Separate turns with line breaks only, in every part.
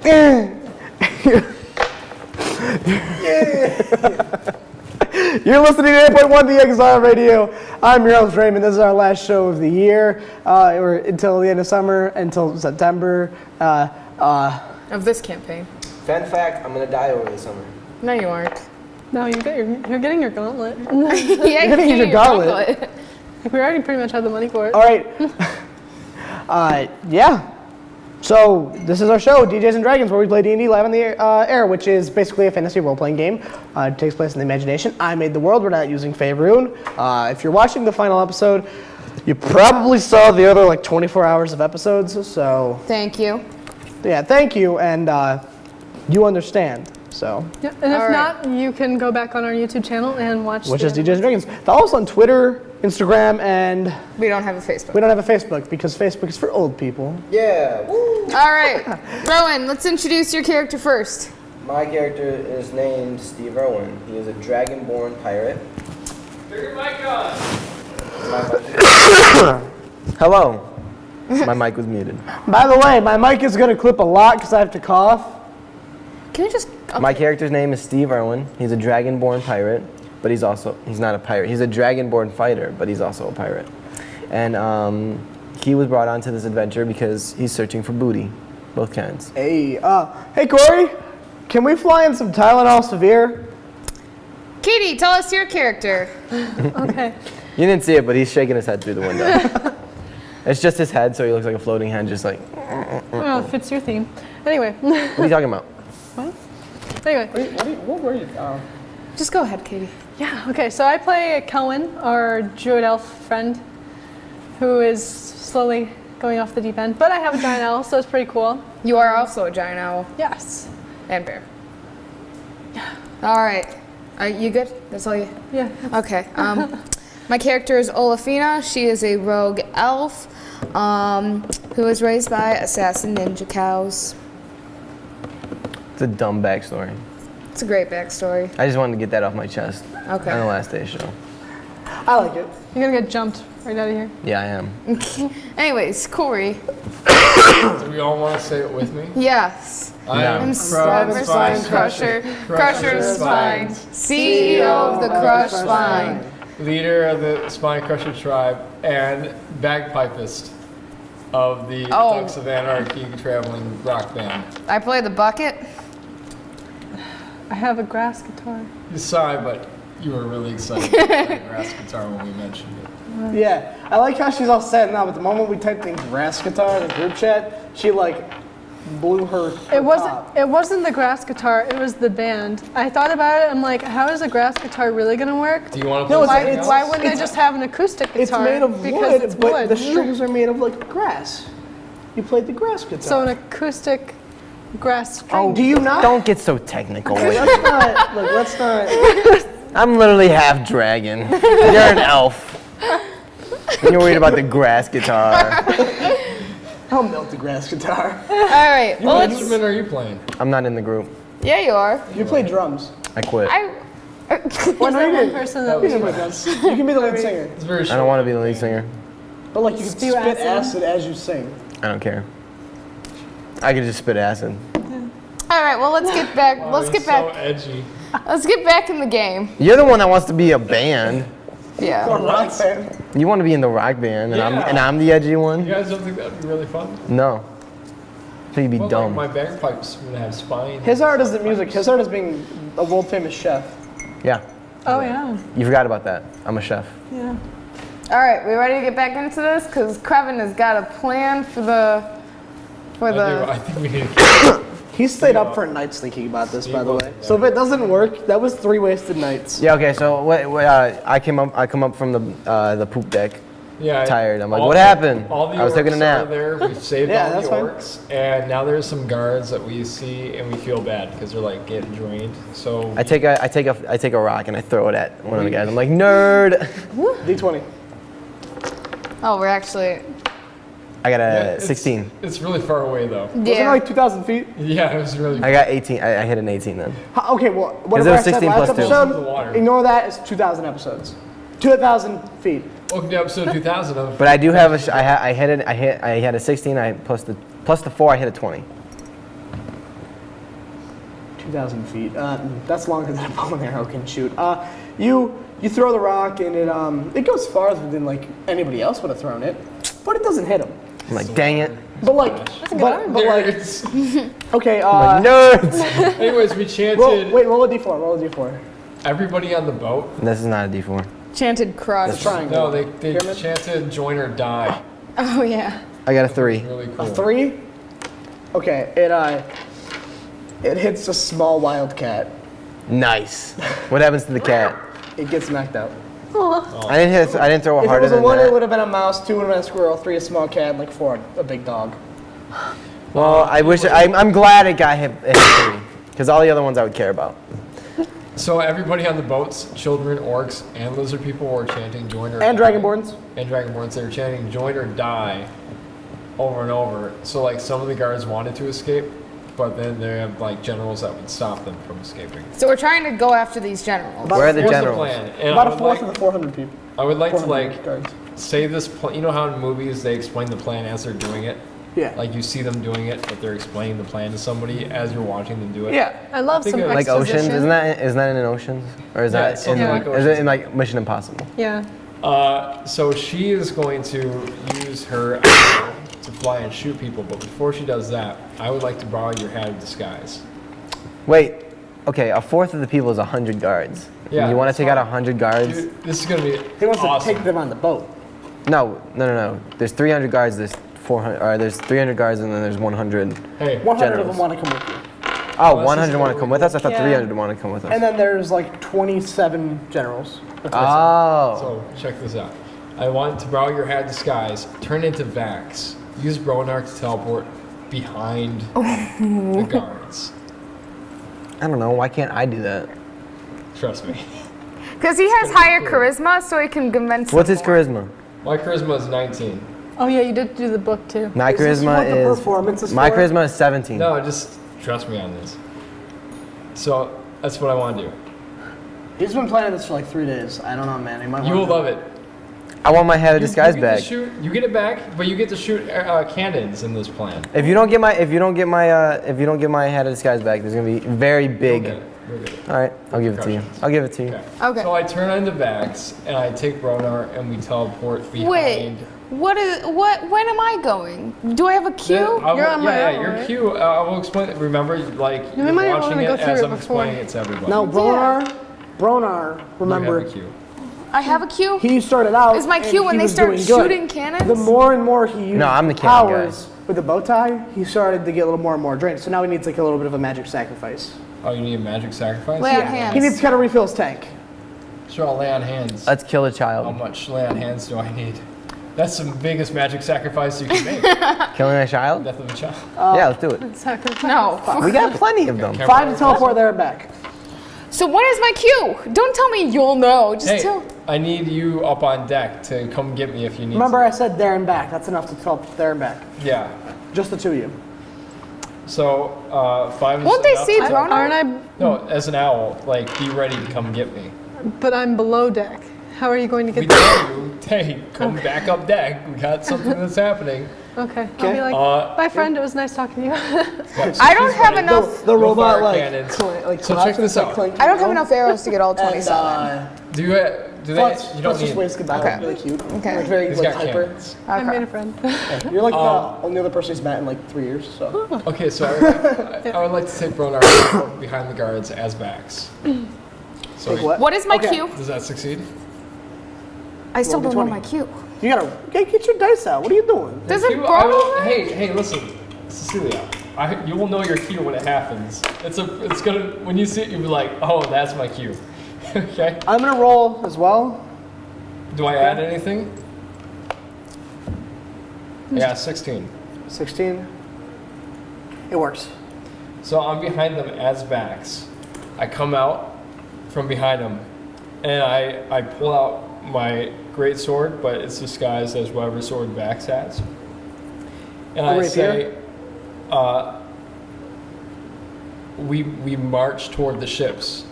You're listening to 8.1 DXR Radio. I'm your host, Raymond. This is our last show of the year, or until the end of summer, until September.
Of this campaign.
Fun fact, I'm going to die over the summer.
No, you aren't.
No, you're getting your gauntlet.
Yeah,
You're getting your gauntlet.
We already pretty much had the money for it.
All right. Yeah. So this is our show, DJs and Dragons, where we play D&D live on the air, which is basically a fantasy role-playing game. It takes place in the imagination. I made the world. We're not using Faerun. If you're watching the final episode, you probably saw the other 24 hours of episodes. So
thank you.
Yeah, thank you, and you understand. So.
Yeah, and if not, you can go back on our YouTube channel and watch.
Which is DJs and Dragons. Follow us on Twitter, Instagram, and
we don't have a Facebook.
We don't have a Facebook because Facebook is for old people.
Yeah. Woo.
All right, Rowan, let's introduce your character first.
My character is named Steve Rowan. He is a Dragonborn Pirate.
Turn your mic on.
Hello. My mic was muted.
By the way, my mic is gonna clip a lot because I have to cough.
Can we just? Okay.
My character's name is Steve Rowan. He's a Dragonborn Pirate, but he's not a pirate. He's a Dragonborn fighter, but he's also a pirate. And he was brought onto this adventure because he's searching for booty, both kinds.
Hey, hey Corey, can we fly in some Tylenol Severe?
Katie, tell us your character.
Okay.
You didn't see it, but he's shaking his head through the window. It's just his head, so he looks like a floating head, just like.
Well, it fits your theme. Anyway.
What are you talking about?
What? Anyway.
What were you?
Just go ahead, Katie.
Yeah, okay, so I play Kelwin, our druid elf friend, who is slowly going off the deep end. But I have a giant owl, so it's pretty cool.
You are also a giant owl.
Yes.
And bear. All right. Are you good? That's all you?
Yeah.
Okay. My character is Olaplina. She is a rogue elf who was raised by assassin ninja cows.
It's a dumb backstory.
It's a great backstory.
I just wanted to get that off my chest.
Okay.
On the last day's show.
I like it.
You're gonna get jumped right out of here.
Yeah, I am.
Anyways, Corey.
Do we all want to say it with me?
Yes.
I am
Cruven Spine Crusher, Crusher of Spines, CEO of the Crushed Spine,
leader of the Spine Crusher tribe, and bagpipist of the Ducks of Anarchy traveling rock band.
I play the bucket.
I have a grass guitar.
You saw it, but you were really excited about the grass guitar when we mentioned it.
Yeah, I like how she's all set now, but the moment we typed in grass guitar in the group chat, she blew her top.
It wasn't the grass guitar, it was the band. I thought about it, I'm like, how is a grass guitar really gonna work?
Do you want to play
Why wouldn't they just have an acoustic guitar?
It's made of
because
wood,
it's
but
wood.
the strings are made of grass. You played the grass guitar.
So an acoustic grass string.
Oh, do you not?
Don't get so technical.
Okay, let's not.
I'm literally half dragon. You're an elf. And you're worried about the grass guitar.
I'll melt the grass guitar.
All right.
What instrument are you playing?
I'm not in the group.
Yeah, you are.
You play drums.
I quit.
Is there one person that
You can be the lead singer.
It's very
I don't want to be the lead singer.
But you can spit acid as you sing.
I don't care. I could just spit acid.
All right. Well, let's get back.
Wow,
let's get back.
So edgy.
Let's get back in the game.
You're the one that wants to be a band.
Yeah.
Rock band.
You want to be in the rock band, and I'm the edgy one.
You guys don't think that'd be really fun?
No. So you'd be
Well,
dumb.
my bagpipes would have spine.
His art isn't music. His art is being a world famous chef.
Yeah.
Oh yeah.
You forgot about that. I'm a chef.
Yeah.
All right. We ready to get back into this? Because Cruven has got a plan for the.
I think we need to
He stayed up for nights thinking about this, by the way. So if it doesn't work, that was 3 wasted nights.
Yeah. Okay. So I come up from the poop deck.
Yeah,
tired. I'm like, what happened?
All the
I was taking a
orcs
nap.
are there. We've saved
Yeah,
all the
that's fine.
orcs, and now there's some guards that we see, and we feel bad because they're getting drained. So
I take a rock and I throw it at one of the guys. I'm like, nerd.
D20.
Oh, we're actually.
I got a
it's-
16.
It's really far away though.
Was it 2,000 feet?
Yeah, it was really.
I got 18. I hit an 18 then.
Okay, well,
Is
whatever
it
I
a
said
16
last
plus two?
episode,
The water.
ignore that, it's 2,000 episodes. 2,000 feet.
Welcome to episode 2000 of.
But I do have I had a 16. I plus the 4. I hit a 20.
2,000 feet. That's longer than a bow and arrow can shoot. You throw the rock and it goes farther than like anybody else would have thrown it, but it doesn't hit him.
I'm like, dang it.
But like, but like, okay.
Like, nerds.
Anyways, we chanted.
Roll a d4. Roll a d4.
Everybody on the boat.
This is not a D4.
Chanted crush.
It's triangle.
No, they chanted join or die.
Oh yeah.
I got a 3.
Really cool.
A 3. Okay. It hits a small wildcat.
Nice. What happens to the cat?
It gets knocked out.
I didn't throw it
If it
harder
was a
than
1, it
that.
would have been a mouse. 2 would have been a squirrel. 3 a small cat. And like 4 a big dog.
Well, I'm glad it got hit 3. Because all the other ones I would care about.
So everybody on the boats, children, orcs, and lizard people, were chanting join or
And
die.
dragonborns.
And dragonborns, they were chanting join or die over and over. So like some of the guards wanted to escape, but then they have like generals that would stop them from escaping.
So we're trying to go after these generals.
Where are the
What's
generals?
the plan? And
About
I
a
would
fourth
like-
of the 400 people.
I would like to
400
like
guards.
say this. You know how in movies they explain the plan as they're doing it.
Yeah.
Like you see them doing it, but they're explaining the plan to somebody as you're watching them do it.
Yeah.
I love
Think
some
of it
Like Oceans?
exposition.
Isn't that in Oceans? Or is
Yeah,
that
it's
in,
something
like
is
Oceans.
it in like Mission Impossible?
Yeah.
So she is going to use her arrow to fly and shoot people, but before she does that, I would like to borrow your hat of disguise.
Wait. Okay, a fourth of the people is 100 guards.
Yeah,
You want to
that's
take out
fine.
100 guards?
Dude, this is gonna be
He wants
awesome.
to take them on the boat.
No. There's 300 guards. There's 400. Or there's 300 guards, and then there's 100.
Hey,
100 of
Generals.
them want to come with you.
Oh,
this
100
is
want to come with us. I thought
Yeah.
300 want to come with us.
And then there's like 27 generals. That's what I
Oh.
so check this out. I want to borrow your hat of disguise, turn into Vax, use Bronar to teleport behind the guards.
I don't know. Why can't I do that?
Trust me.
Because he has higher charisma, so he can convince.
What's
them
his
more.
charisma?
My charisma is 19.
Oh yeah, you did do the book too.
My
Is this
charisma
what the
is.
performance is
My
for?
charisma is 17.
No, just trust me on this. So that's what I want to do.
said. He's been planning this for like 3 days. I don't know, man. He might
You will love it.
I want my head of disguise
you get
back.
To shoot, you get it back, but you get to shoot cannons in this plan.
If you don't get my head of disguise back, there's gonna be very big.
You'll get it. You'll get it.
All right, I'll give it to you.
Repercussions.
I'll give it to you.
Okay.
Okay.
So I turn into Vax and I take Bronar and we teleport behind.
Wait. When am I going? Do I have a queue?
You're on my own,
your
right?
queue. I will explain it. Remember, like
We
you're
might
watching
wanna go
it
through
as
it
I'm
before.
explaining it to everybody.
Now, Bronar,
you
remember,
have a queue.
I have a queue?
he started out.
Is my
and
cue when
he
they
was
start
doing good.
shooting cannons?
The more and more he used
No, I'm the cannon guy.
powers with the bow tie, he started to get a little more and more drained. So now he needs like a little bit of a magic sacrifice.
Oh, you need a magic sacrifice?
Lay on hands.
He needs to kind of refill his tank.
Sure, I'll lay on hands.
Let's kill a
How
child.
much lay on hands do I need? That's the biggest magic sacrifice you can make.
Killing a child?
Death of a child.
Yeah, let's do it.
Sacrifice.
No.
We got plenty of them.
Camera
5 to
rolls.
teleport there and back.
So when is my queue? Don't tell me you'll know. Just
Hey,
tell.
I need you up on deck to come get me if you need
Remember,
to.
I said there and back. That's enough to teleport there and back.
Yeah.
Just the 2 of you.
So, 5 is
Won't they
enough
see
to-
Bronar?
Aren't I?
No, as an owl, like, be ready to come get me.
But I'm below deck. How are you going to
We
get there?
tell you, hey, come back up deck. We got something that's happening.
Okay. I'll be like, bye friend. It was nice talking to you.
I don't have enough.
The robot
fire
like,
cannons.
like
So check
collapses,
this
like,
out.
clanking
I don't have
down.
enough arrows to get all
And,
27.
Do you? Do they?
Flutz,
You don't
Flutz just
need.
waves goodbye.
Okay.
Really cute.
Okay.
Like very
He's
like
got
hyper.
cannons.
I made a friend.
You're like the only other person he's met in like 3 years. So
Okay, so I would like to take Bronar behind the guards as Vax. So
take what?
What is my
Okay.
queue?
does that succeed?
I still
Roll
don't know
D20.
my queue.
You gotta get your dice out. What are you doing?
Does it
Queue, I will-
Bronar?
hey, listen, Cecilia. You will know your cue when it happens. It's gonna when you see it, you'll be like, oh, that's my cue. Okay.
I'm gonna roll as well.
Do I add anything? Yeah, 16.
16. It works.
So I'm behind them as Vax. I come out from behind them, and I pull out my great sword, but it's disguised as whatever sword Vax has. And I
rapier?
say, we march toward the ships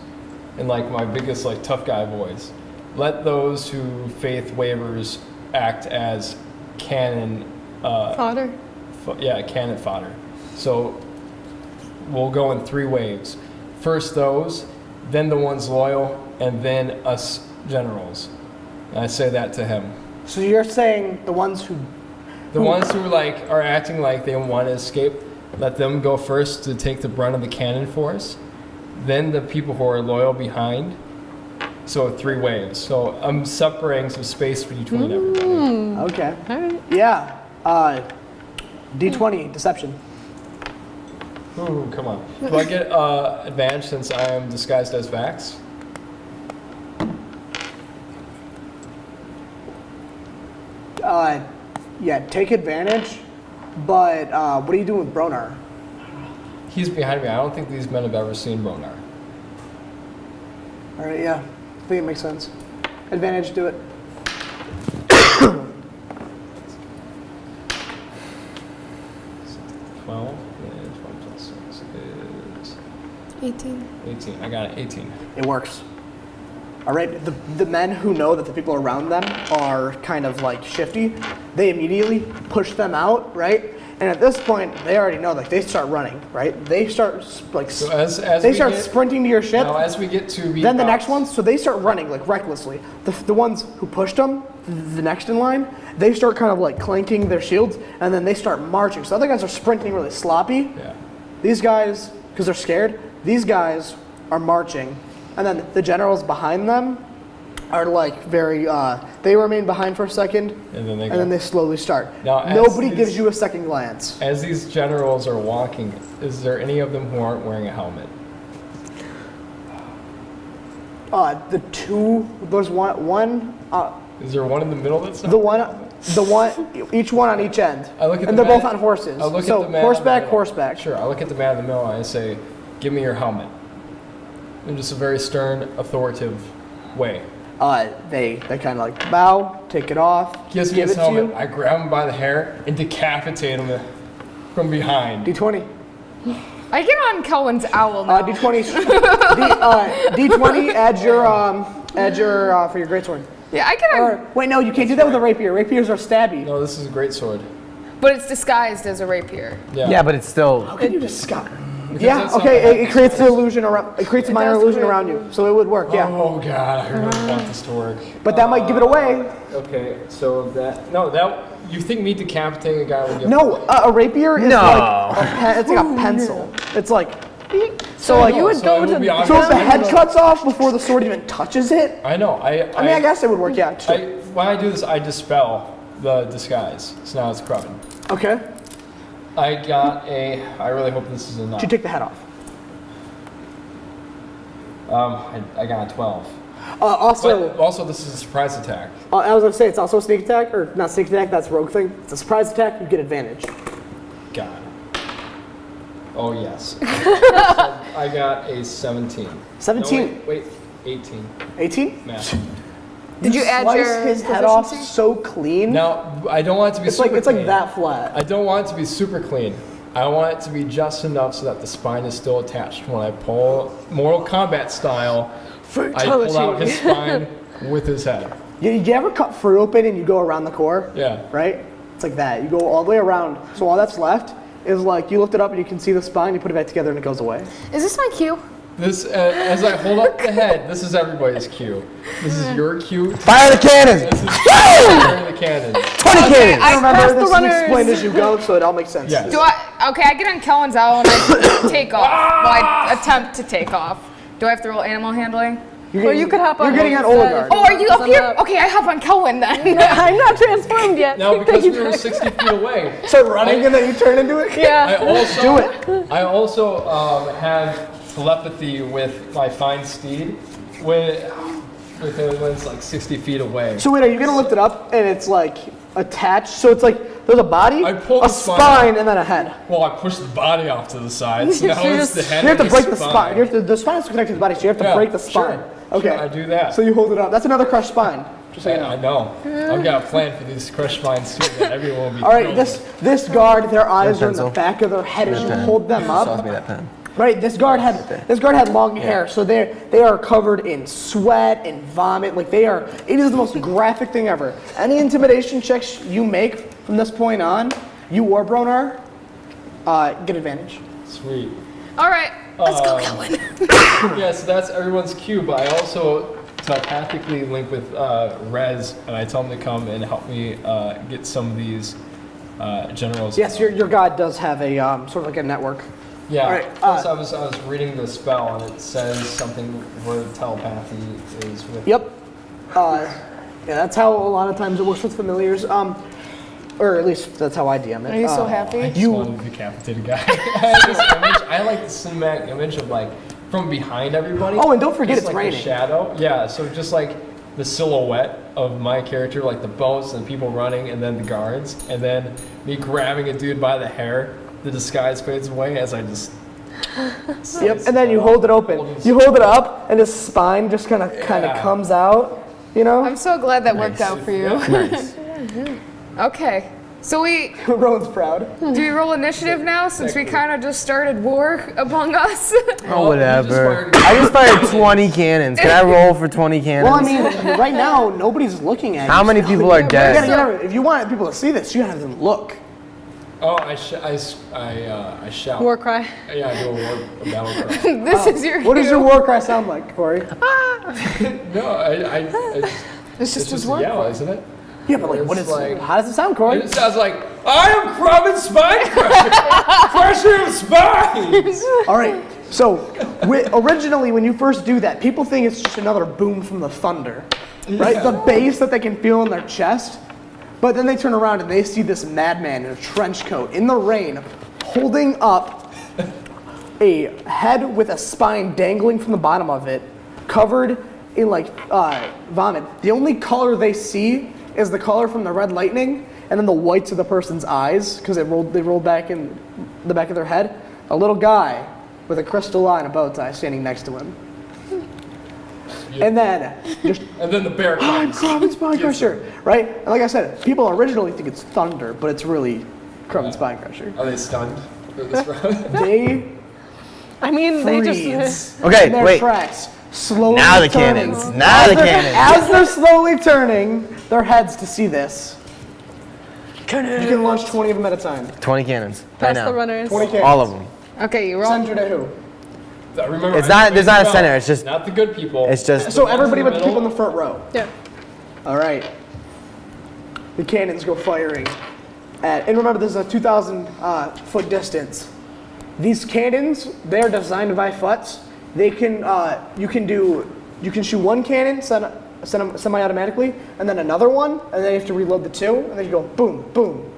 in like my biggest like tough guy voice. Let those who faith wavers act as cannon
Fodder.
cannon fodder. So we'll go in 3 waves. first those, then the ones loyal, and then us generals. And I say that to him.
So you're saying the ones who
The ones who like are acting like they want to escape, let them go first to take the brunt of the cannon force. Then the people who are loyal behind. So 3 waves. So I'm separating some space between everybody.
Okay.
All right.
Yeah. D20 deception.
Ooh, come on. Do I get advantage since I am disguised as Vax?
Yeah, take advantage. But what are you doing with Bronar?
He's behind me. I don't think these men have ever seen Ronar.
All right. Yeah. I think it makes sense. Advantage. Do it.
12 and 12 plus 6 is
18.
18. I got an 18.
It works. All right, the men who know that the people around them are kind of like shifty, they immediately push them out, right? And at this point, they already know, like they start running, right? They start like
So as
they
we
start
get,
sprinting to your ship.
Now as we get to be
Then the
Vax-
next ones, so they start running like recklessly. The ones who pushed them, the next in line, they start kind of like clanking their shields, and then they start marching. So the other guys are sprinting really sloppy.
Yeah.
These guys, because they're scared, these guys are marching. And then the generals behind them are like very, they remain behind for a second,
And then they
and
go.
then they slowly start.
Now, as
Nobody
these-
gives you a second glance.
As these generals are walking, is there any of them who aren't wearing a helmet?
The two, there's one,
Is there one in the middle that's not?
the one, each one on each end.
I look at
and
the
they're both
man-
on horses.
I look
So
at the man
horseback,
in the middle.
horseback.
Sure, I look at the man in the middle and I say, "Give me your helmet." In just a very stern, authoritative way.
They kind of like bow, take it off,
Gives me
give
his
it to
helmet.
you.
I grab him by the hair and decapitate him from behind.
D20.
I get on Kelwin's owl now.
D20. D20. Add your for your greatsword.
Yeah, I get on,
Or wait, no, you can't do that with a rapier. Rapiers are stabby.
No, this is a great sword.
but it's disguised as a rapier.
Yeah.
Yeah, but it's still.
How can you just Scott?
Because
Yeah.
that's not
Okay.
what
It creates an illusion around. It creates a minor
does
illusion
create
around you, so it would work. Yeah.
Oh god, I really want this to work.
But that might give it away.
Okay, so that you think me decapitating a guy would give?
No, a rapier is
No.
like it's like a pencil. It's like so like
you would
So
go
it would
to
be
so
obvious.
if the head cuts off before the sword even touches it.
I know.
I mean, I guess it would work. Yeah.
When I do this, I dispel the disguise. So now it's Cruven.
Okay.
I got a. I really hope this is enough.
You take the head off.
I got a 12.
Also,
But also, this is a surprise attack.
I was gonna say it's also a sneak attack, or not sneak attack. That's rogue thing. It's a surprise attack. You get advantage.
God. Oh yes. So I got a 17.
17.
No, wait, 18.
18.
Math.
Did you add
slice
your
his head off
proficiency?
so clean?
Now I don't want it to be
It's like
super
it's like
clean.
that flat.
I don't want it to be super clean. I want it to be just enough so that the spine is still attached. When I pull Mortal Kombat style, I pull out his spine with his head.
You ever cut fruit open and you go around the core?
Yeah.
Right? It's like that. You go all the way around. So all that's left is like you lift it up and you can see the spine. You put it back together and it goes away.
Is this my cue?
This, as I hold up the head, this is everybody's cue. This is your cue.
Fire the cannons!
This is fire the cannon.
20 cannons!
I remember
pressed the
this is
runners.
explained as you go, so it all makes sense.
Yes.
Do I get on Kelwin's owl and I take off? Well, I attempt to take off. Do I have to roll animal handling?
Or you could hop on.
You're getting on
instead
Oligard.
if
Oh, are you up
I'm
here?
up.
Okay, I hop on Kelwin then.
I'm not transformed yet.
Now, because
Thank you,
we were
Dragon.
60 feet away,
Start running and then you turn into it?
I
Yeah.
also
Do it.
I also have telepathy with my fine steed when it's like 60 feet away.
So wait, are you gonna lift it up and it's like attached? So it's like there's a body,
I pull
a
the spine
spine, and then a head.
Well, I push the body off to the side, so now
You're
it's
just-
the head.
You have to
and
break the spine. The spine is connected to the body, so you have to
Yeah,
break the
sure.
spine. Okay.
Sure, I do that.
So you hold it up. That's another crushed spine. Just so you know.
I know. I've got a plan for these crushed spines too, that everyone will be.
All right,
thrilled.
this guard, their eyes are in the
pencil.
back of their head as you
Pen.
hold them
Toss
up.
me that pen.
Right, this guard had long hair, so they are covered in sweat and vomit. Like they are. It is the most graphic thing ever. Any intimidation checks you make from this point on, you or Bronar, get advantage.
Sweet.
All right, let's go, Kelwin.
Yeah, so that's everyone's cue, but I also telepathically link with Rez, and I tell him to come and help me get some of these generals.
Yes, your god does have a sort of like a network.
Yeah.
All right,
Plus, I was reading the spell, and it says something where telepathy is with.
Yep. Yeah, that's how a lot of times it works with familiars. Or at least that's how I DM it.
Are you so
I
happy?
just wanted to decapitate a guy. I like the cinematic image of like from behind everybody.
Oh, and don't forget
just
it's
like
raining.
The shadow. Yeah, so just like the silhouette of my character, like the boats and people running, and then the guards, and then me grabbing a dude by the hair. The disguise fades away as I just.
Yep, and then you hold it open. You hold it up, and his spine just kind of comes out. You know.
I'm so glad that worked out for you.
Nice.
Okay. So
Rowan's proud.
do we roll initiative now since we kind of just started war among us?
Oh, whatever. I just fired 20 cannons. Can I roll for 20 cannons?
Well, I mean, right now nobody's looking at you.
How many people are
You
dead?
gotta, if you want people to see this, you gotta have them look.
Oh, I shout.
War cry.
Yeah, I do a battle cry.
This is your
What does
cue.
your war cry sound like, Corey?
No,
It's just his
a
word.
yell, isn't it?
Yeah, but like, what
It's
is
like-
how does it sound, Corey?
It sounds like I am Cruven Spine Crusher, crusher of spines.
All right. So originally, when you first do that, people think it's just another boom from the thunder, right?
Yeah.
The bass that they can feel in their chest. But then they turn around and they see this madman in a trench coat in the rain, holding up a head with a spine dangling from the bottom of it, covered in like vomit. The only color they see is the color from the red lightning, and then the whites of the person's eyes because they rolled back in the back of their head. A little guy with a crystal eye and a bow tie standing next to him. And then just
And then the bear
I'm
comes.
Cruven Spine Crusher, right? And like I said, people originally think it's thunder, but it's really Cruven Spine Crusher.
Are they stunned for this round?
They
I mean, they
freeze
just.
Okay,
in their
wait.
tracks, slowly
Now the
turning.
cannons. Now the cannons.
As they're slowly turning their heads to see this, you can launch 20 of them at a time.
20 cannons. Right
Past
now.
the runners.
20 cannons.
All of them.
Okay, you roll.
Center to who?
Remember,
It's not- there's not a
well.
center, it's just-
not the good people.
It's just.
So everybody but the
middle.
people in the front row.
Yeah.
All right. The cannons go firing at, and remember this is a 2,000 foot distance. These cannons, they are designed by FUTs. They can, you can shoot one cannon semi-automatically, and then another one, and then you have to reload the two, and then you go boom, boom,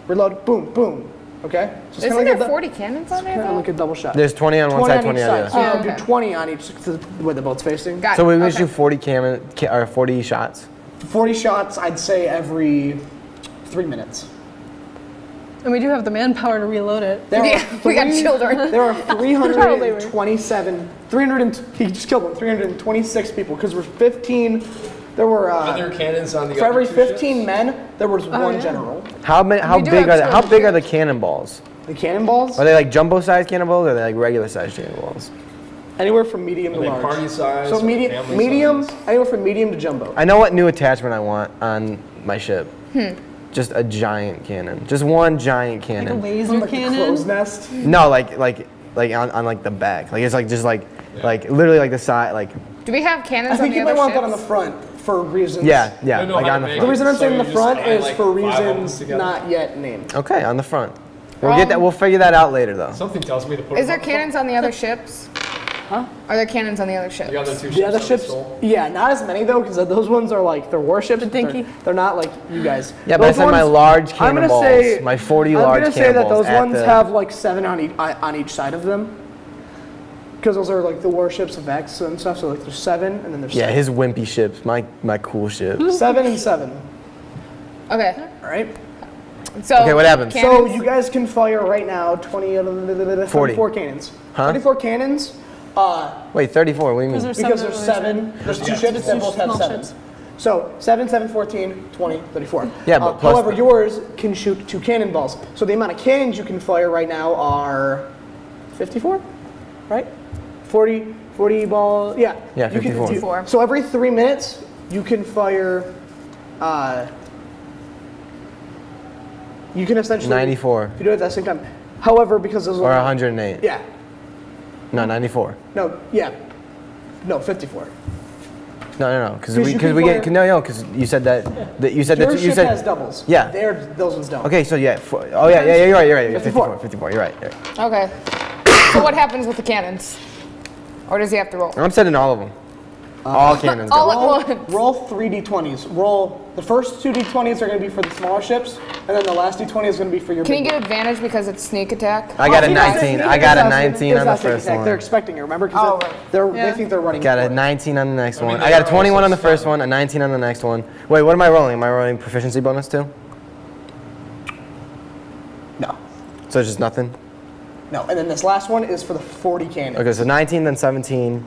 reload, boom, boom. Okay? So it's
Isn't
kinda
there
like
40 cannons on there
kind of
though?
like a double shot.
There's 20 on one side, 20 on the
each
other.
side. So
Oh,
you
okay.
do 20 on each, the way the boat's facing.
Got
So
it.
we
Okay.
shoot 40 shots.
40 shots, I'd say every 3 minutes.
And we do have the manpower to reload it.
There
Yeah,
are
we got
three-
children.
There are
Probably were.
326 people because there were 15. There were
Other cannons on the
for
other
every
two
15
ships?
men, there was one
yeah.
general.
How
We do
big
have
are the, how
200
big are the cannonballs?
The cannonballs,
Are they like jumbo-sized cannonballs or are they like regular-sized cannonballs?
anywhere from medium
Are
to
they
large.
party size?
So
or family
medium,
size?
anywhere from medium to jumbo.
I know what new attachment I want on my ship. Just a giant cannon. Just one giant
Like a
cannon.
laser
Like the crow's
cannon.
nest.
No, like on like the back. Like it's like just like literally like the side like
Do we have
I
cannons on
think
the
you
other
might
ships?
want that on the front for reasons.
yeah
I
yeah
don't know
like
how
on
to
the
make
The
front.
reason I'm
So
saying
you
the
just
front
tie,
is
like,
for
5 of them
reasons
together?
not yet named.
Okay, on the front. We'll get that. We'll figure that out later though.
Something tells me to put
Is
them
there cannons on the other ships?
Huh?
Are there cannons on the other ships?
The other two ships.
The other
on the
ships,
Soul?
yeah, not as many though, because those ones are like they're warships. but
dinky.
They're not like you guys.
Yeah, but I
Those
said my
ones-
large
I'm gonna
cannonballs.
say-
My 40
I'm
large
gonna say that
cannonballs
those
at
ones
the-
have like 7 on each side of them, because those are like the warships of X and stuff. So like there's 7, and then there's
Yeah, his wimpy ships. My cool ship.
7 and 7.
Okay.
All right.
So
Okay, what happens?
So
cannons-
you guys can fire right now 34 cannons.
Huh?
34 cannons.
Wait, 34. What do you mean?
There's
Because
seven
there's
on the other
7. There's 2
Yeah,
ships that
two
both have
small
7.
ships.
So 7, 7, 14, 20, 34.
Yeah, but plus
however,
the-
yours can shoot 2 cannonballs. So the amount of cannons you can fire right now are 54, right? 40 ball. Yeah.
Yeah,
you can-
54.
54.
So every 3 minutes you can fire. You can essentially
94
If you do it at the same time. However, because there's a
or
lot-
108.
Yeah.
No, 94.
No, yeah. No, 54.
No, because
'Cause
we
you
because
can
because you said that you said
Your
that you
ship
said
has doubles.
Yeah.
Those ones don't.
Okay, so yeah. You're right.
54.
54. You're right.
Okay. So what happens with the cannons? Or does he have to roll?
I'm setting all of them. All cannons.
all
go.
at once.
Roll 3 d20s. Roll the first 2 d20s are going to be for the smaller ships, and then the last d20 is going to be for your.
Can you
big
get advantage because it's sneak attack?
I got a
Oh,
19. I got a 19 on the first
They're
one.
expecting it. Remember, because
Oh,
they
Yeah.
think they're running.
Got a
forward.
19 on the next
I mean,
one.
they
I got a
are
21 on the
also
first
stunned.
one, a 19 on the next one. Wait, what am I rolling? Am I rolling proficiency bonus too?
No,
So it's just nothing?
no. And then this last one is for the 40 cannon.
Okay, so 19, then 17.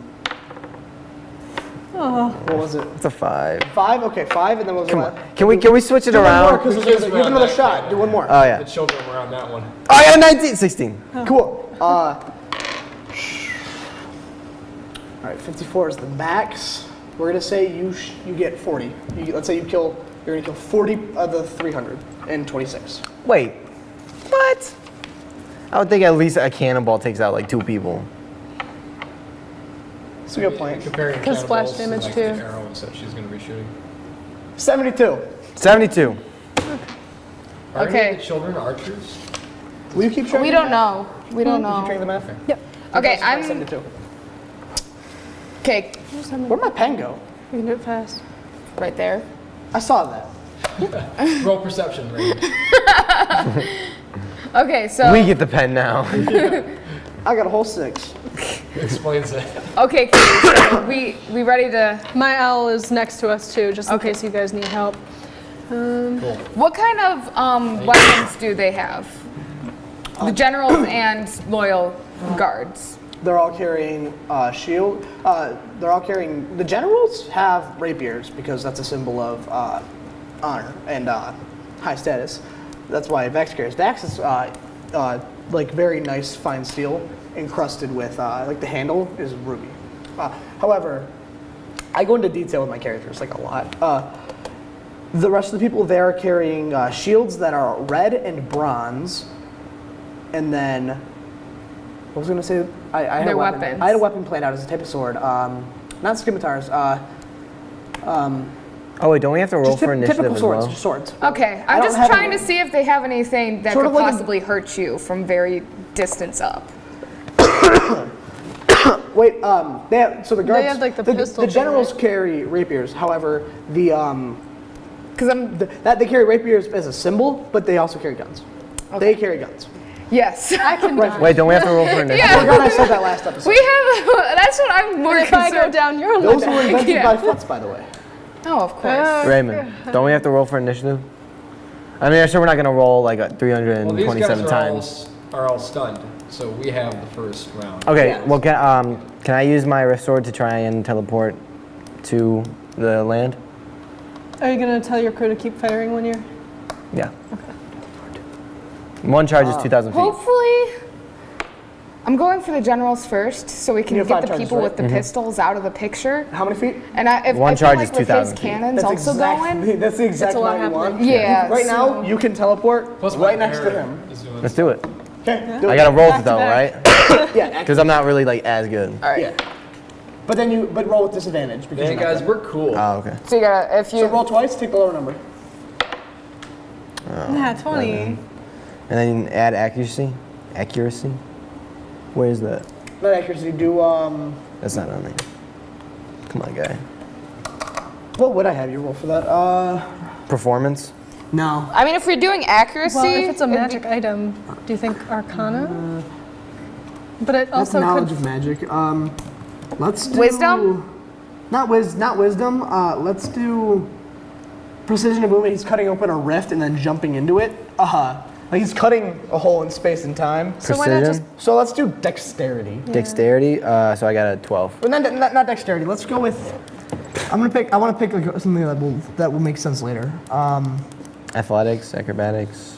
What was it?
It's a 5.
5. Okay, 5, and then what was
Come
the
on.
last?
Can we switch it
Do one more
around?
because
We
you
can't
have
surround
another
that
shot.
guy.
Do one more.
Oh, yeah.
The children were on that one.
Oh, I got a 19. 16.
Cool. All right, 54 is the max. We're gonna say you get 40. Let's say you're gonna kill 40 of the 326.
Wait. What? I would think at least a cannonball takes out like 2 people.
That's a good point.
Comparing
Because splash
cannonballs to,
damage
like,
too.
the arrows that she's going to be shooting.
72.
72.
Are any
Okay.
of the children archers?
Will you keep track?
We
of
don't
the
know. We don't
math? Keep track
know.
of the math.
Yep.
Okay, I'm
72.
okay.
Where'd my pen go?
You can do it fast.
Right there.
I saw that.
Roll perception, Raymond.
Okay, so
We get the pen now.
I got a whole 6.
Explains it.
okay, so we ready to?
My owl is next to us too, just in
Okay.
case you guys need help.
Cool.
What kind of weapons do they have? The generals and loyal guards.
They're all carrying shield. They're all carrying. The generals have rapiers because that's a symbol of honor and high status. That's why Vex carries. Vex is like very nice fine steel encrusted with like the handle is ruby. However, I go into detail with my characters like a lot. The rest of the people there are carrying shields that are red and bronze, and then I was gonna say I had
Their
a weapon.
weapons.
I had a weapon played out as a type of sword. Not scimitars.
Oh, wait, don't we have to roll
Just
for initiative
typical
as
swords.
well?
Just swords.
Okay,
I
I'm
don't
just
have
trying
any-
to see if they have anything that
Sort
could
of like a-
possibly hurt you from very distance up.
Wait, they have, so the guards.
have, like, the pistol
The
thing,
generals
right?
carry rapiers. However, the
Because I'm
that they carry rapiers as a symbol, but they also carry guns. They carry guns.
yes.
I can
Right.
die.
Wait, don't we have to roll for initiative?
I forgot I said that last episode.
We have. That's what I'm more
If I
concerned.
go down, you're on
Those
my
were
back.
invented
Yeah.
by Futz, by the way.
Oh, of course.
Raymond, don't we have to roll for initiative? I mean, I'm sure we're not going to roll like
Well, these
327
guys
times.
are all stunned, so we have the first round.
Okay,
Yeah.
well, can I use my rift sword to try and teleport to the land?
Are you gonna tell your crew to keep firing when you're?
Yeah. One charge is 2,000 feet.
Hopefully, I'm going for the generals first, so we can
You have
get
5
the
charges,
people
right?
with the pistols out of the picture.
How many feet?
And if
One
I feel
charge
like
is
with his
2,000 feet.
cannons also going.
That's the exact
a lot
amount you want.
happening.
Yeah.
Right now,
so-
you can teleport
Plus my
right next to
parrot
him.
is doing
Let's do it.
Okay. Do
I
it.
got to roll
Back
it
to
though,
back.
right?
Yeah.
Because I'm not really like as good.
All right.
Yeah. But then but roll with disadvantage because
Man,
you're not
guys,
good.
we're cool.
Oh, okay.
So you gotta if you.
So roll twice, take the lower number.
Nah, 20.
And then add accuracy. Accuracy? Where is that?
Not accuracy. Do
That's not on there. Come on, guy.
what would I have you roll for that?
Performance?
No.
I mean, if we're doing accuracy,
Well, if it's a
it'd be-
magic item, do you think Arcana? But it
That's
also
knowledge
could.
of magic. Let's do
Wisdom?
Not wisdom. Let's do precision of movement. He's cutting open a rift and then jumping into it. Like he's cutting a hole in space and time.
So why not
Precision?
just?
So let's do dexterity.
Dexterity? So I got a 12.
But not dexterity. Let's go with. I want to pick like something that will make sense later.
Athletics, acrobatics.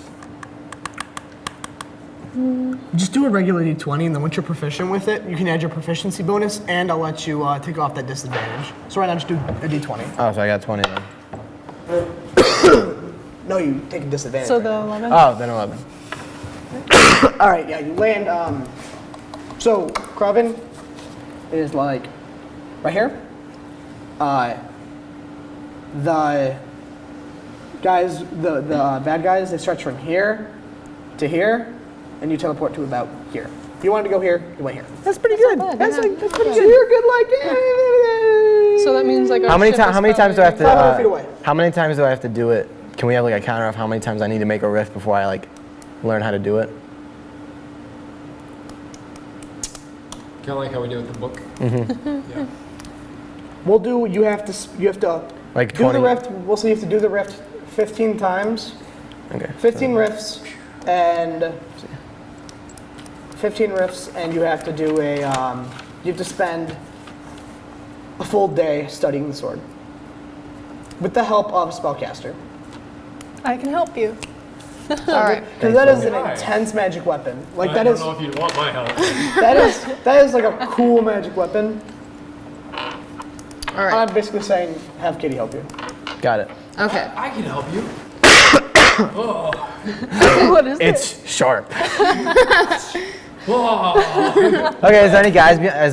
Just do a regular d20, and then once you're proficient with it, you can add your proficiency bonus, and I'll let you take off that disadvantage. So right now, just do a d20.
Oh, so I got 20 then.
No, you take a disadvantage.
So
right
the
now.
11.
Oh, then 11.
All right, yeah, you land. So Cruven is like right here. The guys, the bad guys, they stretch from here to here, and you teleport to about here. If you wanted to go here, you went here. That's pretty good.
bad,
That's
yeah.
like that's pretty good. You're good. Like.
So that means like
How many times do I have to?
500 feet away.
How many times do I have to do it? Can we have like a counter of how many times I need to make a rift before I like learn how to do it?
Kind of like how we do with the book.
Mm-hmm.
Yeah.
We'll do. You have to
Like
do
20.
the rift. We'll see. You have to do the rift 15 times.
Okay.
15 rifts and 15 rifts, and you have to do a. You have to spend a full day studying the sword with the help of a spellcaster.
I can help you.
All right.
Because that is an
Right.
intense magic weapon. Like
I
that
don't
is
know if you'd want my help.
that is like a cool magic weapon.
All right.
I'm basically saying have Katie help you.
Got it.
Okay.
I can help you. Oh.
What is it?
It's sharp.
Oh.
Okay. Is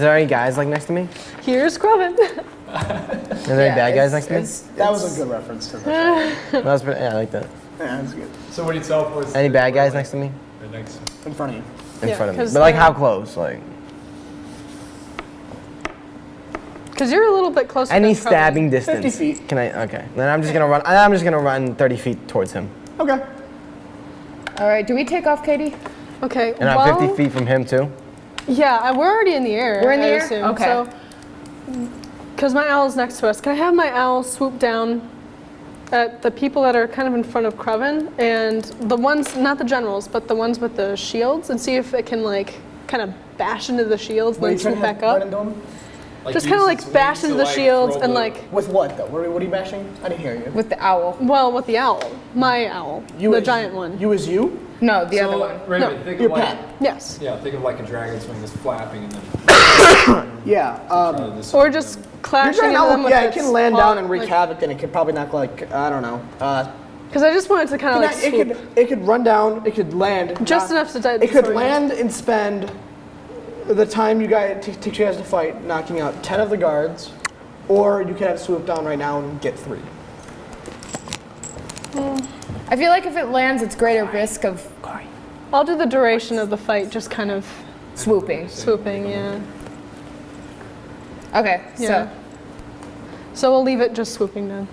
there any guys like next to me?
Here's Cruven.
Is there any bad guys next to me?
That was a good reference to the show.
That was pretty, yeah, I like that.
Yeah, that's good.
So when you teleport,
Any bad guys next to me?
Right next.
In front of you.
In
Yeah,
front of me.
'cause
But like
they're-
how close? Like
Because you're a little bit closer
any
than Cruven.
stabbing distance.
50 feet.
Can I? Okay. Then I'm just gonna run. I'm just gonna run 30 feet towards him,
Okay.
All right. Do we take off, Katie?
Okay,
and I'm
well,
50 feet from him too.
Yeah, we're already in the air.
We're in the
I
air?
assume.
Okay.
So, because my owl's next to us, can I have my owl swoop down at the people that are kind of in front of Cruven and the ones, not the generals, but the ones with the shields, and see if it can like kind of bash into the shields and
What are
then
you trying
swoop
to have
back up?
right into him?
Just
use
kind of
its
like bash
wings
into
to,
the shields
throw
and
the-
like,
With what though? What are you bashing? I didn't hear you.
With the owl.
well, with the owl, my owl,
You
the
as-
giant one.
You as you?
No, the
So,
other one.
Raymond,
No,
think
your
of like
pet.
Yes.
yeah, think of like a dragon's wing just flapping and then
Yeah.
Or just
You're
clashing
trying
into them
to,
with
yeah, it
its
can land
claw,
down and wreak
like-
havoc, and it could probably knock like I don't know.
Because I just wanted to kind of like swoop.
It could run down. It could land.
Just
knock-
enough to die.
It could
sorry.
land and spend the time you guys takes you guys to fight, knocking out 10 of the guards, or you could have swoop down right now and get 3.
I feel like if it lands, it's greater risk of
I'll do the duration of the fight, just kind of
swooping.
swooping, yeah.
Okay.
Yeah. So we'll leave it just swooping down.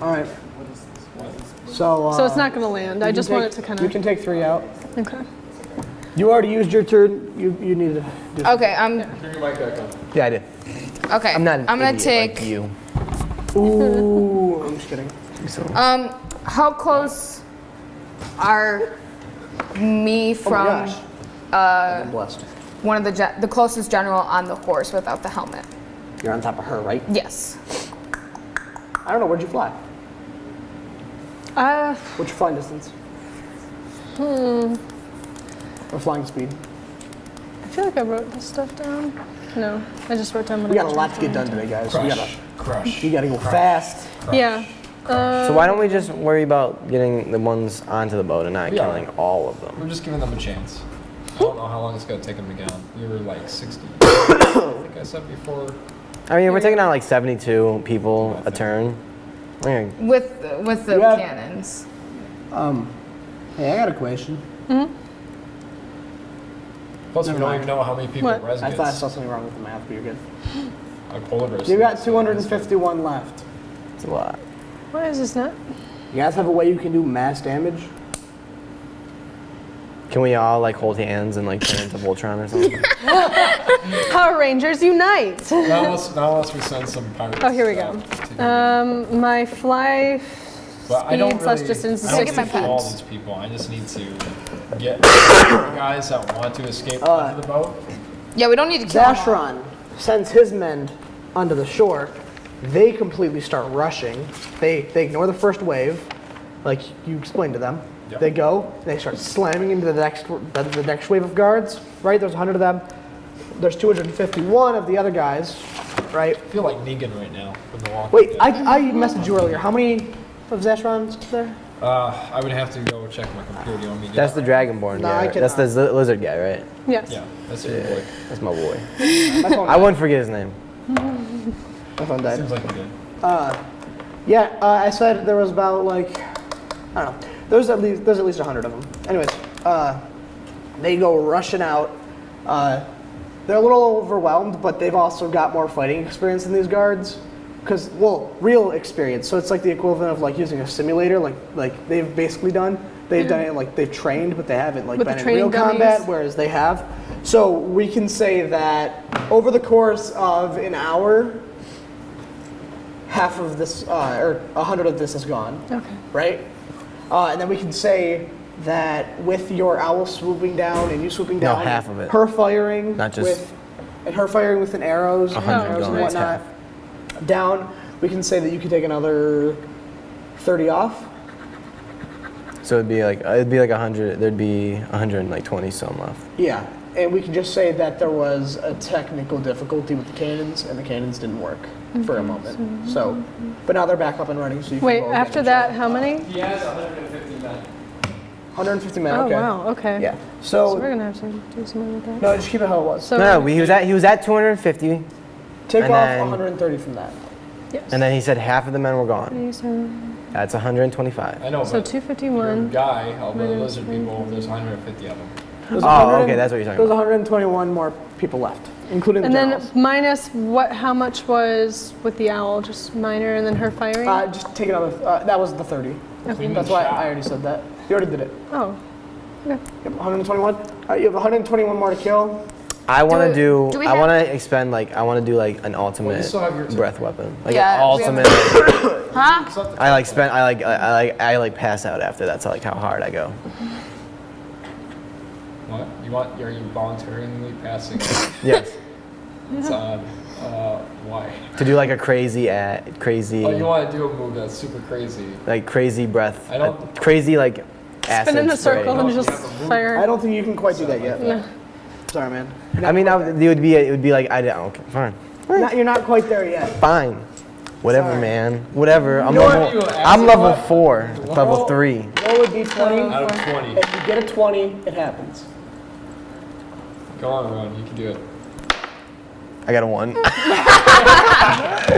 All right. So.
So it's not going to land. I
you
just
can
want it
take-
to kind
You
of.
can take 3 out.
Okay.
You already used your turn. You need to. Do
Okay.
bring your mic back on.
Yeah, I did.
Okay.
I'm not an
I'm gonna
idiot
take.
like you.
Ooh, I'm just kidding.
How close are me
Oh my
from
gosh. I'm blessed.
one of the closest general on the horse without the helmet?
You're on top of her, right?
Yes.
I don't know. Where'd you fly? What's your flying distance? Or flying speed?
I feel like I wrote this stuff down. No, I just wrote down what
We
I
got a
was
lot to get
trying
done today, guys. We gotta,
Crush.
you gotta go fast.
Yeah.
So why don't we just worry about getting the ones onto the boat and not
Yeah.
killing all of them?
We're just giving them a chance. I don't know how long it's gonna take them to get on. We were like 60. I think I said before.
I mean, we're taking on like 72 people a turn. Okay.
With the
You have-
cannons.
Hey, I got a question.
Plus, we
Never
don't
mind.
even know how many people
What?
Res
I
gets.
thought I saw something wrong with the math, but you're good.
I polar res.
You got 251 left.
It's a lot.
Why is this not?
You guys have a way you can do mass damage?
Can we all like hold hands and like turn into Voltron or something?
Power Rangers unite!
Not unless we send some pirates.
Oh, here we go.
to go
My fly
But I don't
speed plus
really-
distance is
I don't
60
need to call
feet.
these people. I just need to get the guys that want to escape onto the boat.
Yeah, we don't need to kill them all.
Zashron sends his men onto the shore. They completely start rushing. They ignore the first wave, like you explained to them.
Yep.
They go, they start slamming into the next wave of guards, right? There's 100 of them. There's 251 of the other guys, right?
I feel like Negan right now from The Walking
Wait,
Dead.
I messaged you earlier. How many of Zashrons there?
I would have to go check my computer. You want me to do
That's
that?
the Dragonborn
No,
guy.
I
Right? That's the lizard guy, right?
Yes.
Yeah, that's your boy.
That's my boy.
My phone
I wouldn't forget his name.
My phone died.
Seems like you did.
I said there was about like, I don't know. There's at least 100 of them. Anyways, they go rushing out. They're a little overwhelmed, but they've also got more fighting experience than these guards. Because, well, real experience. So it's like the equivalent of like using a simulator, like they've basically done. They've done it like they've trained, but they haven't like
With
been
the
in real
training
combat,
dummies.
whereas they have. So we can say that over the course of an hour, half of this, or 100 of this is gone.
Okay.
Right? And then we can say that with your owl swooping down and you swooping
No,
down,
half of it.
her firing
Not just-
with, and her firing with an arrows,
100
arrows and
gone, it's
whatnot, down, we can say that you could take another 30 off.
So it'd be like 100. There'd be 120 some left.
Yeah, and we can just say that there was a technical difficulty with the cannons, and the cannons didn't work for a moment. So, but now they're back up and running. So you
Wait,
can go again
after
and
that,
try.
how many?
He has 150 men.
150 men.
Oh
Okay.
wow. Okay.
Yeah.
So we're
So
gonna have to do something with that.
no, just keep it how it was.
So
No, he was at 250,
Take
and
off
then-
130 from that.
yes.
and then he said half of the men were gone.
So
That's 125.
I know, but your
251.
guy, all the lizard people, there's 150 of them.
There's
Oh,
100
okay, that's what you're talking
There's
about.
121 more people left, including
And
the
then
generals.
minus what? How much was with the owl? Just minor, and then her firing.
Just take another. That was the 30.
Including
That's
the
why
shot.
I already said that. You already did it.
Oh.
Yep, 121. You have 121 more to kill.
I want to
Do we
I
have-
want to expend I want to do like an
Well,
ultimate
you still have your turn.
breath weapon. Like
Yeah,
an
we have-
ultimate.
Huh?
I pass out after. That's like how hard I go.
What? Are you voluntarily passing?
Yes.
It's odd. Why?
To do like a crazy crazy
Oh, you want to do a move that's super crazy.
like crazy breath.
I don't-
crazy like acid
Spin in a
spray.
circle and
No,
just
you have a move.
fire.
I don't think you can quite do that yet.
Yeah.
Sorry, man.
I mean, it would be like I don't. Okay, fine.
You're not quite there yet.
Fine. Whatever,
Sorry.
man. Whatever. I'm
know what?
level.
You
I'm
acid
level
what?
4. Level
Roll-
3.
Roll would be 20.
Out of 20.
If you get a 20, it happens.
Go on, Rowan. You can do it.
I got a 1.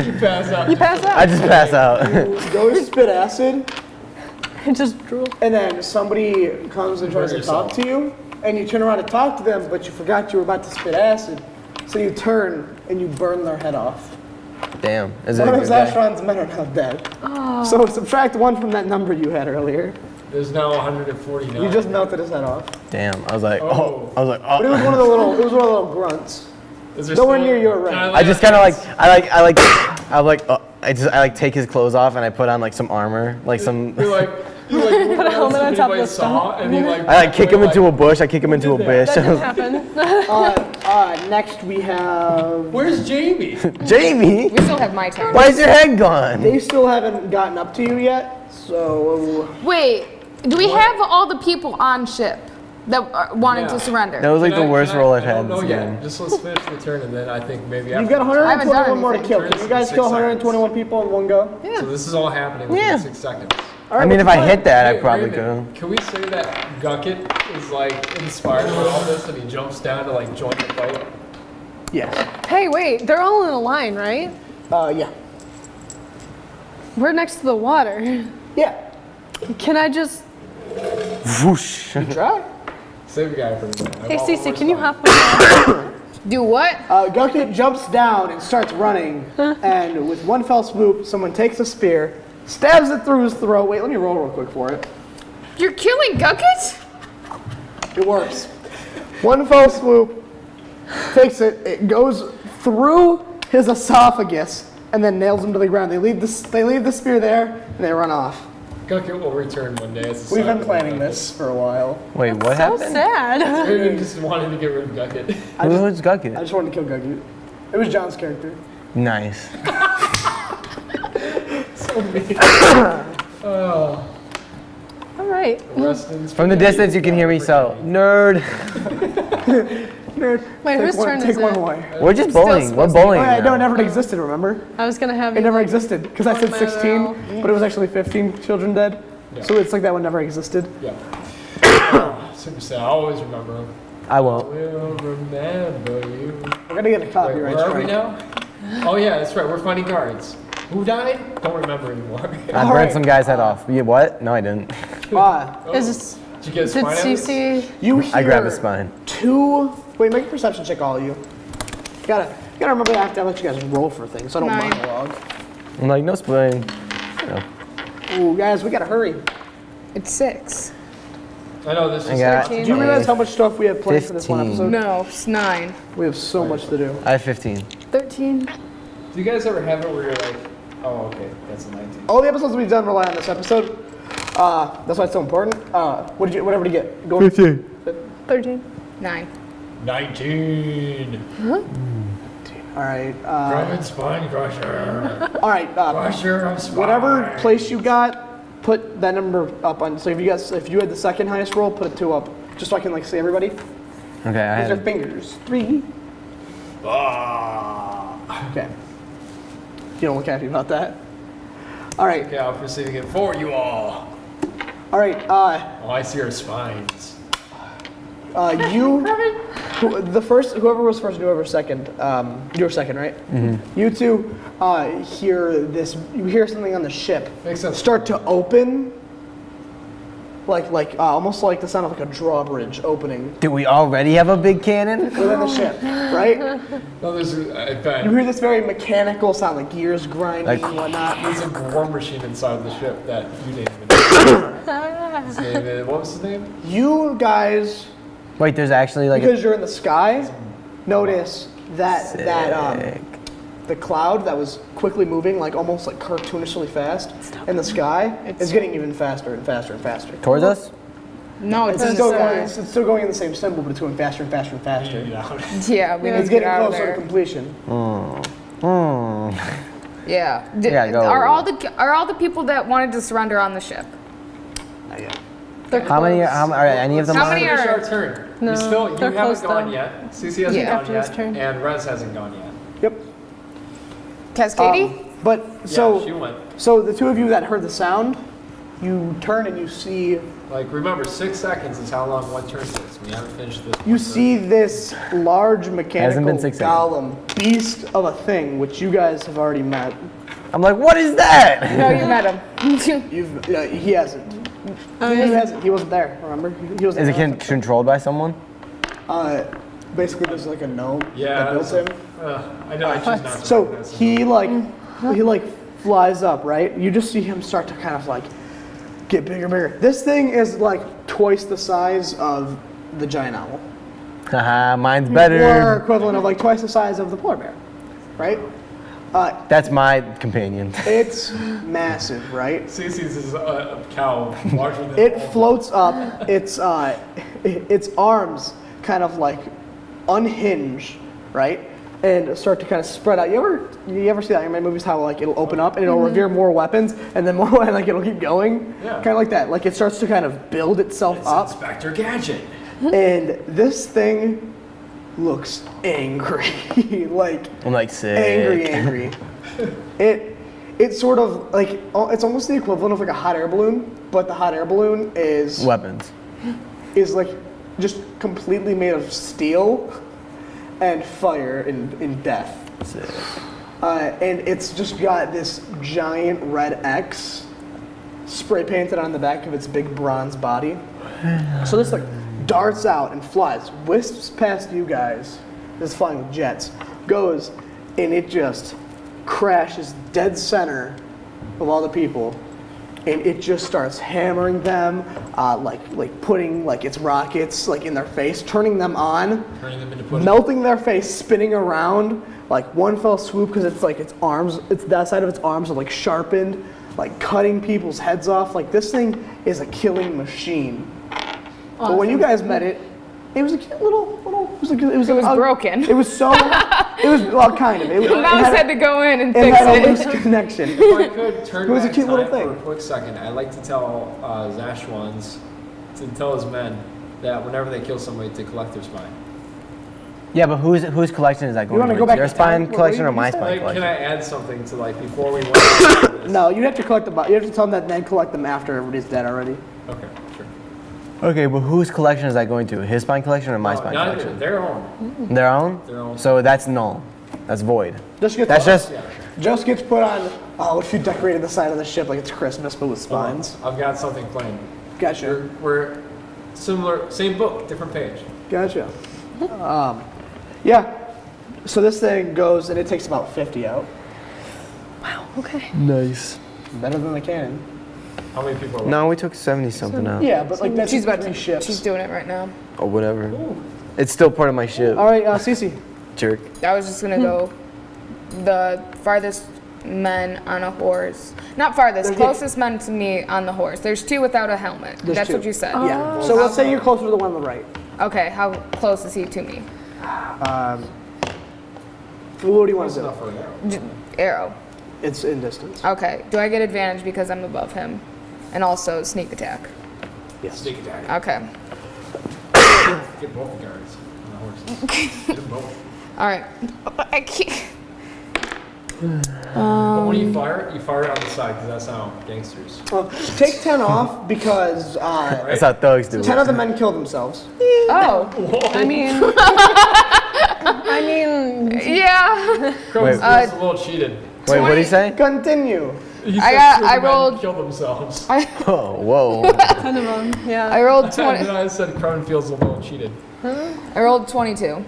You pass out.
You pass out.
I just pass out.
Go to spit acid,
Just drool.
and then somebody comes and tries
Burn
to talk
yourself.
to you, and you turn around to talk to them, but you forgot you were about to spit acid. So you turn and you burn their head off.
Damn. Is it
One
a
of
good day?
Zashron's men are now dead. So subtract 1 from that number you had earlier.
There's now 149.
You just melted his head off.
Damn. I was like,
Oh.
I was like,
But it was one of the little grunts.
Is there
nowhere
still-
near your
Can
rank.
I just kind of I take his clothes off and I put on like some armor, like some.
You're like
Put a helmet on top of the
saw, and he like.
I like kick him into a bush. I kick him into a
did
bush.
That didn't happen.
Next we have.
Where's Jamie?
Jamie,
We still have my turn.
why is your head gone?
They still haven't gotten up to you yet, so
Wait, do we have all the people on ship that wanted
Yeah.
to surrender?
That was like the worst roll I've
I
had
don't know
this
yet.
game.
Just let's finish the turn, and then I think maybe
you've
after
got
the turn-
I haven't done
121 more to
anything.
kill. Can you guys kill 121 people in one go?
So this is all happening within
Yeah.
6 seconds.
All
I
right,
mean, if
what's
I
your
hit
plan?
that, I
Hey,
probably
Raymond,
could.
Can we say that Gucket is like inspired by all this, and he jumps down to like join the fight?
Yes.
Hey, wait. They're all in a line, right?
Yeah.
We're next to the water.
Yeah.
Can I just?
Whoosh.
Try.
Save the guy for me.
Hey, Cece, can you hop on?
Do what?
Gucket jumps down and starts running, and with one fell swoop, someone takes a spear, stabs it through his throat. Wait, let me roll real quick for it.
You're killing Gucket?
It works. One fell swoop, takes it, it goes through his esophagus, and then nails him to the ground. They leave the spear there, and they run off.
Gucket will return one day. As a
We've been
side
planning
effect.
this for a while.
Wait, what
So
happened?
sad.
Raymond just wanted to get rid of Gucket.
Who's
I
Gucket?
just wanted to kill Gucket. It was John's character.
Nice.
So mean. Oh,
All right.
rest in
From the
spaghetti.
distance, you can hear me so nerd.
Nerd.
Wait, whose turn
Take
is
one
it?
away.
We're just bowling. We're
Oh,
bowling.
yeah, no, it
now.
never existed, remember?
I was gonna have
It
you.
never existed, because I said
my
16,
arrow.
but it was actually 15 children dead.
Yeah.
So it's like that one never existed.
Yeah. Super sad. I always remember him.
I won't.
Will remember you.
We're gonna get a
Wait,
copyright
where are we
strike.
now? Oh yeah, that's right. We're finding guards. Who died? Don't remember anymore.
I burned
Alright.
some guy's head off. You what? No, I didn't.
Is this,
Did you get
did
spine evidence?
CC?
You hear
I grabbed his spine.
2. Wait, make a perception check, all of you. You gotta remember that I have to let you guys roll for things, so I don't
9.
monologue.
I'm like, no spine. No.
Ooh, guys, we gotta hurry.
It's 6.
I know this
I
is.
got.
Do you realize how much stuff we have planned for this one
15.
episode?
No, it's 9.
We have so much to do.
I have 15.
13.
Do you guys ever have it where you're like, oh okay, that's a 19.
All the episodes we've done rely on this episode. That's why it's so important. Whatever to get. Go
15.
13.
9.
19.
All right.
Roman spine crusher.
All right.
Crusher of spine.
Whatever place you got, put that number up on. So if you had the second highest roll, put a 2 up, just so I can like see everybody.
Okay, I
These are
had.
fingers. 3.
Ah.
Okay. You don't look happy about that. All right.
Okay, I'll proceed again for you all.
All right.
Oh, I see our spines.
Whoever was first, whoever was second. You were second, right? Mm-hmm. You two hear this. You hear something on the ship
Makes sense.
start to open, like almost like the sound of like a drawbridge opening
Do we already have a big cannon?
within the ship, right?
No, there's I
You
bet.
hear this very mechanical sound, like gears grinding
Like-
and whatnot.
There's a war machine inside the ship that you didn't even know. His name is, what was his name?
You guys,
Wait, there's actually like
because you're in the sky, notice that
Sick.
the cloud that was quickly moving, like almost like cartoonishly fast in the sky, is getting even faster and faster and faster.
towards us.
No, it's
It's
in
still,
the
going,
sky.
it's still going in the same symbol, but it's going faster and faster and faster.
Yeah, we need
It's
to get
getting
out of
closer to
there.
completion.
Yeah.
Yeah, go.
Are all the people that wanted to surrender on the ship?
Not yet.
They're
How many?
close.
Are any of them?
How
on?
many
It's
are-
our turn.
No,
you
they're
haven't
close
gone
though.
yet. Cece hasn't
Yeah.
gone
After
yet.
his turn.
And Rez hasn't gone yet.
Yep.
Cascady?
But
Yeah, she went.
so the two of you that heard the sound, you turn and you see
Like, remember, 6 seconds is how long one turn takes. We haven't finished this.
you
one
see this large mechanical
been 6 seconds.
golem beast of a thing, which you guys have already met.
I'm like, what is that?
No, you met him.
He hasn't. He hasn't. He wasn't there. Remember? He wasn't.
Is it
there.
controlled by someone?
Basically, there's like a gnome
Yeah,
that built him.
I know, I choose not to.
So
like this.
he flies up, right? You just see him start to kind of like get bigger and bigger. This thing is like twice the size of the giant owl.
Haha, mine's
Or
better.
equivalent of like twice the size of the polar bear, right?
That's my companion.
It's massive, right?
Cece's is a cow larger than
It
all-
floats up. Its arms kind of like unhinge, right, and start to kind of spread out. You ever see that in movies? How like it'll open up and it'll reveal more weapons, and then more, and like it'll keep going.
Yeah.
Kind of like that. Like it starts to kind of build itself
It's
up,
Inspector Gadget.
and this thing looks angry, like
I'm like sick.
angry. It's sort of like it's almost the equivalent of like a hot air balloon, but the hot air balloon is
Weapons.
like just completely made of steel and fire and death.
Sick.
And it's just got this giant red X spray painted on the back of its big bronze body. So this like darts out and flies, wisps past you guys. This is flying with jets, goes, and it just crashes dead center of all the people, and it just starts hammering them, like putting like its rockets like in their face, turning them on,
Turning them into pudding.
melting their face, spinning around like one fell swoop because it's like its arms, it's that side of its arms are like sharpened, like cutting people's heads off. Like this thing is a killing machine. But when you guys met it, it was a cute little. It was
broken.
It was so. It was well, kind of. It
Mouse had to go in and
it
fix
had a
it.
loose connection.
If I could turn
It was a
back
cute little
time
thing.
for a quick second, I'd like to tell Zashwans to tell his men that whenever they kill somebody, to collect their spine.
Yeah, but whose collection is that going
wanna
to?
go back
Your
to town?
spine
What
collection
were
or
you
my
gonna
spine
Like, can
collection?
I add something to like before we went into this?
No, you have to collect them. You have to tell them that then collect them after everybody's dead already.
Okay, sure.
Okay, but whose collection is that going to? His spine collection or my
No,
spine
not
collection?
their own.
Their own?
Their own.
So that's null. That's void.
Just gets
That's just.
Yeah.
just gets put on. Oh, if you decorated the side of the ship like it's Christmas but with spines.
I've got something planned.
Gotcha.
We're similar, same book, different page.
Gotcha. Yeah. So this thing goes and it takes about 50 out.
Wow. Okay.
Nice.
Better than the cannon.
How many people are
No, we took 70 something out.
Yeah, but like that's
She's about
three
to.
ships.
She's doing it right now.
Or whatever. It's still part of my ship.
All right, Cece.
Jerk.
I was just gonna go the farthest men on a horse. Not farthest,
There's-
closest men to me on the horse. There's 2 without a helmet.
There's
That's
2.
what you said.
Yeah. So let's say you're closer to the one on the right.
Okay, how close is he to me?
What do you want to do?
enough for now?
Arrow.
It's in distance.
Okay. Do I get advantage because I'm above him? And also sneak attack.
Yes.
Sneak attack.
Okay.
Get both the guards on the horses. Get them both.
All right. I can't.
But when you fire it on the side because that's how gangsters.
Take 10 off because
That's how thugs do
10
it.
of the men killed themselves.
Oh.
I mean,
yeah.
Crows
Wait.
a little cheated.
Wait, what did he say?
Continue.
He
I
said two of the men
rolled-
killed themselves.
Oh, whoa.
10 of them. Yeah.
I rolled
And
20.
then I said Crown feels a little cheated.
I rolled 22.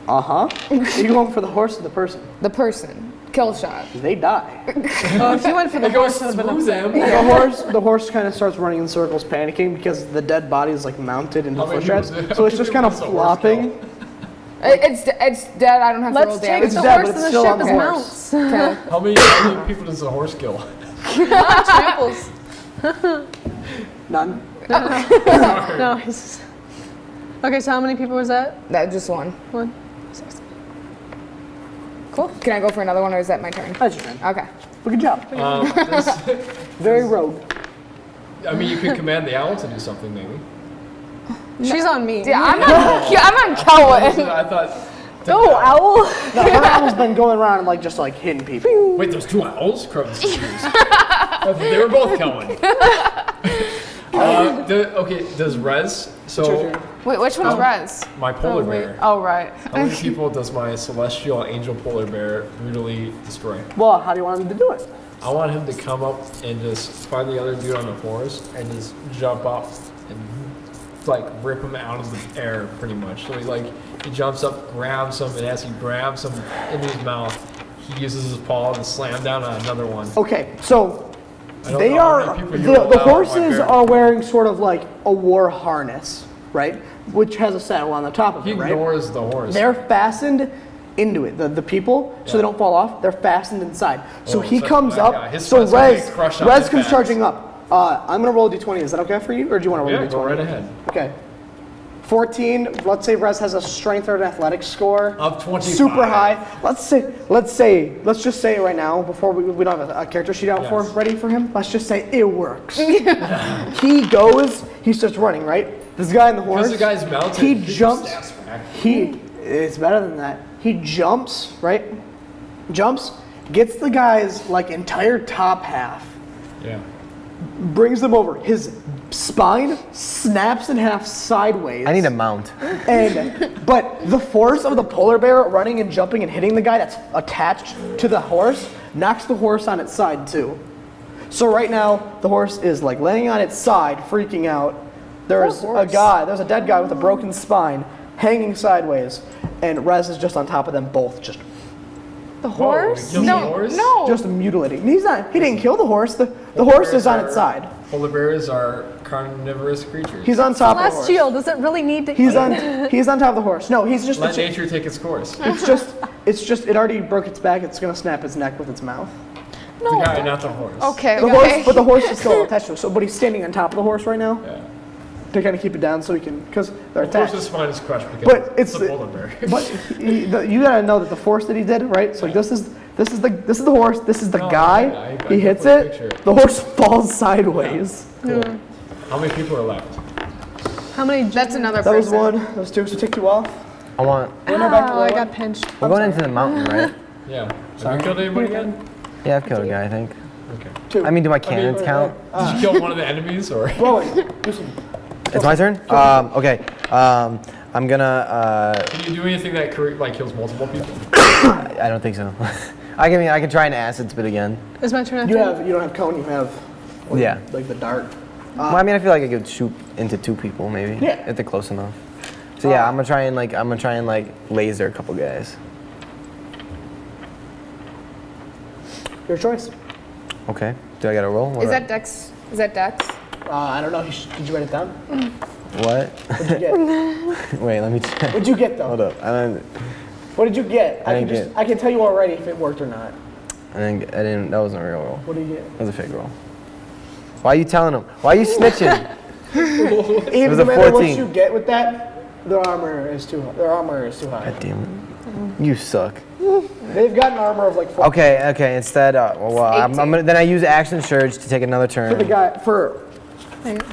Uh-huh. You going for the horse or the person?
The person. Kill shot.
They die.
Oh, if you went for the
It goes
horse, it would have been
smooth
upset.
them.
The horse kind of starts running in circles, panicking because the dead body is like mounted into
How
the
many
foot treads.
people-
So it's just kind of
does the horse
flopping.
It's dead. I don't have to roll
Let's take
damage.
It's
the
dead,
horse
but
and
it's
the
still on
ship
the
as
horse.
mounts.
Okay.
How many people does the horse kill?
Tramples.
None.
No, he's. Okay, so how many people was that?
That just one.
1.
Cool. Can I go for another one, or is that my turn?
That's your turn.
Okay.
Well, good job. Very rogue.
I mean, you could command the owl to do something, maybe.
She's on me.
Yeah, I'm on Kelwin.
I thought.
Go, owl.
No, her owl's been going around and like just like hitting people.
Wait, there's 2 owls? Crows. They were both Kelwin. Okay, does Rez? So
Wait, which one's Rez?
my polar bear.
Oh, right.
How many people does my celestial angel polar bear brutally destroy?
Well, how do you want him to do it?
I want him to come up and just find the other dude on the horse and just jump up and like rip him out of the air, pretty much. So he jumps up, grabs him, and as he grabs him into his mouth, he uses his paw to slam down on another one.
Okay, so
I don't
they
know how
are
many people you
the
rolled out on my
horses
bear.
are wearing sort of like a war harness, right? Which has a saddle on the top of
He
it, right?
ignores the horse.
They're fastened into it. The people, so they don't fall off. They're fastened inside. So
Oh,
he
such a
comes
bad
up.
guy. His
So
friends are
Rez
getting crushed on his
comes
back.
charging up. I'm gonna roll a d20. Is that okay for you, or do you want to roll
Yeah,
a d20?
go right ahead.
Okay. 14. Let's say Rez has a strength or an athletics score.
Of 25.
Super high. Let's just say right now, before we don't have a character sheet out for
Yes.
ready for him. Let's just say it works. He goes. He starts running. Right. This guy in the horse.
Because the guy's mounted,
He
just
jumps.
snaps back.
It's better than that. He jumps. Right. Jumps. Gets the guy's like entire top half.
Yeah.
Brings them over. His spine snaps in half sideways.
I need a mount.
But the force of the polar bear running and jumping and hitting the guy that's attached to the horse knocks the horse on its side too. So right now the horse is like laying on its side, freaking out. There's a dead guy with a broken spine, hanging sideways, and Rez is just on top of them both, just
The horse?
Kill the horse?
No.
just mutilating. He didn't kill the horse. The horse is on its side.
Polar bears are carnivorous creatures.
He's on top of the horse.
Celestial, does it really need to
He's
eat?
on top of the horse. No, he's just.
Let nature take its course.
It's just. It already broke its back. It's gonna snap its neck with its mouth.
The guy, not the horse.
Okay.
The horse, but the horse is still attached to it. So, but he's standing on top of the horse right now
Yeah.
to kind of keep it down, so he can, because they're
Of
attached.
course, his spine is crushed because
But
it's a polar bear.
But you gotta know that the force that he did, right? So like this is the horse. This is the
No,
guy.
I
He hits
got the
it.
picture.
The horse falls sideways.
Cool. How many people are left?
How many?
That's another
That was
person.
one. Those two. So take two off.
I want.
We're now back to
Oh, I
Rowan.
got pinched.
We're going into the mountain, right?
Yeah. Have you killed anybody yet?
Yeah, I've killed a guy, I think.
Okay.
Two.
I mean, do my cannons count?
Did you kill one of the enemies or?
Rowan, do some.
It's my turn? Okay. I'm gonna,
Can you do anything that like kills multiple people?
I don't think so. I can try an acid spit again.
Is my turn
You
after?
don't have cone. You have.
Yeah.
Like the dart.
Well, I mean, I feel like I could shoot into two people, maybe.
Yeah.
If they're close enough. So yeah, I'm gonna try and like laser a couple guys.
Your choice.
Okay. Do I gotta roll?
Is that Dex? Is that Dex?
I don't know. Did you write it down?
What?
What'd you get?
Wait, let me check.
What'd you get though?
Hold up.
What did you get?
I didn't get-
I can tell you already if it worked or not.
I didn't. That wasn't a real roll.
What did you get?
That was a fake roll. Why are you telling them? Why are you snitching?
Even
was
no
a
matter what
14.
you get with that, their armor is too high.
God damn it. You suck.
They've got an armor of like 4.
Okay. Instead, I'm gonna, then I use action surge to take another turn.
For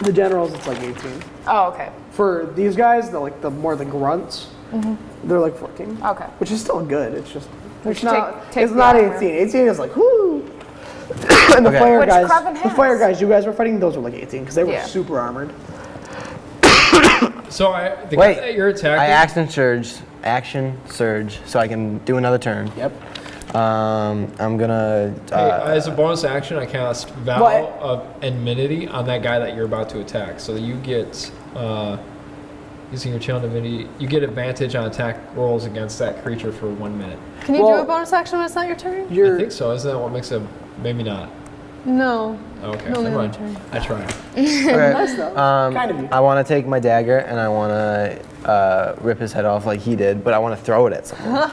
the generals, it's like 18.
Oh, okay.
For these guys, the grunts, they're like 14.
Okay.
Which is still good. It's just it's
Take
not
the
18.
armor.
18 is like whoo. And the
Okay.
fire
Which
guys,
Cruven
the
has.
fire guys you guys were fighting, those were like 18 because they were
Yeah.
super armored.
So the
Wait,
guy that you're attacking.
I action surge, so I can do another turn.
Yep.
I'm gonna.
Hey, as a bonus action, I cast Vow
What?
of Enmity on that guy that you're about to attack. So you get, using your channel divinity, you get advantage on attack rolls against that creature for 1 minute.
Can you do
Well-
a bonus action when it's not your turn?
I think so. Isn't that what makes it? Maybe not.
No.
Okay,
No,
never
no,
mind.
turn.
I tried.
okay.
Nice though. Kind of you.
I want to take my dagger and I want to rip his head off like he did, but I want to throw it at someone.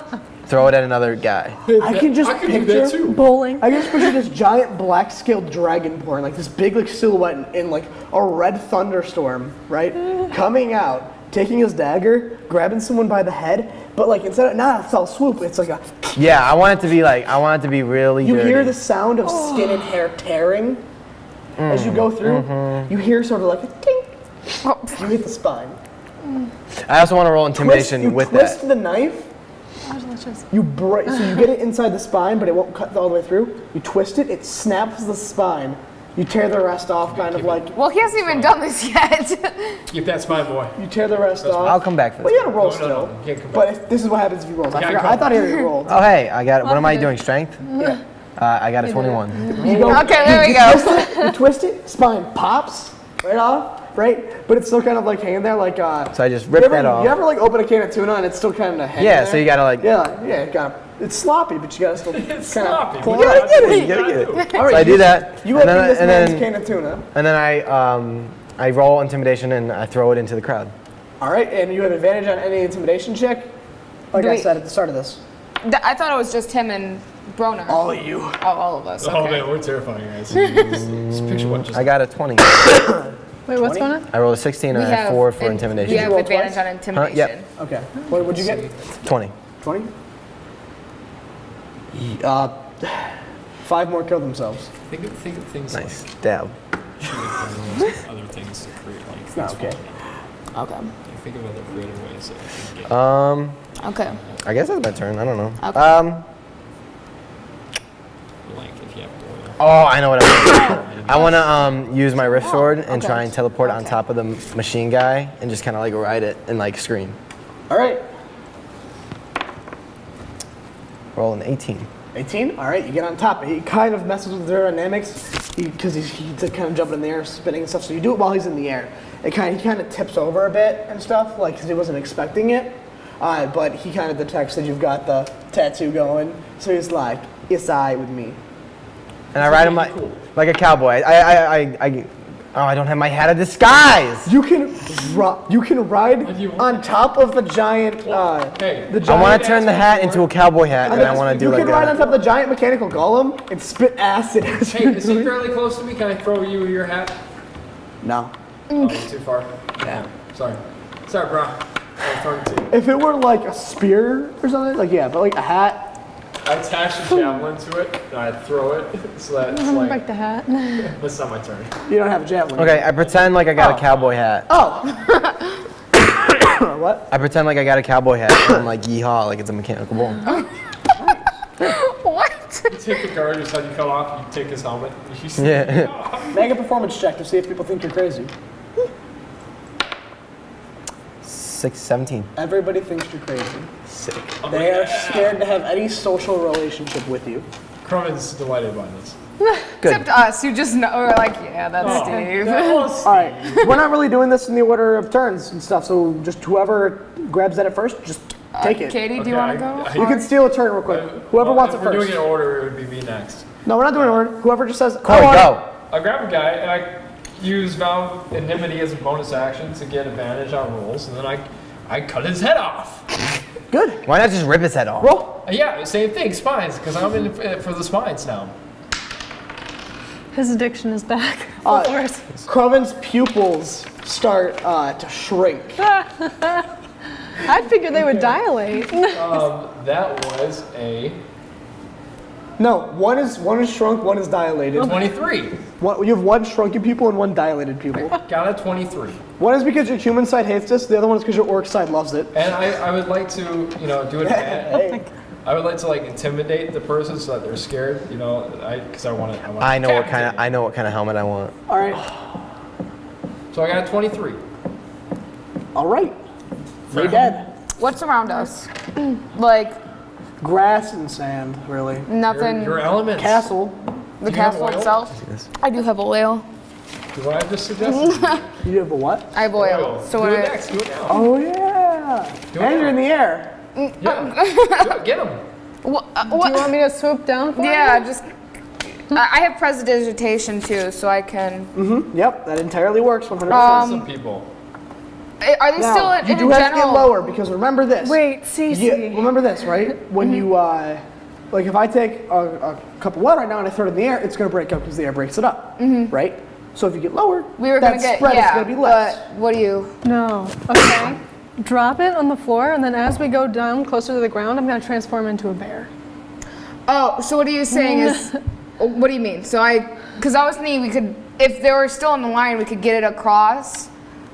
Throw it at another guy.
I can just
I can do
picture
that too.
Bowling.
I can just picture this giant black scaled dragonborn, like this big like silhouette in like a red thunderstorm, right? Coming out, taking his dagger, grabbing someone by the head, but like instead of it's all swoop, it's like a
Yeah, I want it to be really
you
dirty.
hear the sound of skin and hair tearing as you go through. You hear sort of like a tink. You hit the spine.
I also want to roll intimidation
you
with
twist
that.
the knife.
Oh, delicious.
So you get it inside the spine, but it won't cut all the way through. You twist it, it snaps the spine. You tear the rest off, kind of like
Well, he hasn't even done this yet.
Keep that spine, boy.
you tear the rest off.
I'll come back for
Well,
this.
you gotta roll
No,
still.
no, you can't come
But
back.
this is what happens if you roll. I
Yeah,
forgot.
come
I thought he already rolled.
Oh hey, I got it. What am I
Okay.
doing? Strength?
Yeah.
I got a 21.
You go,
Okay, there we go.
you twist it, spine pops right off, right? But it's still kind of like hanging there, like.
So I just ripped that off.
You ever like open a can of tuna and it's still kind of hanging
Yeah,
there?
so you gotta like.
Yeah, you gotta. It's sloppy, but you gotta still.
It's
kinda
sloppy.
pull
You
it out.
gotta get it.
You gotta get it.
All right,
So I do that,
You
and
open
then
this
and
man's
then
can of tuna.
and then I roll intimidation and I throw it into the crowd.
All right, and you have advantage on any intimidation check. Like
Do
I
we-
said at the start of this.
I thought it was just him and Broner.
All of you.
Oh, all of us.
Oh
Okay.
man, we're terrifying guys. Just picture what just.
I got a 20.
Wait, what's going on?
I rolled a 16 and I have 4 for intimidation.
We have
roll
advantage
twice?
on intimidation.
Yep.
Okay. What'd you get?
20.
20? 5 more kill themselves.
Think of things
Nice. Dab.
like shooting arrows and other things to create like.
No,
things
okay.
falling.
Okay.
Like, think of other creative ways that you can get
Okay.
I guess that's my turn. I don't know.
Okay.
blank if you have oil.
Oh, I know what I want to use my rift sword and
okay.
try and teleport on
Okay.
top of the machine guy and just kind of like ride it and like scream.
All right.
Roll an 18.
18? All right, you get on top. He kind of messes with the aerodynamics because he's kind of jumping in the air, spinning and stuff. So you do it while he's in the air. He kind of tips over a bit and stuff, like because he wasn't expecting it. But he kind of detects that you've got the tattoo going, so he's like, "It's I with me."
And I ride him like a cowboy. I don't have my hat of disguise.
You can ride
you want
on top of the giant.
Hey,
the giant.
I want to turn the hat into a cowboy hat and I want to do like
You can ride on
that.
top of the giant mechanical golem and spit acid. As
Hey,
you
is
do
he
it.
fairly close to me? Can I throw you your hat?
No.
Oh, it's too far. Yeah. Sorry, bro. I'm throwing it to you.
If it were like a spear or something, like yeah, but like a hat.
I attach the javelin to it, and I throw it so that it's
Break
like,
the hat.
that's not my turn.
You don't have a javelin.
Okay, I pretend like I got a cowboy hat.
Oh. What?
I pretend like I got a cowboy hat and I'm like yeehaw, like it's a mechanical bull.
What?
You take the guard, just how you cut off, you take his helmet. You see,
Yeah.
Make a performance check to see if people think you're crazy.
17.
Everybody thinks you're crazy.
Sick.
They are scared to have any social relationship with you.
Cruven's delighted by this.
Good.
Except us, who just know, we're like, yeah, that's Steve.
All right, we're not really doing this in the order of turns and stuff, so just whoever grabs that at first, just take it.
Katie, do you want to go?
You can steal a turn real quick. Whoever wants it
If we're
first.
doing it in order, it would be me next.
No, we're not doing it in order. Whoever just says,
Corey,
I want it.
go.
I grab a guy, and I use Vow Enmity as a bonus action to get advantage on rolls, and then I cut his head off.
Good.
Why not just rip his head off?
Roll.
Yeah, same thing, spines, because I'm in it for the spines now.
His addiction is back. Full force.
Cruven's pupils start to shrink.
I figured they would dilate.
That was a
No, one is shrunk, one is dilated.
23.
You have one shrunken pupil and one dilated pupil.
Got a 23.
One is because your human side hates this, the other one is because your orc side loves it.
And I would like to, do it.
Hey.
I would like to intimidate the person so that they're scared, because I want to.
I know what kind of helmet I want.
All right.
So I got a 23.
All right. They dead.
What's around us? Like,
Grass and sand, really.
nothing.
Your elements.
Castle.
The
Do you have
castle
oil?
itself? I do have oil.
Do I just suggested?
You have a what?
I have oil. So
do
when
it
I,
next. Do it now.
Oh yeah.
Do it
And you're
now.
in the air.
Yeah. Get him.
Do you want me to swoop down for
yeah,
you?
just. I have prestidigitation too, so I can.
Yep, that entirely works 100%.
Some people.
Are they still
Now,
in
you
a
do have to get
general?
lower because remember this.
Wait, Cece.
Remember this, right? When you, if I take a cup of water right now and I throw it in the air, it's going to break up because the air breaks it up, right? So if you get lower,
We were
that
gonna get
spread is
yeah.
going to be less.
But what do you?
No. Okay. Drop it on the floor, and then as we go down closer to the ground, I'm going to transform into a bear.
Oh, so what are you saying is? What do you mean? So because I was thinking we could, if they were still in the line, we could get it across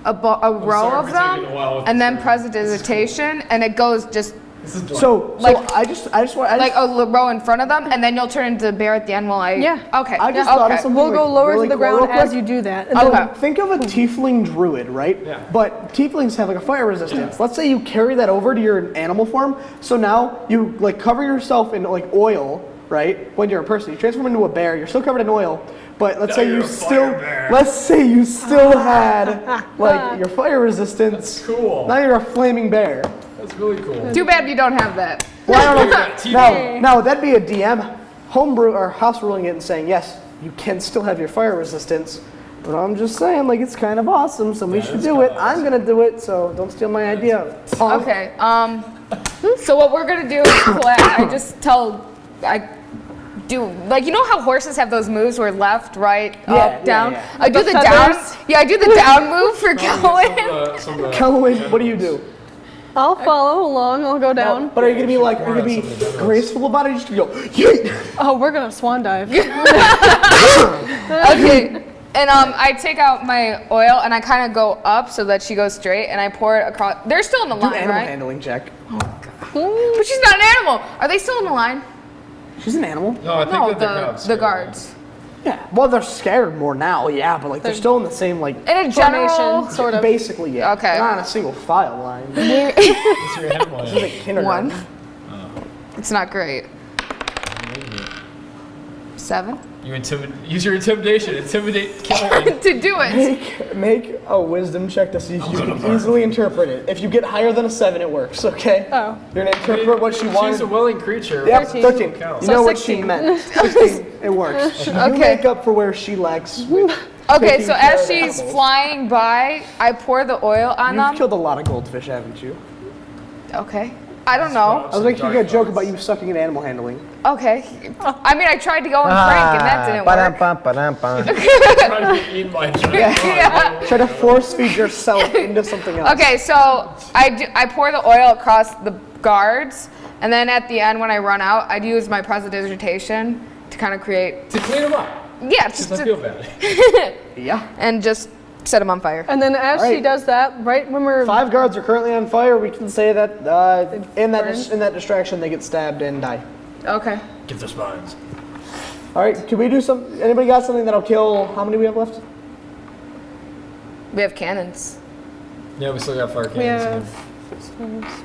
a row
sorry
of
for
them,
taking a while with
and
this
then
one.
prestidigitation, and it goes just
This is
So I just want
like a row in front of them, and then you'll turn into a bear at the end while I.
Yeah.
Okay.
I just thought of something
We'll go
like
lower
really
to the
cool
ground
real quick.
as you do that. And
So
Okay.
think of a tiefling druid, right?
Yeah.
But tieflings have like a fire resistance. Let's say you carry that over to your animal form. So now you cover yourself in oil, right? When you're a person, you transform into a bear. You're still covered in oil. But let's
Now
say
you're
you
a
still,
fire bear.
let's say you still had your fire resistance.
That's cool.
Now you're a flaming bear.
That's really cool.
Too bad you don't have that.
Well, I don't know.
TV.
No, that'd be a DM homebrew or house ruling it and saying yes, you can still have your fire resistance. But I'm just saying, it's kind of awesome. Somebody should do it. I'm gonna do it. So don't steal my idea. Punk.
Okay. So what we're gonna do is I just tell I do how horses have those moves where left, right, up, down.
yeah.
I do the down. Yeah, I do the down move for Kelwin.
Kelwin, what do you do?
I'll follow along. I'll go down.
But are you gonna be are you gonna be graceful about it? You're just gonna go, yeet!
Oh, we're gonna swan dive.
Okay. And I take out my oil and I kind of go up so that she goes straight, and I pour it across. They're still in the
Do
line,
animal
right?
handling check.
But she's not an animal. Are they still in the line?
She's an animal.
No, I think
No,
that they're
the guards.
Yeah. Well, they're scared more now, yeah, but they're still in the same
In a general.
Formation, sort of.
basically, yeah.
Okay.
They're not on a single file line.
What's your animal?
This is like kindergarten.
One. It's not great. 7.
You use your intimidation. Intimidate Kelwin.
To do it.
Make a wisdom check to see if you can easily interpret it. If you get higher than a 7, it works, okay?
Oh.
You're gonna interpret what she wanted.
She's a willing creature.
Yep,
13.
13. You
Counts.
know
So
what she
16.
meant. 16, it works. You
Okay.
make up for where she lacks. with
Okay,
taking
so
care
as
of the
she's
animals.
flying by, I pour the oil on
You've
them.
killed a lot of goldfish, haven't you?
Okay. I don't know.
I was making a joke about you sucking at animal handling.
Okay. I mean, I tried to go in prank and that didn't work.
Ba-dum-bum.
Trying to eat my giant.
Yeah.
Try to force feed yourself into something else.
Okay, so I pour the oil across guards, and then at the end when I run out, I'd use my prestidigitation to kind of create.
To clean them up.
Yeah, just
Because I
to,
feel bad.
Yeah.
and just set them on fire.
And then as she
Alright.
does that, right when we're
5 guards are currently on fire. We can say that in that distraction they get stabbed and die.
Okay.
Get the spines.
All right, can we do some? Anybody got something that'll kill? How many we have left?
We have cannons.
Yeah, we still got fire
we
cannons.
have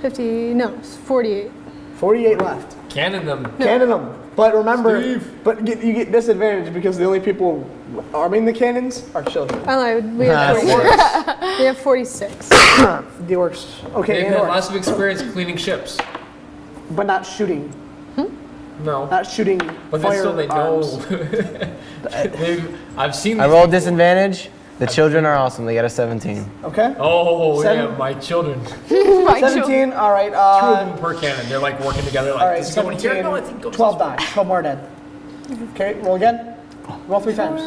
50, no, 48.
48 left.
Cannon them.
Cannon them. But remember,
Steve.
you get disadvantage because the only people arming the cannons are children.
I lied. We have 46. We have 46.
The orcs. Okay,
They've
and
had
orcs.
lots of experience cleaning ships.
But not shooting.
No.
Not shooting
But then still they know.
firearms.
I've seen
I
these
rolled
people.
disadvantage. The children are awesome. They got a 17.
Okay.
Oh,
Seven.
yeah, my children.
My
17. All right.
2 of them per cannon. They're like working together. Like,
All right.
this is going here.
17.
No, I think goes
12
this way.
die. 12 more dead. Okay. Roll again. Roll 3 times.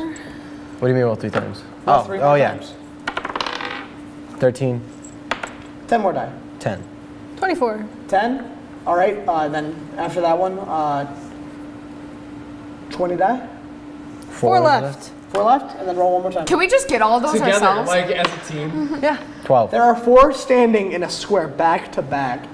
What do you mean roll 3 times?
Roll
Oh,
3
oh
more
yeah.
times.
13,
10 more die.
10.
24.
10. All right. Then after that one, 20 die.
4 left.
4 left, and then roll one more time.
Can we just get all those
Together,
ourselves?
like as a team.
Yeah.
12.
There are 4 standing in a square back to back.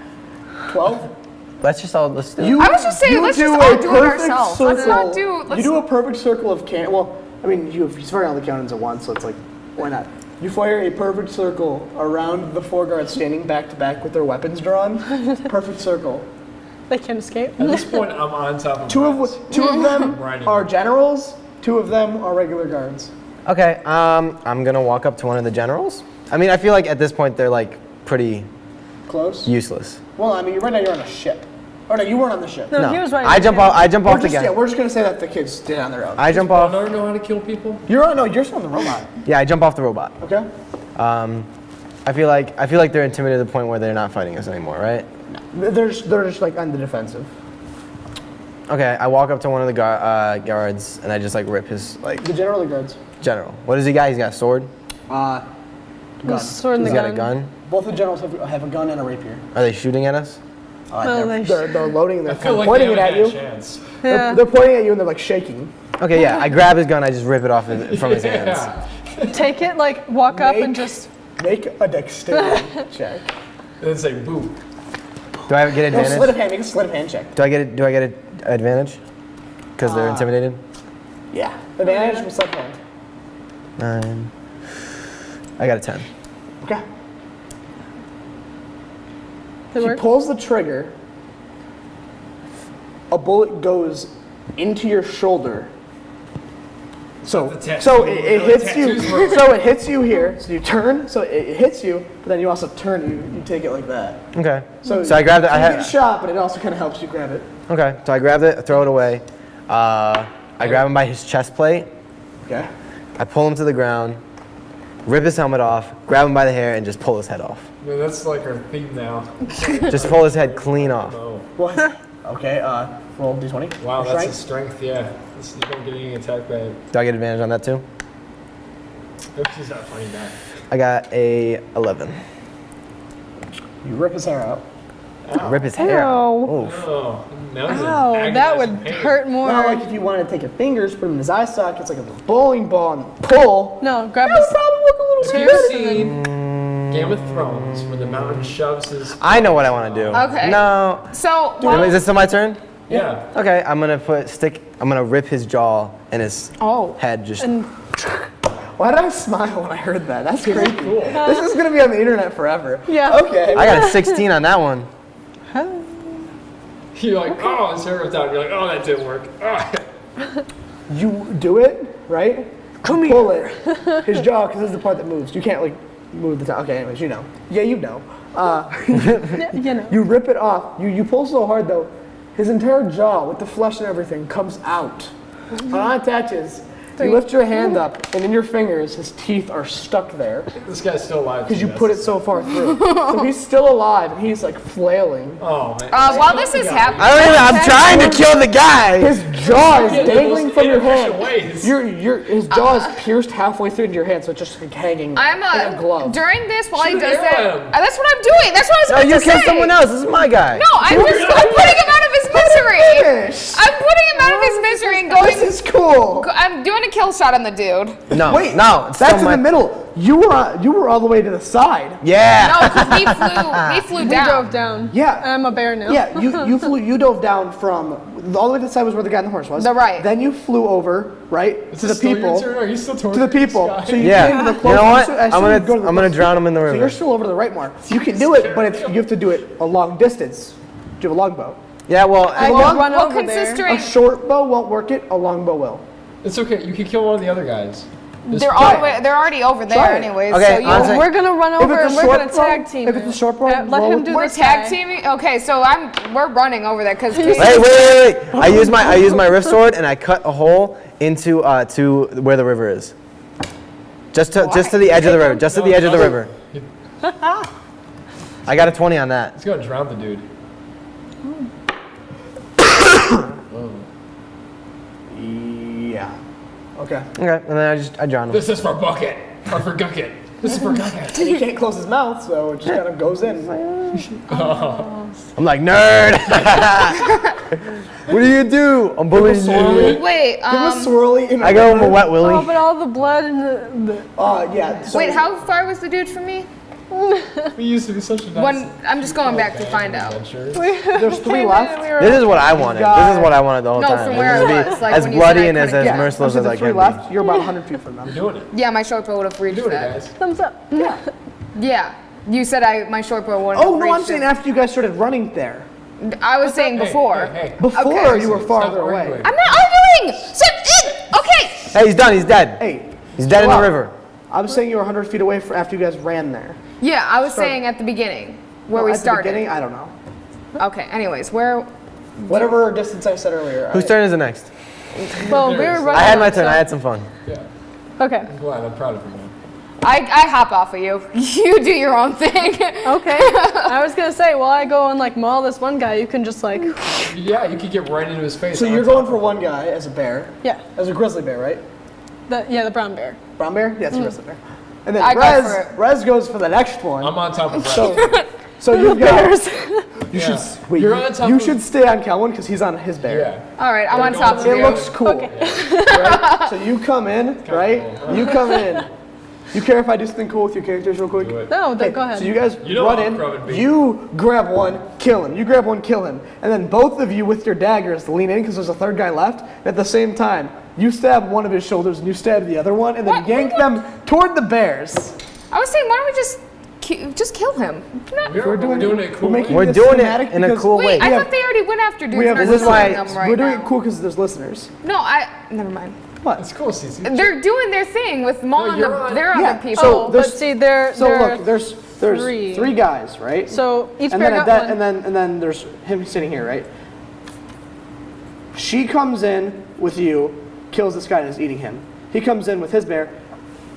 12.
Let's do
I was just saying, let's
do
just
a
all do it
perfect
ourselves. Let's not do.
You do a perfect circle of cannon. Well, I mean, he's firing all the cannons at once, so it's like, why not? You fire a perfect circle around the 4 guards standing back to back with their weapons drawn. Perfect circle.
They can't escape.
At this point, I'm on top of
Two
mines.
of them
Riding.
are generals. 2 of them are regular guards.
Okay, I'm gonna walk up to one of the generals. I mean, I feel like at this point they're like pretty
Close.
useless.
Well, I mean, right now you're on a ship. Oh no, you weren't on the ship.
No, he was right.
I jump off. I jump
We're
off the
just, yeah,
guy.
we're just gonna say that the kids did it on their own.
I jump
Oh,
off.
no, know how to kill people?
You're on. No, you're still on the robot.
Yeah, I jump off the robot.
Okay.
I feel like they're intimidated to the point where they're not fighting us anymore, right?
They're just like on the defensive.
Okay, I walk up to one of the guards and I just like rip his like
The general or guards.
general. What does he got? He's got a sword.
Gun.
The sword and
He's
the
got a gun.
Both the generals have a gun and a rapier.
Are they shooting at us?
Well,
They're loading and
I
they're
feel like
pointing
they
it
haven't
at
had
you.
a chance.
Yeah.
They're pointing at you and they're like shaking.
Okay, yeah. I grab his gun. I just rip it off from his hands.
Yeah.
Take it, like, walk up and just.
Make a dexterity check.
And then say boo.
Do I get
No, sleight of
advantage?
hand. Make a sleight of hand check.
Do I get an advantage? Because they're intimidated.
Yeah. Advantage with sleight of hand.
9. I got a 10.
Okay.
Did it
He
work?
pulls the trigger. A bullet goes into your shoulder. So
That's a tattoo.
so it hits you.
Tattoos work.
So it hits you here. So you turn. So it hits you, but then you also turn. You take it like that.
Okay.
So
I grabbed it.
You
I
get
had.
shot, but it also kind of helps you grab it.
Okay. So I grabbed it. I throw it away. I grab him by his chest plate.
Okay.
I pull him to the ground. Rip his helmet off. Grab him by the hair and just pull his head off.
Man, that's like our theme now.
Just pull his head clean off.
Oh.
What? Okay. Roll d20.
Wow,
Your
that's a
strength.
strength, yeah. You don't get any attack by.
Do I get advantage on that too?
Oops, he's not fighting back.
I got a 11.
You rip his hair out.
Rip his hair.
Ow.
Oof.
Oh, now he's in
Ow, that
agonizing
would
pain.
hurt more.
Not like if you wanted to take your fingers, put them in his eye sockets like a little bowling ball and pull.
No, grab
That would
his.
probably look a little
Have
too
you
good.
seen Game of Thrones where the mountain shoves his.
I know what I want to do.
Okay.
No.
So
Is this still my turn?
Yeah.
Okay, I'm gonna rip his jaw and his head just.
And
Why did I smile when I heard that? That's pretty cool. This is gonna be on the internet forever.
Yeah.
Okay.
I got a 16 on that one.
You're like, oh, his hair ripped out. You're like, oh, that didn't work. Ah.
You do it, right? Come here. Pull it. His jaw, because this is the part that moves. You can't like move the top. Okay, anyways, you know. Yeah, you know.
you know.
You rip it off. You pull so hard though, his entire jaw with the flesh and everything comes out. Unattaches. You lift your hand up, and in your fingers, his teeth are stuck there
This guy's still alive.
because you put it so far through. So he's still alive, and he's like flailing.
Oh, man.
While this is happening,
I'm trying to kill the guy.
His jaw is
In the
dangling
most
from your hand.
inefficient ways.
His jaw is pierced halfway through into your hand, so it's just like hanging
I'm
in a glove.
during this while he
Shoot
does
an
that.
arrow at him.
That's what I'm doing. That's what I was
No,
about
you
to say.
killed someone else. This is my guy.
No, I'm putting him out of his misery.
Finish.
I'm putting him out of his misery and going.
This is cool.
I'm doing a kill shot on the dude.
No,
Wait,
no, it's
that's
still
in the middle. You were all the way to the side.
Yeah.
No, because he flew
We
down.
drove down.
Yeah.
I'm a bear now.
Yeah, you dove down from all the way to the side was where the guy on the horse was.
The right.
Then you flew over, right,
Is
to the
this still your
people.
turn? Are you still
To the people. So you
Yeah.
came to the
You
closest.
know what?
I assume
I'm
you go to the
gonna
closest-
drown him in the
So you're
river.
still over to the right more. You can do it, but you have to do it a long distance. Do you have a longbow?
Yeah, well,
I
Well,
could run
Well,
over there.
considering
A short bow won't work it. A long bow will.
It's okay. You can kill one of the other guys.
they're already over there
Try it.
anyways.
Okay,
so you,
honestly-
We're gonna run
If
over
it's
and
a
we're
short
gonna
bow-
tag team.
if it's a
it.
short bow,
Let
roll
him
with-
do
we're
this
tag
guy.
teaming. Okay, so we're running over there because
wait. I use my rift sword and I cut a hole into to where the river is. Just to the edge of the river. Just to the edge of the river. I got a 20 on that.
He's gonna drown the dude.
Yeah. Okay.
Okay, and then I drowned him.
This is for bucket. Or for gucket. This is for gucket.
And he can't close his mouth, so it just kind of goes in.
I'm like, nerd. What do you do? I'm bullying you.
wait.
Give him a swirly. In
I go him a wet willy.
Oh, but all the blood and the
Yeah. So
Wait, how far was the dude from me?
We used to be such a nice.
I'm just going back to find out.
adventure.
There's three left.
This is what I wanted. This is what I wanted the whole
No,
time.
from where
Just
I
be
was, like,
as
when you said
bloody
I
and as
couldn't get-
merciless as I
There's three
can
left. You're about 100 feet from them.
We're doing it.
Yeah, my short bow would have reached
We're doing it,
that.
guys.
thumbs up.
Yeah, you said my short bow wouldn't
Oh
have
no,
reached
I'm saying
it.
after you guys started running there.
I was saying before.
Hey,
Before
Okay.
you were
Stop
farther away.
arguing.
I'm not arguing. Okay.
Hey, he's done. He's dead.
Hey.
He's dead in the
chill out.
river.
I'm saying you were 100 feet away after you guys ran there.
Yeah, I was saying at the beginning where we
At the
started.
beginning, I don't know.
Okay. Anyways, where?
Whatever distance I said earlier.
Whose turn is it next?
Well, we were running.
I had my
out,
turn.
so-
I had some fun.
Yeah.
Okay.
I'm glad. I'm proud of you, man.
I hop off of you. You do your own thing.
Okay. I was gonna say, while I go and like maul this one guy, you can just like,
Yeah, you could get right into his face.
So
on
you're
top
going for
of
one guy as a bear,
yeah,
as a grizzly bear, right?
the brown bear.
Brown bear? Yeah, it's a grizzly bear. And then
I go for it.
Rez goes for the next one.
I'm on top of Brad.
So you've got. You
Yeah.
should wait.
You're on top
you
of-
should stay on Kelwin because he's on his bear.
Yeah.
All right, I'm on
Going
top of
for
It
you.
looks cool. Right? So you come in, right? You come in. You care if I do something cool with your characters real quick?
Do it.
No,
Okay,
go ahead.
So you guys
You know
run
how
in,
Cruven be.
you grab one, kill him. You grab one, kill him. And then both of you with your daggers lean in because there's a third guy left. And at the same time, you stab one of his shoulders and you stab the other one and then
What?
yank them toward the bears.
I was saying, why don't we just kill him?
We're doing it cool.
we're making
We're
this
doing it
cinematic
in a
because
cool
Wait,
way.
I
have-
thought they already went after dudes.
we have
and
This is
we're
why-
killing them right
we're doing
now.
it cool because there's listeners.
No, never mind.
What?
It's cool, Cece.
They're doing their thing with mauling
you're on-
their
Yeah,
other people.
so
But
there's-
see, there.
So look, there's
three.
three guys, right?
So each
and
bear
then
got
that,
one.
and then there's him sitting here, right? She comes in with you, kills this guy and is eating him. He comes in with his bear,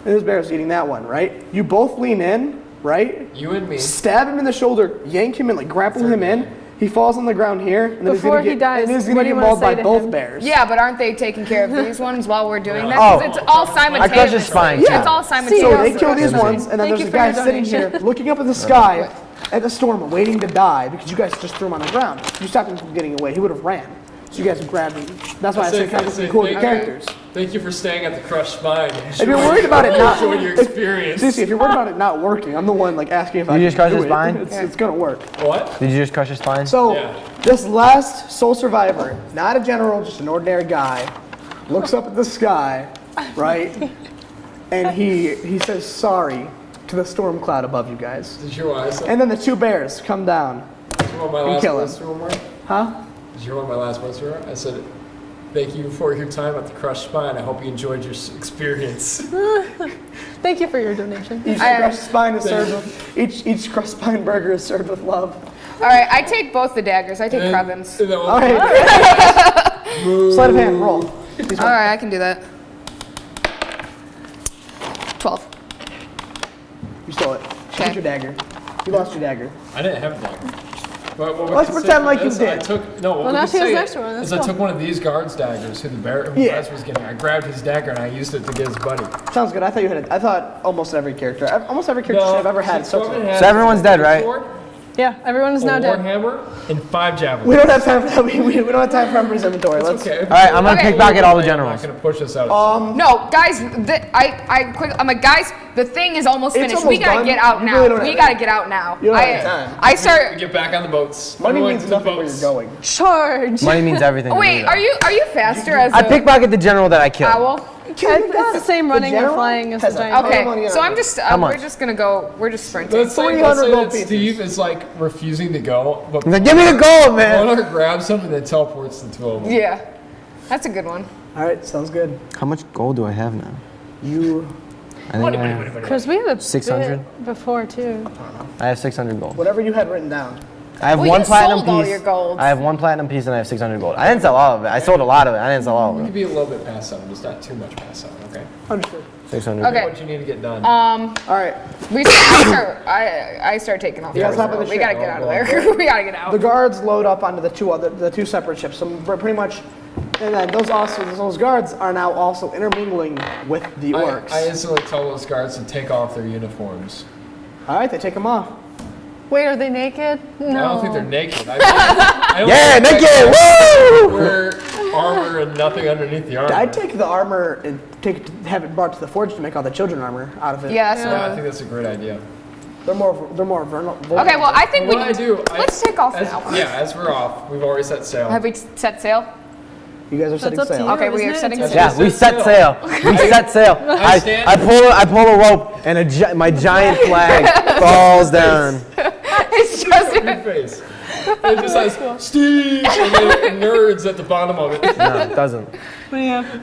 and his bear is eating that one, right? You both lean in, right?
You and me.
Stab him in the shoulder, yank him and like grapple him in. He falls on the ground here, and then
Before
he's
he
gonna get,
dies,
and he's
what
gonna
do you
get
wanna
mauled by
say to
both
him?
bears.
Yeah, but aren't they taking care of these ones while we're doing that?
Oh.
'Cause it's all simultaneous.
cut your spine,
Yeah.
It's all
So
simultaneous.
they kill these ones, and then
Thank
there's
you
a
for
guy
your
sitting here
donation.
looking up at the sky at the storm, waiting to die because you guys just threw him on the ground. You stopped him from getting away. He would have ran. So you guys grabbed him. That's why I said kind of cool with your characters.
Thank you for staying at the crushed spine.
If you're worried about it not,
Enjoy your experience.
Seriously, if you're worried about it not working, I'm the one like asking if I
You
can
just crush
do
his
it.
spine?
It's gonna work.
What?
Did you just crush his spine?
So
Yeah.
this last sole survivor, not a general, just an ordinary guy, looks up at the sky, right? And he says sorry to the storm cloud above you guys.
Did you hear what I said?
And then the two bears come down.
Did you want my last
kill
words
him.
to him, Mark?
Huh?
Did you hear what my last words were? I said, thank you for your time at the crushed spine. I hope you enjoyed your experience.
Thank you for your donation.
Each crushed spine is served with each crushed spine burger is served with love.
All right, I take both the daggers. I take Cruven's.
And then we'll-
All right. Sleight of hand, roll.
All right, I can do that. 12.
You stole it. Shoot
Okay.
your dagger. You lost your dagger.
I didn't have a dagger. But what we
Let's
can say
pretend
for
like you
this,
did.
I took, no, what
Well,
we
now
can
she goes
say
next to one. That's
is I
cool.
took one of these guard's daggers who
Yeah.
Baz was getting. I grabbed his dagger and I used it to get his buddy.
Sounds good. I thought you had it. I thought almost every character should have ever had
so
something.
So everyone's dead, right?
Sword,
Yeah, everyone is
a
now dead.
warhammer, and 5 javelins.
We don't have time for that. We don't have time for Emperor's inventory.
It's
Let's.
okay.
All right, I'm gonna
Okay.
pickpocket all the
I'm
generals.
not gonna push us out.
No, guys, I'm like, guys, the thing is almost
It's
finished. We
almost
gotta
done.
get out
You
now.
really don't
We
have
gotta
any-
get out now.
You don't have time.
I
we
start.
get back on the boats.
Money
Everyone
means
to the
nothing where
boats.
you're going.
Charge.
Money means everything. to me,
Wait,
though.
are you faster as
I
a
pickpocket the general that I killed.
owl?
It's the same running and
general
flying as the
has a
giant.
ton of money
Okay,
on
so
it.
I'm just
How
we're
much?
just gonna go. We're just sprinting.
Let's say
300 gold
that
pieces.
Steve is like refusing to go, but
He's like, give me the gold, man.
one grabs him and then teleports the 2 of them.
Yeah, that's a good one.
All right, sounds good.
How much gold do I have now?
You,
I think I have,
Because we had a
600?
bit before too.
I have 600 gold.
whatever you had written down.
I have
Well,
one
you
platinum
sold all
piece.
your golds.
I have one platinum piece and I have 600 gold. I didn't sell all of it. I sold a lot of it. I didn't sell all of
You
it.
could be a little bit past 7, just not too much past 7, okay?
Understood.
600.
Okay.
What you need to get done.
All right.
I start taking off.
You guys hop in the
We
ship.
gotta get out of there. We gotta get
The
out.
guards load up onto the two separate ships. So we're pretty much, and then those guards are now also intermingling with the orcs.
I instantly tell those guards to take off their uniforms.
All right, they take them off.
Wait, are they naked? No.
I don't think they're naked. I don't
Yeah,
think
naked!
they
Woo!
wear armor and nothing underneath the armor.
I'd take the armor and have it brought to the forge to make all the children armor out of it.
Yeah, that's
Yeah, I
what.
think that's a great idea.
They're more vulnerable.
Okay, well, I think we
What I
need.
do,
Let's take off
as,
now.
Yeah, as we're off, we've already set sail.
Have we set sail?
You guys are setting
up to
sail.
you.
Okay, we
isn't
are
it?
setting
It's
sail.
Yeah, we set sail. We set sail.
stand-
I pull a rope and my giant flag falls down.
It's just.
Your face. It just says Steve and then nerds at the bottom of it.
No, it doesn't.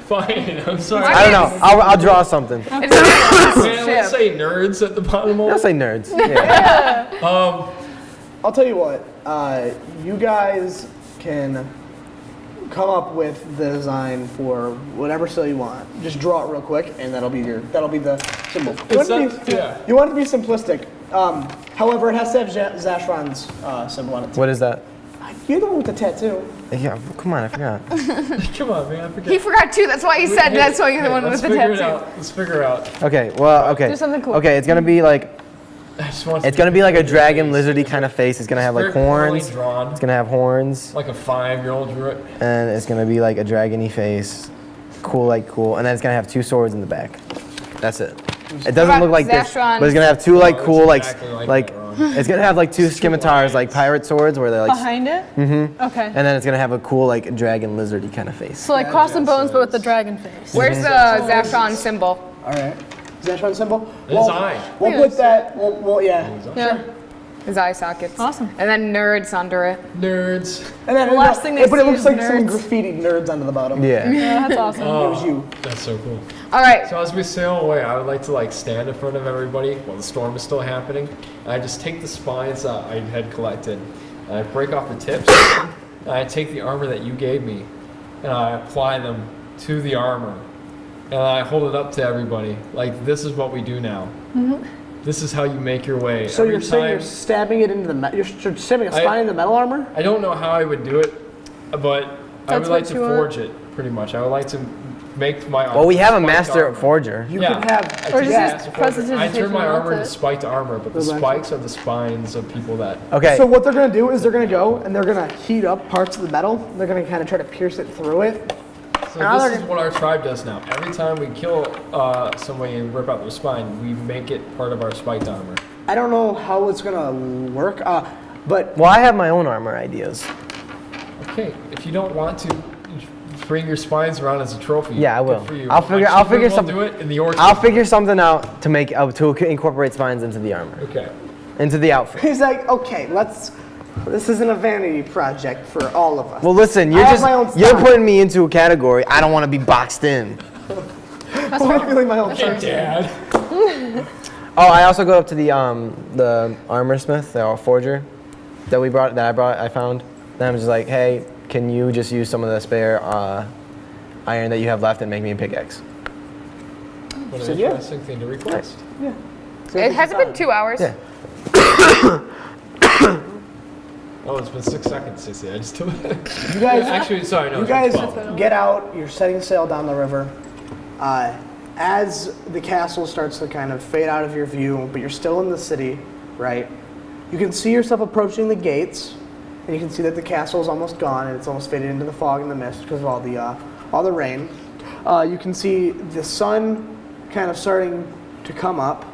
Fine, I'm sorry.
I don't know. I'll draw something.
It's not a
Man, let's say nerds at the bottom of
I'll
it.
say nerds. Yeah.
I'll tell you what. You guys can come up with the design for whatever sail you want. Just draw it real quick, and that'll be the symbol.
Yeah.
You want it to be simplistic. However, it has to have Zashron's symbol on it.
What is that?
You're the one with the tattoo.
Yeah, come on, I forgot.
Come on, man, I forget.
He forgot too. That's why he said that's why you're the one with the
Let's
tattoo.
figure it out.
Okay, well, okay.
Do something cool.
Okay, it's gonna be like
I just want
it's gonna be like a dragon lizardy kind of face. It's gonna have like
very poorly
horns.
drawn,
It's gonna have horns,
like a 5-year-old drew it.
and it's gonna be like a dragony face. Cool, and then it's gonna have 2 swords in the back. That's it. It doesn't
about
look like this,
Zashron?
but it's gonna have 2 like
it's
cool
exactly like that, Ron.
it's gonna have like 2 scimitars like pirate swords where they're like,
Behind it? Mm-hmm. Okay.
and then it's gonna have a cool like dragon lizardy kind of face.
So like cross and bones, but with the dragon face.
Where's the Zafron symbol?
All right. Zashron symbol.
His eye.
We'll put that. We'll yeah.
Yeah.
His eye sockets.
Awesome.
And then nerds under it.
Nerds.
And then
The last thing they
but it
see
looks
is
like some
nerds.
graffiti nerds onto the bottom.
Yeah.
Yeah, that's awesome.
It was you.
That's so cool.
All right.
So as we sail away, I would like to like stand in front of everybody while the storm is still happening. And I just take the spines that I had collected, and I break off the tips, and I take the armor that you gave me, and I apply them to the armor, and I hold it up to everybody. Like, this is what we do now. This is how you make your way.
So
Every
you're saying you're
time-
stabbing it into the you're stabbing a spine in the metal armor?
I don't know how I would do it, but I
That's
would like
what
to
you want?
forge it, pretty much. I would like to make my armor.
Well, we have a
spiked
master
armor.
forger.
You
Yeah.
could have.
I
Or
take
just
the
use
master forger.
prestidigitation
I turn my
and
armor
that's
into
it.
spiked armor, but the
Go back.
spikes are the spines of people that.
Okay.
So what they're gonna do is they're gonna go and they're gonna heat up parts of the metal. They're gonna kind of try to pierce it through it.
So
Now
this
they're-
is what our tribe does now. Every time we kill somebody and rip out their spine, we make it part of our spiked armor.
I don't know how it's gonna work, but
Well, I have my own armor ideas.
Okay, if you don't want to bring your spines around as a trophy,
Yeah, I will.
good for you.
I'll figure-
My
I'll
children
figure
will
some-
do it, and the orcs.
I'll figure something out to make to incorporate spines into the armor,
Okay.
into the outfit.
he's like, okay, this isn't a vanity project for all of us.
Well, listen,
I have my own
you're
style.
putting me into a category. I don't want to be boxed in.
I'm feeling my own
Hey,
thing.
Dad.
Oh, I also go up to the armor smith, the forger, I found. Then I'm just like, hey, can you just use some of the spare iron that you have left and make me a pickaxe?
What an
said yeah.
interesting thing to request.
It hasn't been 2 hours.
Yeah.
Oh, it's been 6 seconds, Cecilia. I just told
You guys,
Actually, sorry, no.
you
it's
guys
been 12.
get out. You're setting sail down the river. As the castle starts to kind of fade out of your view, but you're still in the city, right? You can see yourself approaching the gates, and you can see that the castle is almost gone, and it's almost faded into the fog and the mist because of all the rain. You can see the sun kind of starting to come up,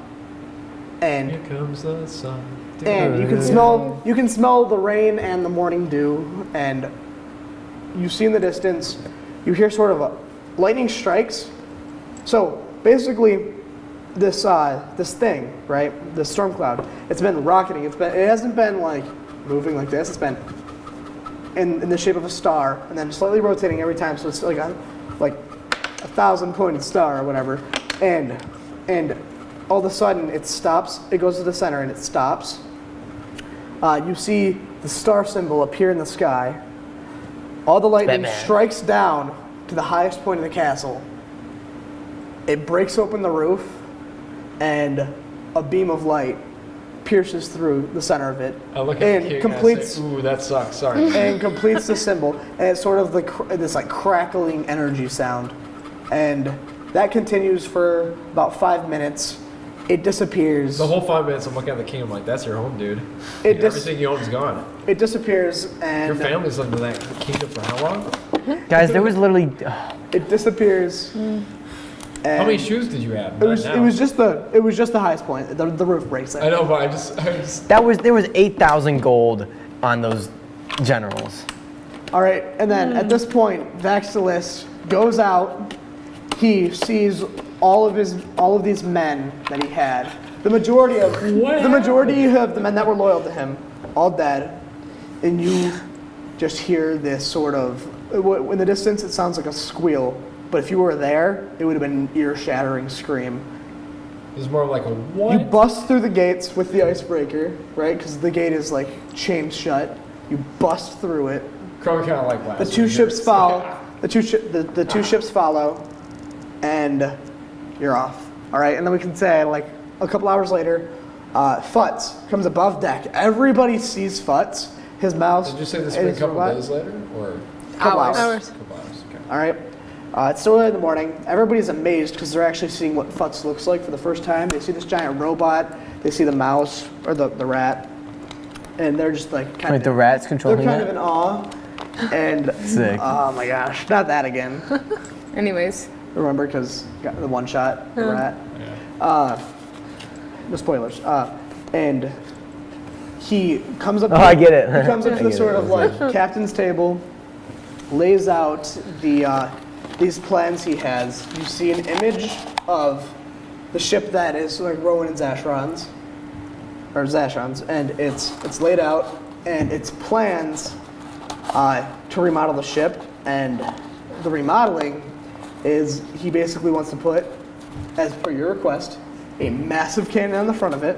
and
Here comes the sun.
you can smell the rain and the morning dew, and you see in the distance, you hear sort of lightning strikes. So basically, this thing, right, the storm cloud, it's been rocketing. It hasn't been like moving like this. It's been in the shape of a star, and then slightly rotating every time. So it's like a 1,000-pointed star or whatever, and all of a sudden it stops. It goes to the center and it stops. You see the star symbol appear in the sky. All the lightning strikes down to the highest point of the castle. It breaks open the roof, and a beam of light pierces through the center of it.
I look at
and
the king
completes,
and I say, ooh, that sucks, sorry.
and completes the symbol. And it's sort of this like crackling energy sound. And that continues for about 5 minutes. It disappears.
The whole 5 minutes I'm looking at the king, I'm like, that's your home, dude. Everything you own is gone.
It disappears, and
Your family's lived in that kingdom for how long?
Guys, there was literally.
it disappears.
How many shoes did you have?
It was just the highest point. The roof breaks.
I know, but I just
There was 8,000 gold on those generals.
All right, and then at this point, Vaxilis goes out. He sees all of these men that he had. The majority of the men that were loyal to him, all dead, and you just hear this sort of in the distance. It sounds like a squeal, but if you were there, it would have been an ear-shattering scream.
It was more like a what?
You bust through the gates with the icebreaker, right? Because the gate is like chained shut. You bust through it.
Crow kind of like last.
The two ships follow. The two ships follow, and you're off. All right, and then we can say like a couple hours later, Futz comes above deck. Everybody sees Futz. His mouse.
Did you say this been a couple days later, or
Couple hours.
Hours.
couple hours? Okay.
All right. It's still early in the morning. Everybody's amazed because they're actually seeing what Futz looks like for the first time. They see this giant robot. They see the mouse or the rat, and they're just like kind
Wait,
of.
the rat's
They're
controlling
kind
that?
of in awe. And
Sick.
oh my gosh, not that again.
Anyways.
Remember, because got the one shot, the rat. No spoilers. And he comes up.
Oh, I get it.
He comes up
I
to the
get
sort
it.
of like captain's table, lays out these plans he has. You see an image of the ship that is like Rowan and Zashron's, and it's laid out, and it's plans to remodel the ship, and the remodeling is he basically wants to put, as per your request, a massive cannon on the front of it.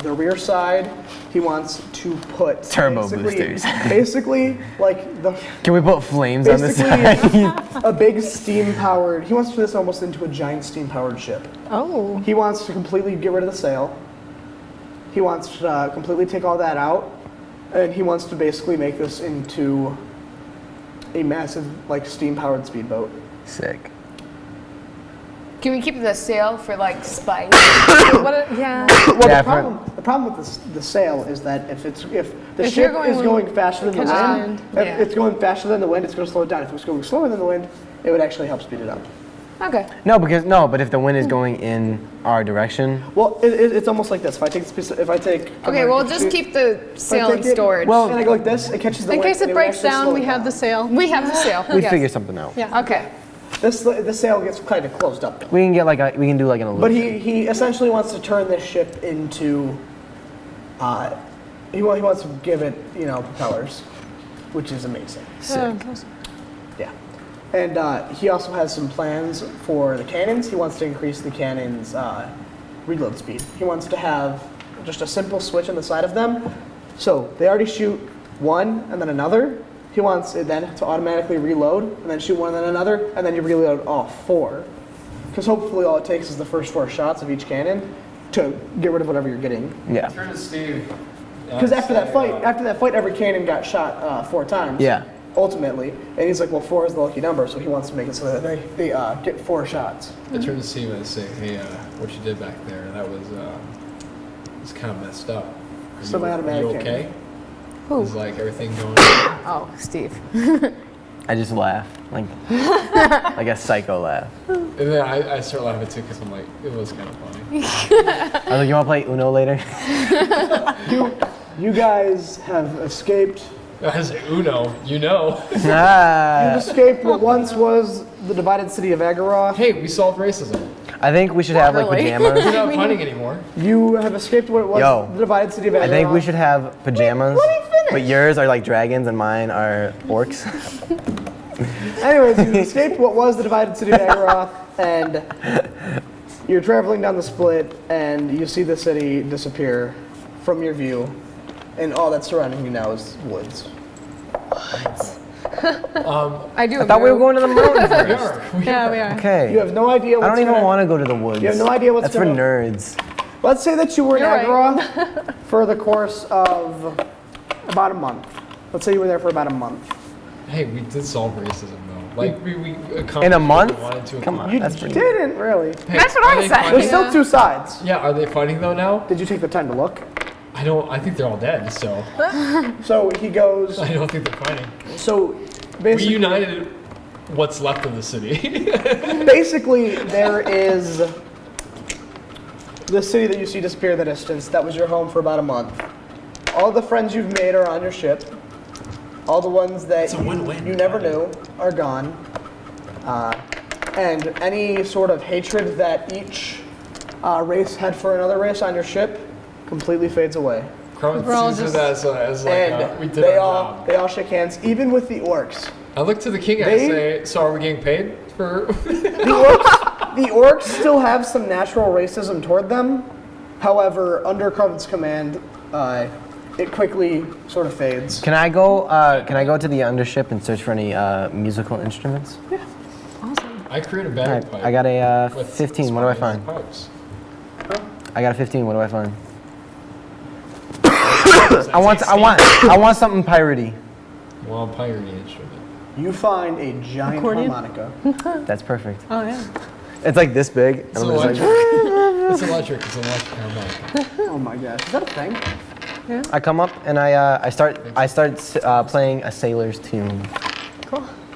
The rear side, he wants to put
Turbo
basically-
boosters.
Basically, like the
Can we put flames on the
basically
side?
a big steam-powered. He wants to turn this almost into a giant steam-powered ship.
Oh.
He wants to completely get rid of the sail. He wants to completely take all that out, and he wants to basically make this into a massive, like, steam-powered speedboat.
Sick.
Can we keep the sail for like spice?
Yeah.
Well,
Yeah,
the problem with the sail is that if the
If
ship
you're
is going faster than the
catches
wind,
the
if
Yeah.
it's going faster than the wind, it's going to slow it down. If it's going slower than the wind, it would actually help speed it up.
Okay.
But if the wind is going in our direction,
Well, it's almost like this. If I take
Okay, well, just keep the sail in
take it-
storage.
Well-
and I go like this, it catches the
In
wind.
case
and
it
would
breaks
actually
down,
slow
we
it
have
down.
the sail.
we have the sail.
we'd
yes.
figure something out.
Yeah.
Okay.
The sail gets kind of closed up though.
We can get we can do like an illusion.
But he essentially wants to turn this ship into. He wants to give it propellers, which is amazing. Yeah, and he also has some plans for the cannons. He wants to increase the cannons' reload speed. He wants to have just a simple switch on the side of them, so they already shoot one and then another. He wants it then to automatically reload, and then shoot one and then another, and then you reload all four. because hopefully all it takes is the first 4 shots of each cannon to get rid of whatever you're getting.
Yeah.
Turn to Steve.
Because after that fight, every cannon got shot 4 times.
Yeah.
Ultimately, and he's like, well, 4 is the lucky number, so he wants to make it so that they get 4 shots.
I turned to Steve and say, hey, what you did back there, that was kind of messed up. Are you okay?
Who?
Is like everything going
Oh, Steve.
I just laugh, like a psycho laugh.
And then I start laughing too because I'm like, it was kind of funny.
I was like, you want to play Uno later?
You guys have escaped.
I was like, Uno, you know.
Ah.
You've escaped what once was the divided city of Agaroth.
Hey, we solved racism.
I think we should have like
Really?
We're
pajamas.
not fighting anymore.
You have escaped what was the divided city of Agaroth.
I think we should have pajamas.
Let me finish.
But yours are like dragons and mine are orcs.
Anyways, you escaped what was the divided city of Agaroth, and you're traveling down the split, and you see the city disappear from your view, and all that's surrounding you now is woods.
I do.
I thought we were going to the mountain first.
Yeah, we are.
You
Okay.
have no idea
I
what's
don't even
gonna-
want to go to the woods.
You have no idea what's
That's for
gonna-
nerds.
Let's say that you were in
You're right.
Agaroth for the course of about a month. Let's say you were there for about a month.
Hey, we did solve racism though. Like we accomplished
In a
what we
month?
wanted to
Come on.
accomplish.
That's pretty
Didn't really.
Hey,
That's what
are
I
they
said.
fighting?
There's still 2 sides.
Yeah, are they fighting though now?
Did you take the time to look?
I think they're all dead, so
So he goes.
I don't think they're fighting.
So
We
basically,
united what's left of the city.
basically there is the city that you see disappear in the distance. That was your home for about a month. All the friends you've made are on your ship. All the ones that
It's a win-win.
you never knew are gone. And any sort of hatred that each race had for another race on your ship completely fades away.
Cruven
We're all
sees
just-
it as like
And
we did
they
our
all
job.
they all shake hands, even with the orcs.
I look to the king and I
They-
say, so are we getting paid for?
The orcs still have some natural racism toward them. However, under Cruven's command, it quickly sort of fades.
Can I go? Can I go to the undership and search for any musical instruments?
I create a
All
battery
right,
pipe.
I got a
with
15. What do I
spines
find?
and pipes.
I got a 15. What do I find?
Does that take steam?
I want something piratey.
Well, pirate instrument.
You find a giant
Accordion?
harmonica.
That's perfect.
Oh, yeah.
It's like this big.
It's
and I'm just
electric.
like,
It's electric. It's electric harmonica.
Oh my gosh, is that a thing?
I come up and I start playing a sailor's tune.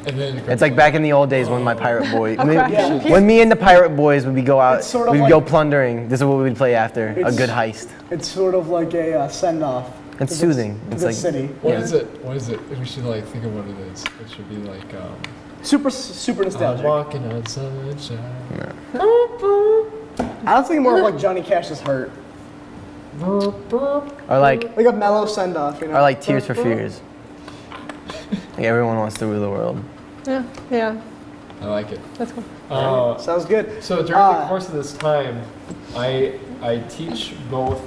And then
It's like back in the old days when my pirate boy,
Yeah.
when me and the pirate boys would be go out,
It's sort of
we'd go
like-
plundering. This is what we'd play after a
It's-
good heist.
It's sort of like a send-off.
It's
to
soothing.
The
It's like
city.
What
Yeah.
is it? What is it? We should like think of what it is. It should be like
Super
I'm
nostalgic.
walking on sunshine.
I was thinking more of like Johnny Cash's Hurt.
or like
Like a mellow send-off, you know?
or like Tears for Fears. Like everyone wants to rule the world.
Yeah, yeah.
I like it.
That's cool.
Sounds good.
So during the course of this time, I teach both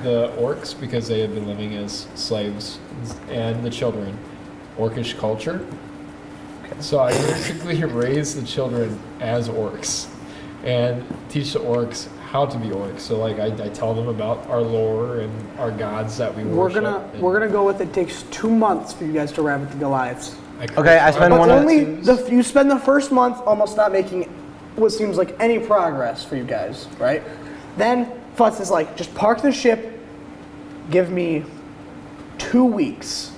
the orcs because they have been living as slaves and the children orcish culture. So I basically raise the children as orcs and teach the orcs how to be orcs. So like I tell them about our lore and our gods that we
We're
worship.
gonna go with it takes 2 months for you guys to rabbit the Goliaths.
Okay, I spend
But
one of
you spend the first month almost not making what seems like any progress for you guys, right? Then Futz is like, just park the ship, give me 2 weeks.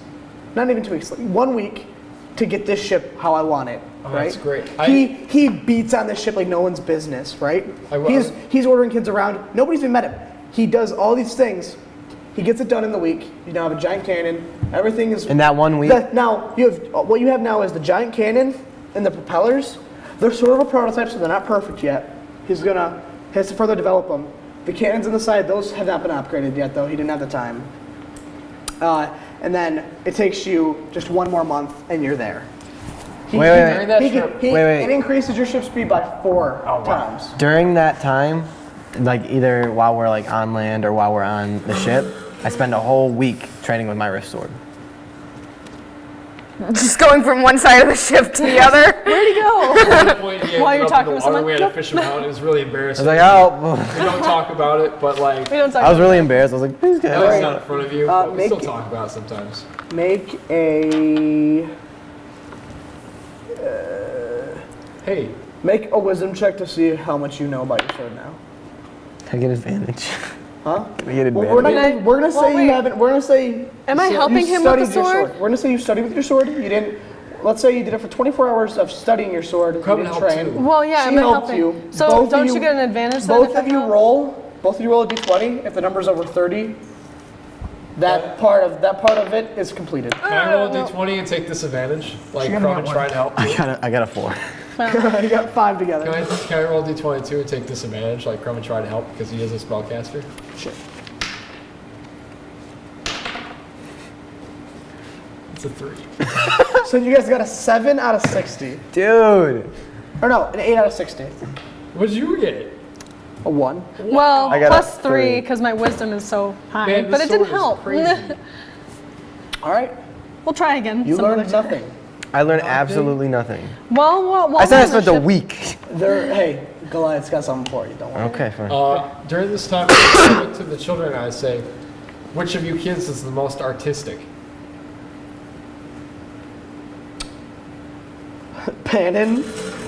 Not even 2 weeks, like 1 week to get this ship how I want it.
Oh,
Right?
that's great.
He beats on this ship like no one's business, right?
I-
He's ordering kids around. Nobody's even met him. He does all these things. He gets it done in the week. You now have a giant cannon. Everything is
in that 1 week.
now you have what you have now is the giant cannon and the propellers. They're sort of a prototype, so they're not perfect yet. He has to further develop them. The cannons on the side, those have not been upgraded yet, though. He didn't have the time. And then it takes you just 1 more month, and you're there.
Wait.
It increases your ship speed by 4 times.
During that time, like either while we're like on land or while we're on the ship, I spend a whole week training with my rift sword.
Just going from one side of the ship to the other.
Where'd he go?
At one point, he
While
ended
you're
up
talking
in
to
the water.
someone,
We had to
yep.
fish him out. It was really
I
embarrassing.
was like, oh.
We don't talk about it, but like,
We don't talk
I was
about
really embarrassed. I was like, please
at
guys.
least not in front of you. But we
make
still
it-
talk about it sometimes.
Make a
Hey,
make a wisdom check to see how much you know about your sword now.
I get advantage.
Huh?
Can I get
Well,
advantage?
we're gonna say
wait.
you haven't. We're gonna say.
Am I
you
helping him with
studied
the
your
sword?
We're gonna say you studied with your sword. You didn't. Let's say you did it for 24 hours of studying your sword. You
Cruven
didn't
helped
train.
too.
Well, yeah,
She
am I
helped
helping?
you.
So
Both of
don't
you-
you get an advantage then?
Both
if I
of you
help?
roll a d20. If the number's over 30, that part of it is completed.
can I roll a d20 and take disadvantage? Like,
She got
Cruven
one.
tried to help you.
I got a 4.
You got 5 together.
Can I roll a d20 too and take disadvantage? Like, Cruven tried to help because he is a spellcaster.
Shit.
It's a 3.
So you guys got a 7 out of 60.
Dude.
Or no, an 8 out of 60.
What did you get?
A 1.
Well,
I got a
plus 3
3.
because my wisdom is so high,
Man,
but
this
it didn't
sword is
help.
crazy.
All right.
We'll try again.
You
some
learned
other time.
nothing.
I learned absolutely nothing.
Well,
I said I
we're on the
spent a
ship-
week.
Hey, Goliath's got something for you. Don't worry.
Okay, fine.
During this time, I look to the children and I say, which of you kids is the most artistic?
Panning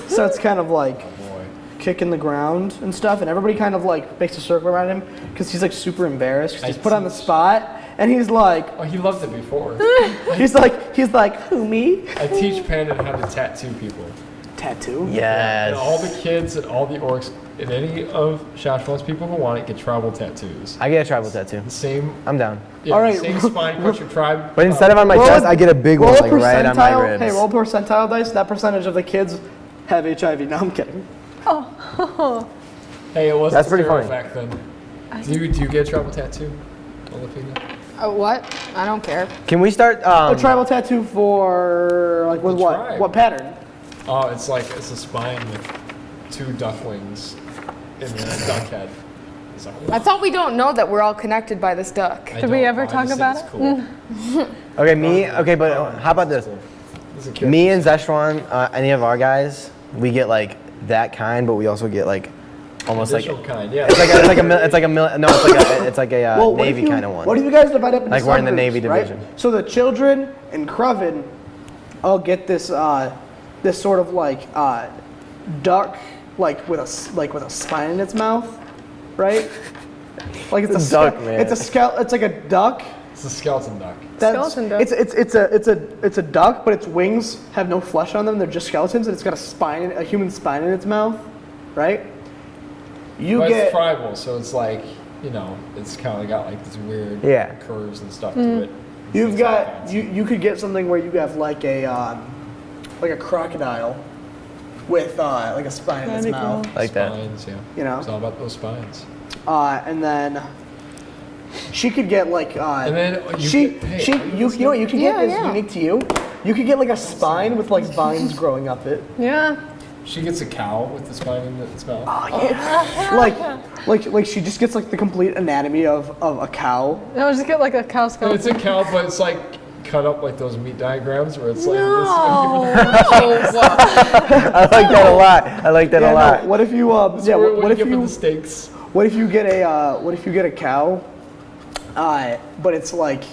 starts kind of like
Boy.
kicking the ground and stuff, and everybody kind of like makes a circle around him because he's like super embarrassed 'cause he's put on the spot, and he's like,
Oh, he loved it before.
he's like, who, me?
I teach Pandit how to tattoo people.
Tattoo.
Yes.
And all the kids and all the orcs and any of Shashwell's people who want it get tribal tattoos.
I get a tribal tattoo.
The same,
I'm down.
yeah,
All right.
same spine culture tribe.
But instead of on my
Roll
chest,
a-
I get a big
roll
one,
a
like right on my
percentile.
ribs.
Hey, roll a percentile dice. That percentage of the kids have HIV. No, I'm kidding.
Hey, it wasn't
That's pretty
sterile
funny.
back then. Do you get a tribal tattoo, Olaplina?
What? I don't care.
Can we start?
A tribal tattoo for like with
The
what?
tribe.
What pattern?
Oh, it's a spine with 2 duck wings and then a duck head. It's like,
I thought we don't know that we're all connected by this duck.
I
Did we
don't-
ever
I
talk
just
about
think
it?
it's cool.
Okay, but how about this?
It's a character.
Me and Zeshwan, any of our guys, we get like that kind, but we also get like almost like
Additional kind, yeah.
it's like a
Well, what if
navy
you-
kind of one.
What if you guys divide up into
Like we're in the
subgroups,
Navy
right?
division.
So the children and Cruven all get this this sort of like duck like with a spine in its mouth, right? Like it's
It's a duck, man.
It's a It's like a duck.
It's a skeleton duck.
Skeleton duck.
It's a duck, but its wings have no flesh on them. They're just skeletons, and it's got a human spine in its mouth, right? You
But
get
it's tribal, so it's like, it's kind of got like these weird
Yeah.
curves and stuff to it.
You've
It's
got
all fancy.
you could get something where you have like a crocodile with like a spine in its
That'd be
mouth,
Like that.
Spines, yeah.
you know.
It's all about those spines.
And then she could get like
And then you
she
get- hey,
she
are you
you know what you could
Yeah,
get is
yeah.
unique to you. You could get like a spine with like vines growing up it.
Yeah.
She gets a cow with the spine in its mouth.
Like she just gets like the complete anatomy of a cow.
No, just get like a cow
And
skull.
it's a cow, but it's like cut up like those meat diagrams where it's like
No.
I like that a lot. I like that
Yeah,
a lot.
no, what if you
this.
yeah,
What
what
do
if
you get for
you
the steaks?
what if you get a cow but it's like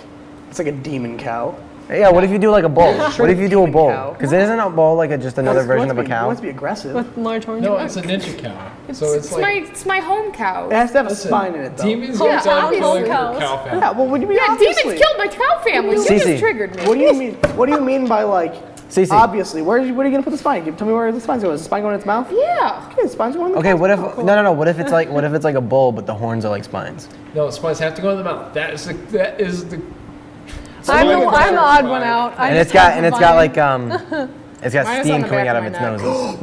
a demon cow.
Yeah, what if you do like a bull? What if you do a
demon
bull?
cow.
Because isn't a bull like just another version of a
It
cow?
wants to be aggressive.
With large horns.
No, it's a ninja cow. So it's like
It's my home cow.
It has to have a
listen,
spine in it though.
demons
Yeah,
are done killing
obviously.
her cow family.
Yeah, well, what do you mean?
Yeah,
obviously?
demons killed my cow family. You
Cece.
just triggered me.
What do you mean? What do you mean by like?
Cece.
Obviously, where are you gonna put the spine? Tell me where the spine's going. Is the spine going in its mouth?
Yeah.
Okay, the spine's going in the
Okay, what if
mouth.
no? What if it's like a bull, but the horns are like spines?
No, spines have to go in the mouth. That is the.
I'm the
Spine
odd
spine.
one out. I
And
just
it's got
have the
like
vine.
it's got
Mine is
steam
on the
coming
back
out
of
of
my
its
neck.
noses.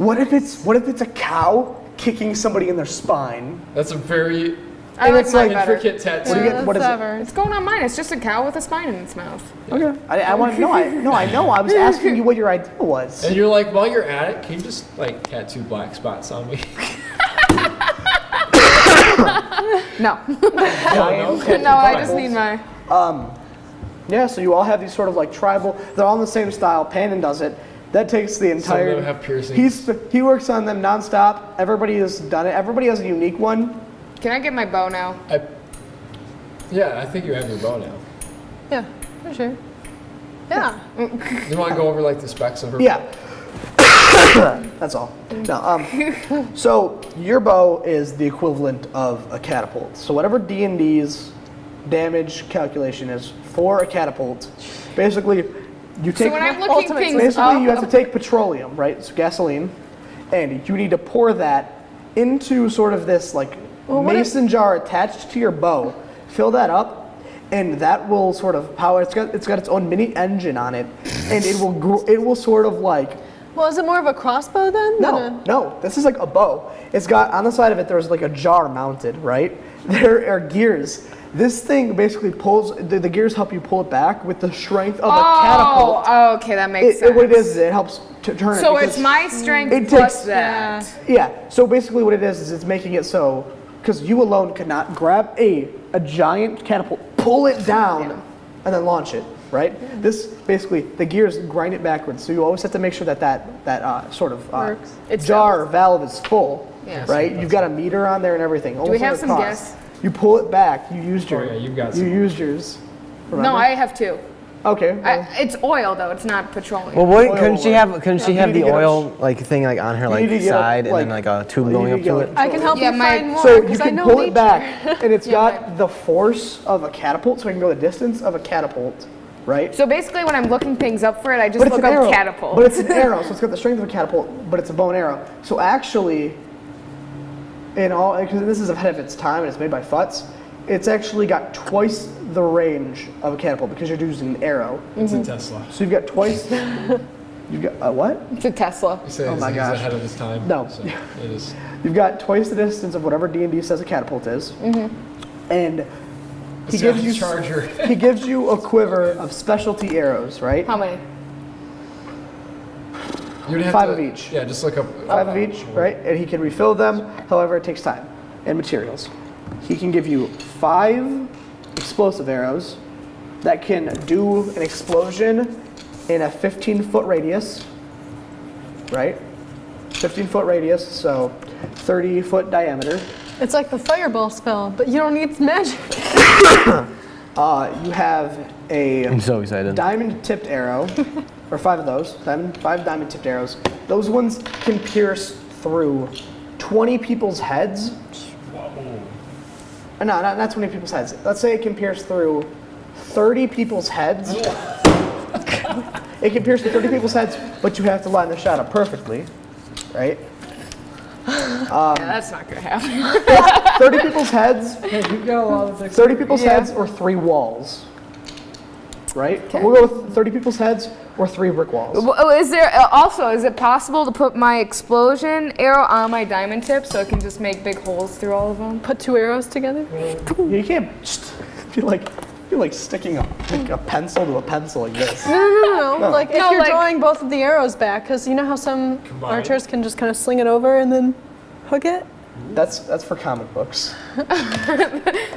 What if it's a cow kicking somebody in their spine?
That's a very
I
And
like
it's
mine
like
better.
intricate tattoo.
What do you get? What is it?
Whatever.
It's going on mine. It's just a cow with a spine in its mouth.
Okay. I want to know. I know. I was asking you what your idea was.
And you're like, while you're at it, can you just like tattoo black spots on me?
No.
no,
No, I just need my.
Yeah, so you all have these sort of like tribal. They're all in the same style. Panon does it. That takes the entire.
Some of them have piercings.
He works on them nonstop. Everybody has done it. Everybody has a unique one.
Can I get my bow now?
Yeah, I think you have your bow now.
Yeah, for sure. Yeah.
You want to go over like the specs of her?
Yeah. That's all. No. So your bow is the equivalent of a catapult. So whatever D&D's damage calculation is for a catapult, basically you take.
So when I'm looking things
basically
up,
you have to take petroleum, right? So gasoline, and you need to pour that into sort of this like mason jar attached to your bow. Fill that up. And that will sort of power. It's got its own mini engine on it, and it will sort of like.
Well, is it more of a crossbow then?
No. This is like a bow. It's got on the side of it. There's like a jar mounted, right? There are gears. This thing basically pulls. The gears help you pull it back with the strength of a catapult.
Oh, okay, that makes sense.
What it is it helps to turn it.
So it's my strength
it
plus
takes-
that.
Yeah. So basically, what it is it's making it so because you alone could not grab a giant catapult, pull it down, and then launch it, right? This basically, the gears grind it backwards, so you always have to make sure that sort of
Works.
jar or valve is full,
Yeah.
right? You've got a meter on there and everything.
Do we have some gas?
You pull it back. You used yours.
yeah, you've got
You
some.
used yours.
No,
Remember?
I have two.
Okay. well,
It's oil though. It's not petroleum.
Well,
Oil
couldn't she
will
have
work.
couldn't she
You
have
need to
the
get a-
oil like thing like on her
You need to
like
get a,
side and then
like-
like a tube
you
going
need
up
to
to
get
it?
a-
I can help
Yeah,
you
my-
find more
So you
because I
can
know
pull
nature.
it back, and it's
Yeah,
got the force of a catapult, so it can go the distance of a catapult, right?
So basically, when I'm looking things up for it, I just
But it's
look
an
up
arrow.
catapult.
But it's an arrow, so it's got the strength of a catapult, but it's a bow and arrow. So actually, because this is ahead of its time and it's made by Futz, it's actually got twice the range of a catapult because you're using an arrow.
It's a Tesla.
So you've got twice. You've got a what?
It's a Tesla.
You say
Oh my
he's
gosh.
ahead of his time.
No.
So it is.
You've got twice the distance of whatever D&D says a catapult is, and he
It's
gives
a
you
charger.
he gives you a quiver of specialty arrows, right?
How many?
You'd have
5
to-
of each.
Yeah, just look up.
5 of each, right? And he can refill them. However, it takes time and materials. He can give you 5 explosive arrows that can do an explosion in a 15-foot radius, right? 15-foot radius, so 30-foot diameter.
It's like the fireball spell, but you don't need magic.
You have a
I'm so excited.
diamond-tipped arrow, or 5 of those, 5 diamond-tipped arrows. Those ones can pierce through 20 people's heads. No, not 20 people's heads. Let's say it can pierce through 30 people's heads. It can pierce through 30 people's heads, but you have to line the shot up perfectly, right?
Yeah, that's not gonna happen.
30 people's heads,
You've got a lot of things.
30 people's heads or 3 walls, right? We'll go with 30 people's heads or 3 brick walls.
Is it possible to put my explosion arrow on my diamond tip so it can just make big holes through all of them?
Put 2 arrows together.
You can't just feel like sticking a pencil to a pencil like this.
No. Like if
No,
you're
like-
drawing both of the arrows back, because you know how some
Combined.
archers can just kind of sling it over and then hook it.
That's for comic books.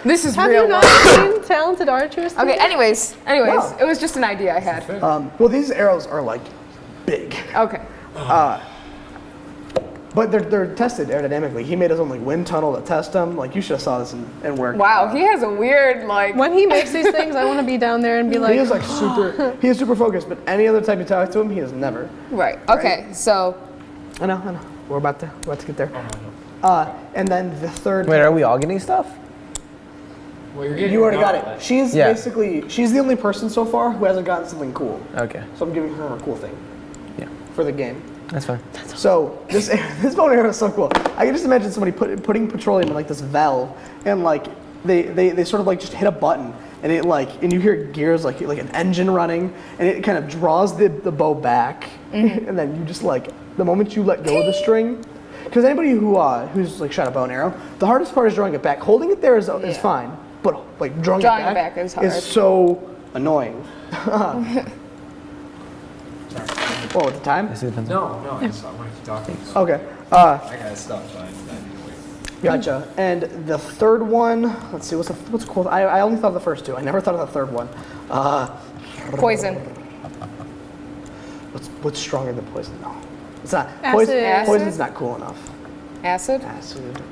This is
Have
real
you not
life.
seen talented archers? do
Okay,
that?
anyways,
Wow.
it was just an idea I had.
Well, these arrows are like big,
Okay.
but they're tested aerodynamically. He made his own like wind tunnel to test them. Like you should have saw this in work.
Wow, he has a weird like.
When he makes these things, I want to be down there and be
He
like,
is like super. He is super focused, but any other time you talk to him, he is never.
Right. Okay. So
I know. We're about to get there. And then the third.
Wait, are we all getting stuff?
Well, you're getting
You already got
gauntlet.
it. She's
Yeah.
basically she's the only person so far who hasn't gotten something cool.
Okay,
So I'm giving her a cool thing
yeah,
for the game.
that's fine.
So this bow and arrow is so cool. I can just imagine somebody putting petroleum in like this valve, and like they sort of like just hit a button, and it like and you hear gears like an engine running, and it kind of draws the bow back, and then you just like the moment you let go of the string, because anybody who's like shot a bow and arrow, the hardest part is drawing it back. Holding it there is fine, but like drawing it back
is hard.
so annoying. Oh, at the time?
I see the pencil.
No, I just thought what are you talking about?
Okay.
I gotta stop. So I need to wait.
Gotcha. And the third one, let's see, what's cool? I only thought of the first two. I never thought of the third one.
Poison.
What's stronger than poison? No, it's not.
Acid.
Poison's not cool enough.
Acid?
Acid.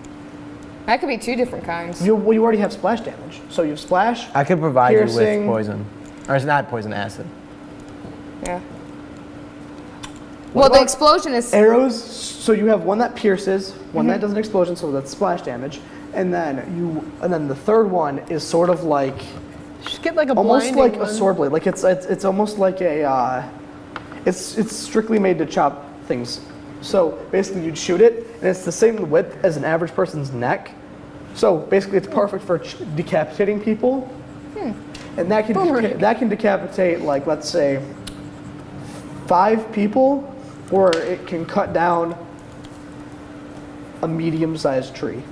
That could be 2 different kinds.
You already have splash damage. So you have splash.
I could provide
piercing.
you with poison. Or it's not poison, acid.
Yeah.
What
Well, the
about
explosion is.
arrows? So you have one that pierces, one that does an explosion, so that's splash damage, and then the third one is sort of like
You should get like a
almost
blinding
like a
one.
sword blade. Like it's almost like a it's strictly made to chop things. So basically, you'd shoot it, and it's the same width as an average person's neck. So basically, it's perfect for decapitating people, and that can decapitate, like, let's say 5 people, or it can cut down a medium-sized tree.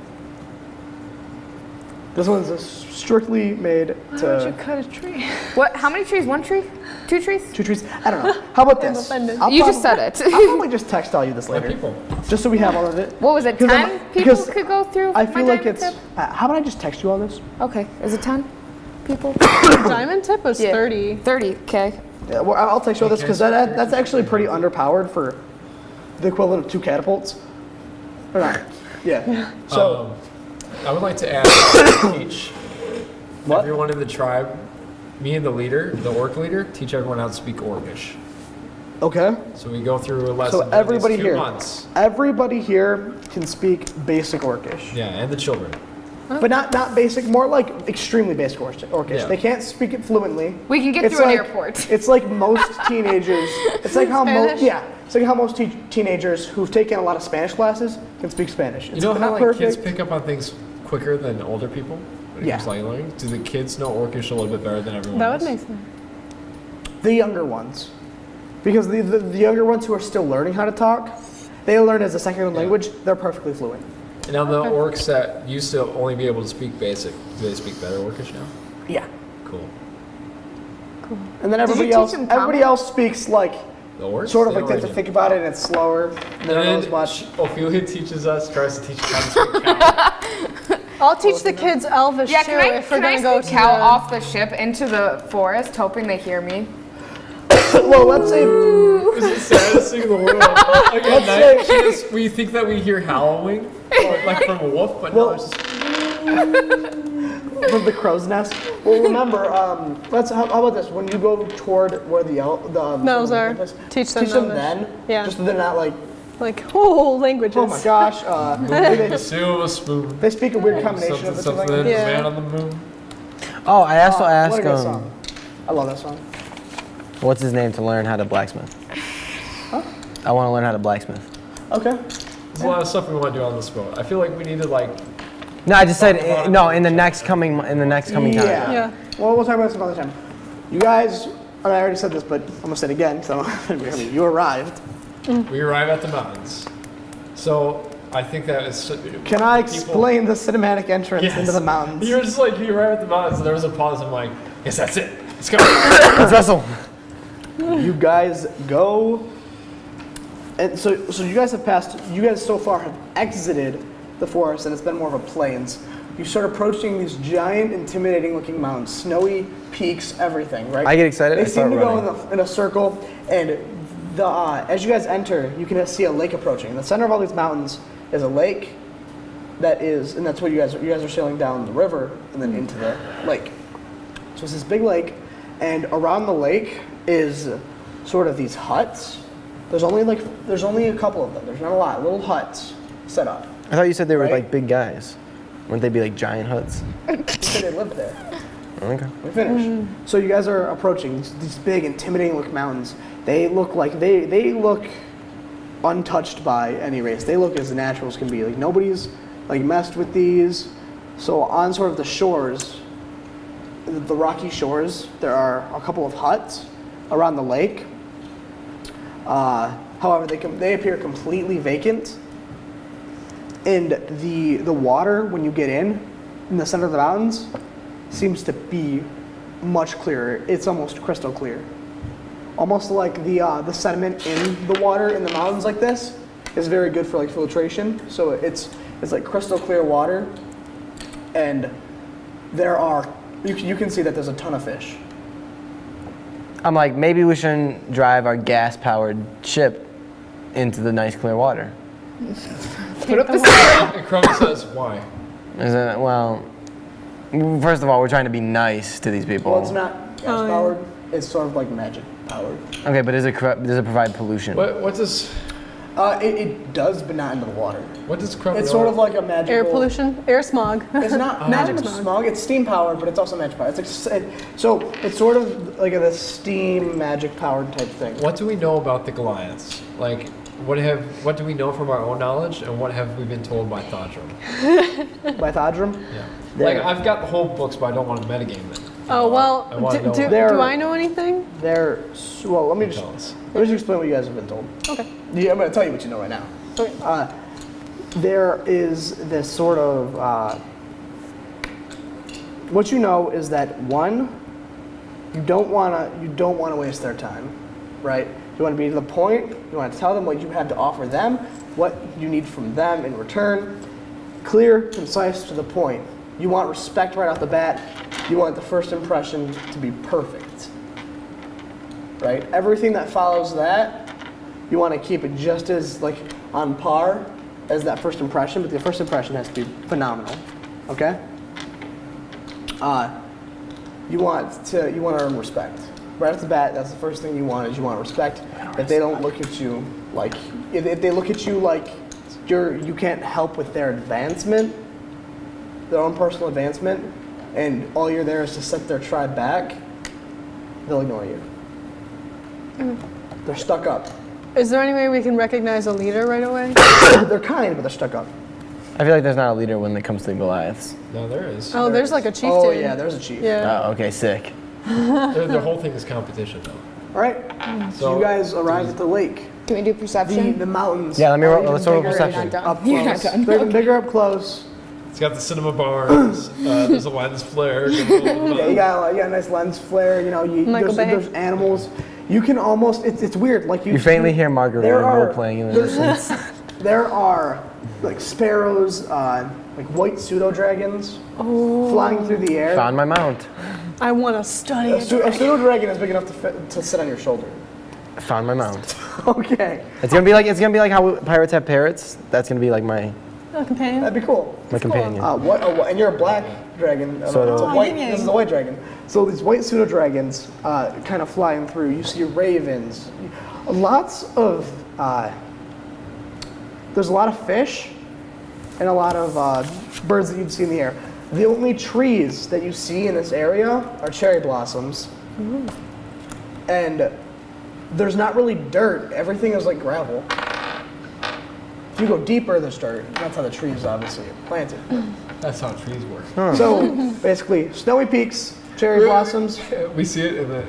This one's strictly made
Why would you
to
cut a tree?
What? How many trees? 1 tree? 2 trees?
2 trees. I don't know. How about
I'm
this?
offended.
You just said it.
I'll probably just text all you this
Let
later,
people.
just so we have all of it.
What was it?
'Cause
10 people
because
could go through?
I
my
feel like
diamond
it's.
tip?
How about I just text you all this?
Okay. Is it 10 people?
Diamond tip was 30.
30. Okay.
Yeah, well, I'll text you all this
Okay,
because
so
that's actually pretty underpowered for the equivalent of 2 catapults. Or not? Yeah. So
I would like to add teach
What?
everyone in the tribe, me and the leader, the orc leader, teach everyone how to speak Orcish.
okay.
So we go through a lesson.
So
for
everybody
these 2
here,
months.
everybody here can speak basic Orcish,
Yeah, and the children.
but not basic, more like extremely basic Orcish.
Yeah.
They can't speak it fluently.
We can get
It's
through an
like-
airport.
It's like most teenagers. It's like how most
Spanish?
It's like how most teenagers who've taken a lot of Spanish classes can speak Spanish.
You
It's
know how
not
like kids
perfect.
pick up on things quicker than older people when it
Yeah.
comes to language learning? Do the kids know Orcish a little bit better than everyone
That
else?
would make sense.
The younger ones, because the younger ones who are still learning how to talk, they learn as a second language. They're perfectly fluent.
And now the orcs that used to only be able to speak basic, do they speak better Orcish now?
Yeah.
Cool.
And then
you
everybody
teach
else,
them
everybody
common?
else speaks like
The orcs?
sort of
They
like they have to
don't
think about it, and it's slower. And they don't know
And
as much.
Ophelia teaches us, tries to teach us how to speak cow.
I'll teach the kids Elvish
Yeah,
too
can I,
if we're
can I
gonna go
speak
to
cow
the...
off the ship into the forest, hoping they hear me?
Well, let's say
It's the saddest thing in the world. Like at
say-
night, we think that we hear howling, like from a wolf, but
Well-
no, it's just
from the crow's nest. Well, remember, how about this? When you go toward where the
Elves are, teach them Elvish.
then.
Yeah.
Just so they're not like,
Like, oh, languages.
oh my gosh.
the silver spoon.
They speak a weird combination of the two
Something, the
languages.
Yeah.
man on the moon.
Oh, I also
What a
asked
good song. I love that song.
what's his name to learn how to blacksmith.
Huh?
I want to learn how to blacksmith.
Okay.
There's a lot of stuff we want to do on this boat. I feel like we need to like.
No, I just said no in the next coming time.
Yeah.
Yeah.
Well, we'll talk about this another time. You guys, and I already said this, but I'm gonna say it again. So you arrived.
We arrive at the mountains. So I think that is.
Can I
people-
explain the cinematic entrance
Yes.
into the mountains?
You were just like, you arrive at the mountains, and there was a pause. I'm like, yes, that's it. Let's go.
Let's wrestle.
You guys go, and so you guys have passed. You guys so far have exited the forest, and it's been more of a plains. You start approaching these giant, intimidating-looking mountains, snowy peaks, everything. Right?
I get excited,
They
I
seem
start
to go
running.
in a circle, and as you guys enter, you can see a lake approaching. In the center of all these mountains is a lake. And that's what you guys are sailing down the river and then into the lake. So it's this big lake, and around the lake is sort of these huts. There's only a couple of them. There's not a lot. Little huts set up.
I thought you said they were
Right.
like big guys. Wouldn't they be like giant huts?
You said they lived there.
Okay.
We finished. So you guys are approaching these big, intimidating-looking mountains. They look like they look untouched by any race. They look as natural as can be. Like nobody's like messed with these. So on sort of the shores, the rocky shores, there are a couple of huts around the lake. However, they appear completely vacant. And the water, when you get in the center of the mountains, seems to be much clearer. It's almost crystal clear. Almost like the sediment in the water in the mountains like this is very good for like filtration. So it's It's like crystal clear water, and there are, you can see that there's a ton of fish.
I'm like, maybe we shouldn't drive our gas-powered ship into the nice clear water.
Put up the sign.
And Cruven says, why?
Is it, well, first of all, we're trying to be nice to these people.
Well, it's not gas powered. It's sort of like magic powered.
Okay, but does it provide pollution?
What does
It does, but not into the water.
Cruven?
It's sort of like a magical.
Air pollution, air smog.
It's not
Magic
magic
smog.
smog. It's steam powered, but it's also magic powered. So it's sort of like a steam magic powered type thing.
What do we know about the Goliaths? Like, what do we know from our own knowledge, and what have we been told by Thodrum?
By Thodrum?
Yeah.
There.
Like, I've got the whole books, but I don't want to metagame them.
Oh, well,
I wanna know
do
what-
I know anything?
Well, let me
Tell us.
just explain what you guys have been told.
Okay.
Yeah, I'm going to tell you what you know right now.
Okay.
There is this sort of what you know is that one, you don't want to waste their time, right? You want to be to the point. You want to tell them what you have to offer them, what you need from them in return. Clear, concise, to the point. You want respect right off the bat. You want the first impression to be perfect, right? Everything that follows that, you want to keep it just as like on par as that first impression, but the first impression has to be phenomenal, okay? You want to earn respect. Right off the bat, that's the first thing you want is you want respect. If they don't look at you like, if they look at you like you can't help with their advancement, their own personal advancement, and all you're there is to set their tribe back, they'll ignore you. They're stuck up.
Is there any way we can recognize a leader right away?
They're kind, but they're stuck up.
I feel like there's not a leader when it comes to the Goliaths.
No, there is.
Oh, there's like a chieftain.
Oh yeah, there's a chief.
Yeah.
Oh, okay, sick.
The whole thing is competition, though.
All right. So you guys arrive at the lake.
Can we do perception?
The mountains.
Yeah, let me
are
roll.
even
Let's roll
bigger
perception.
You're not
Up
done.
close.
You're not done.
They're even bigger up close.
It's got the cinema bars. There's a lens flare.
Yeah, you got a nice lens flare. You know,
Michael Bay.
there's animals. You can almost. It's weird. Like you
faintly hear Margaret role playing in
there's- There are like sparrows, like white pseudo dragons flying through the air.
Found my mount.
I want to study
A
it.
pseudo dragon is big enough to sit on your shoulder.
Found my mount.
Okay,
It's gonna be like how pirates have parrots. That's gonna be like my
Oh, companion.
that'd be cool.
companion.
And you're a black dragon.
So
it's a
do I.
white. This is a white dragon. So these white pseudo dragons kind of flying through. You see ravens. Lots of. There's a lot of fish and a lot of birds that you'd see in the air. The only trees that you see in this area are cherry blossoms. And there's not really dirt. Everything is like gravel. If you go deeper, there's dirt. That's how the trees obviously are planted.
That's how trees work.
So basically, snowy peaks, cherry blossoms,
We see it in the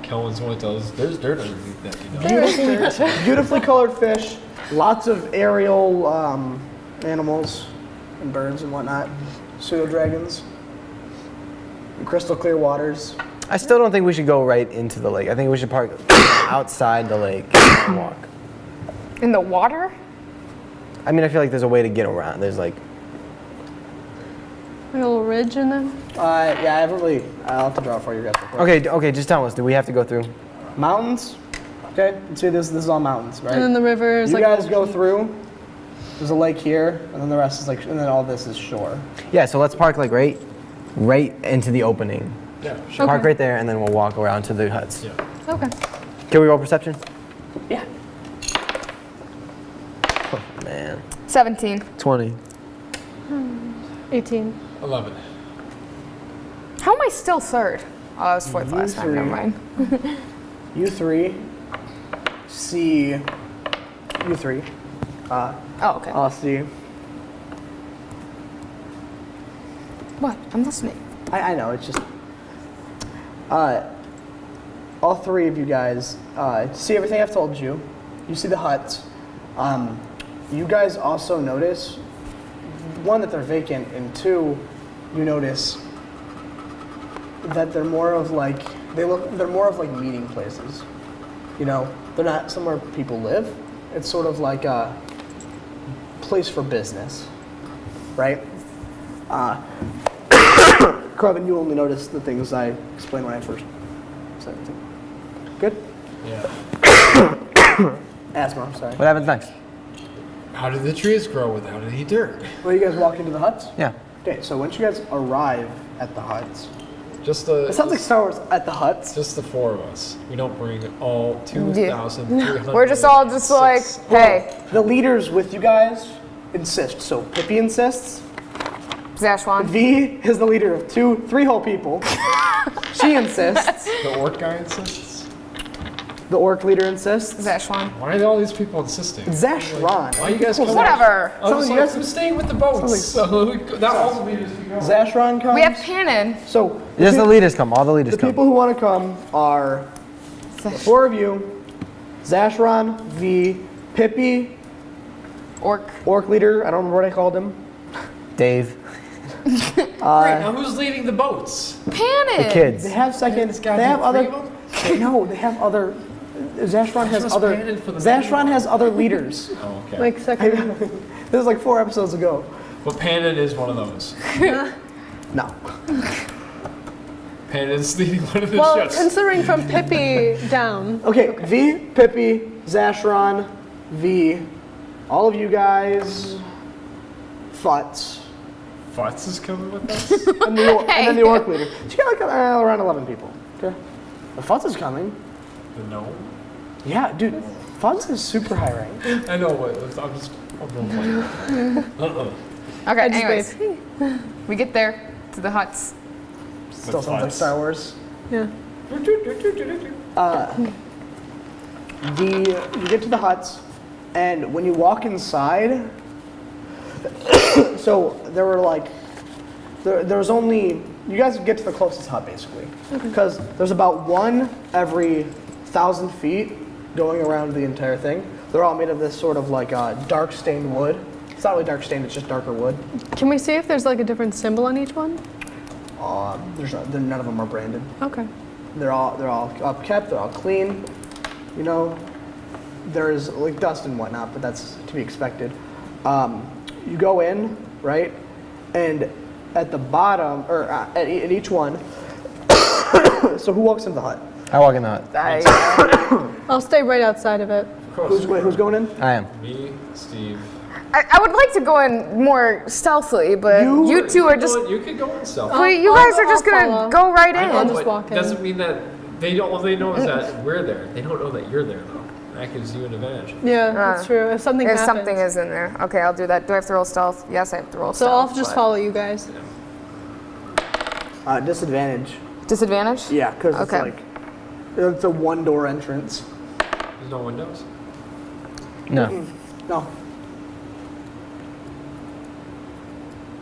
Kelwin's one tells us there's dirt underneath that, you know.
beautifully colored fish, lots of aerial animals and birds and whatnot, pseudo dragons, and crystal clear waters.
I still don't think we should go right into the lake. I think we should park outside the lake and walk.
In the water?
I mean, I feel like there's a way to get around. There's like,
Like a little ridge in there.
Yeah, I haven't really. I'll have to draw for you guys. Real quick.
okay, just tell us. Do we have to go through?
Mountains. Okay, see this is all mountains, right?
And then the river is
you
like.
guys go through. There's a lake here, and then the rest is like, and then all this is shore.
Yeah, so let's park like right into the opening.
Yeah, sure.
Park right there, and then we'll walk around to the huts.
Yeah.
Okay.
Can we roll perception?
Yeah.
Oh, man.
17.
20.
18.
11.
How am I still third? Oh, I was fourth last time. Never mind.
You three see. You three.
Oh, okay.
I'll see.
What? I'm listening.
I know, it's just. All three of you guys see everything I've told you. You see the huts. You guys also notice, one, that they're vacant, and two, you notice that they're more of like, they're more of like meeting places. You know, they're not somewhere people live. It's sort of like a place for business. right? Cruven, you only notice the things I explained when I first said everything. Good?
Yeah.
Asthma, I'm sorry.
What happens next?
How did the trees grow without any dirt?
Well, you guys walk into the huts?
Yeah.
Okay, so once you guys arrive at the huts,
Just the.
it sounds like Star Wars at the huts.
Just the four of us. We don't bring all 2,300.
We're just all just like, hey,
The leaders with you guys insist. So Pippi insists.
Zashwan.
V is the leader of 3 whole people. She insists.
The orc guy insists.
The orc leader insists.
Zashwan.
Why are all these people insisting?
Zashran.
Why are you guys coming?
Whatever.
I was
Some of you
like,
guys-
I'm staying with the boats. So not all the leaders can go.
Zashran comes.
We have Pannon.
So
Just the leaders come. All the leaders
the
come.
people who want to come are the 4 of you, Zashran, V, Pippi, orc leader. I don't remember what I called him.
Dave.
Great, now who's leading the boats?
Pannon.
The kids.
They have second.
It's gotta
They
be
have other.
3 of them?
No, they have other. Zashran has
Just
other.
Pannon for the
Zashran has other leaders.
Oh, okay.
Like second.
This was like 4 episodes ago.
But Pannon is one of those.
No.
Pannon's leading one of the
Well,
ships.
considering from Pippi down.
Okay, V, Pippi, Zashran, V, all of you guys, Futz,
Futz is coming with us?
and then the orc leader. So you got like around 11 people. Okay. The Futz is coming.
The gnome?
Yeah, dude, Futz is super high ranked.
I know, but I'm going to
Okay,
just
anyways. We get there to the huts.
Still sounds like
Futz.
Star Wars.
Yeah.
You get to the huts, and when you walk inside, so there were like, there was only, you guys get to the closest hut basically, because there's about one every 1,000 feet going around the entire thing. They're all made of this sort of like dark stained wood. It's not really dark stained, it's just darker wood.
Can we see if there's like a different symbol on each one?
None of them are branded.
Okay.
They're all upkept. They're all clean. You know, there's like dust and whatnot, but that's to be expected. You go in, right, and at the bottom or at each one. So who walks into the hut?
I walk in the hut.
I'll stay right outside of it.
Who's going in?
I am.
Me, Steve.
I would like to go in more stealthily, but you two are just.
You could go in stealth.
Well, you guys are just
I'll
gonna
follow.
go right
I
in.
know,
just
but
walk in.
doesn't mean that they don't. All they know is that we're there. They don't know that you're there, though. That gives you an advantage.
Yeah, that's true. If something
If
happens.
something is in there. Okay, I'll do that. Do I have to roll stealth? Yes, I have to roll
So
stealth.
I'll just
but-
follow you guys.
Disadvantage.
Disadvantage?
Yeah, because
Okay.
it's a one door entrance.
There's no windows.
No.
No,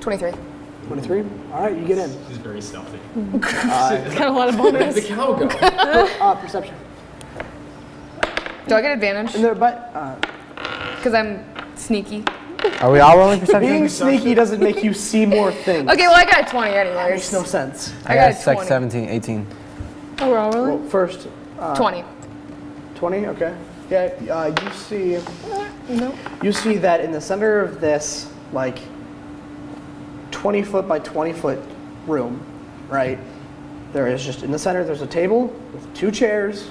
23.
23. All right, you get in.
He's very stealthy.
Got a lot of
Where did
bonus.
the cow go?
Perception.
Do I get advantage?
And but
Because I'm sneaky.
Are we all rolling perception?
being sneaky doesn't make you see more things.
Okay, well, I got a 20
Makes
anyways.
no sense.
I got a
it's like
20.
17, 18.
Oh, we're all rolling?
Well, first
20.
20. Okay. Yeah. You see. You see that in the center of this like 20 foot by 20 foot room, right? There is just in the center. There's a table with 2 chairs,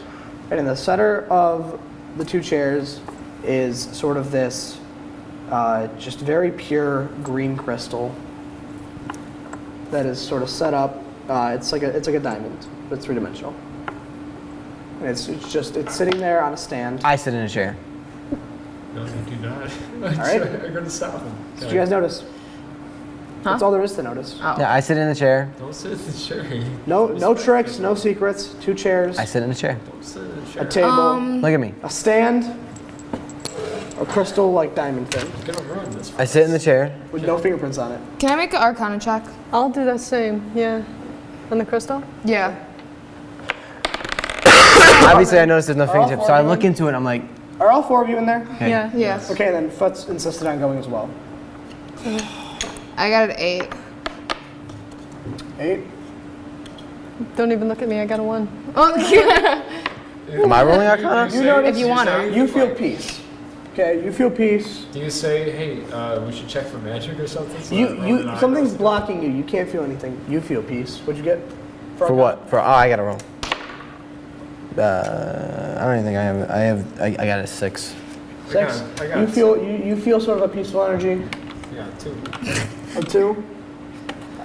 and in the center of the 2 chairs is sort of this just very pure green crystal that is sort of set up. It's like a diamond, but it's 3-dimensional. And it's sitting there on a stand.
I sit in a chair.
No, you do not.
All right.
I'm going to stop him.
Did you guys notice? That's all there is to notice.
Oh.
Yeah, I sit in the chair.
Don't sit in the chair.
No tricks, no secrets. 2 chairs,
I sit in the chair.
Don't sit in the
a
chair.
table,
Look at me.
a stand, a crystal like diamond thing
You're going to ruin this.
I sit in the chair.
with no fingerprints on it.
Can I make an Arcana check?
I'll do that same, yeah. On the crystal?
Yeah.
Obviously, I noticed there's no
all
fingertips, so I
4 of
look
you?
into it. I'm like,
Are all 4 of you in there?
okay.
Yeah.
Yes.
Okay, then Futz insisted on going as well.
I got an 8.
8.
Don't even look at me, I got a 1.
Oh, yeah.
Am I rolling Arcana?
You notice.
If you wanna.
You feel peace. Okay, you feel peace.
Do you say, hey, we should check for magic or something? So that Rowan and I
Something's
know?
blocking you. You can't feel anything. You feel peace. What'd you get?
For what? I gotta roll. I don't even think I got a 6.
6.
I got
You
it.
feel you feel sort of a peaceful energy.
Yeah, 2.
A 2. All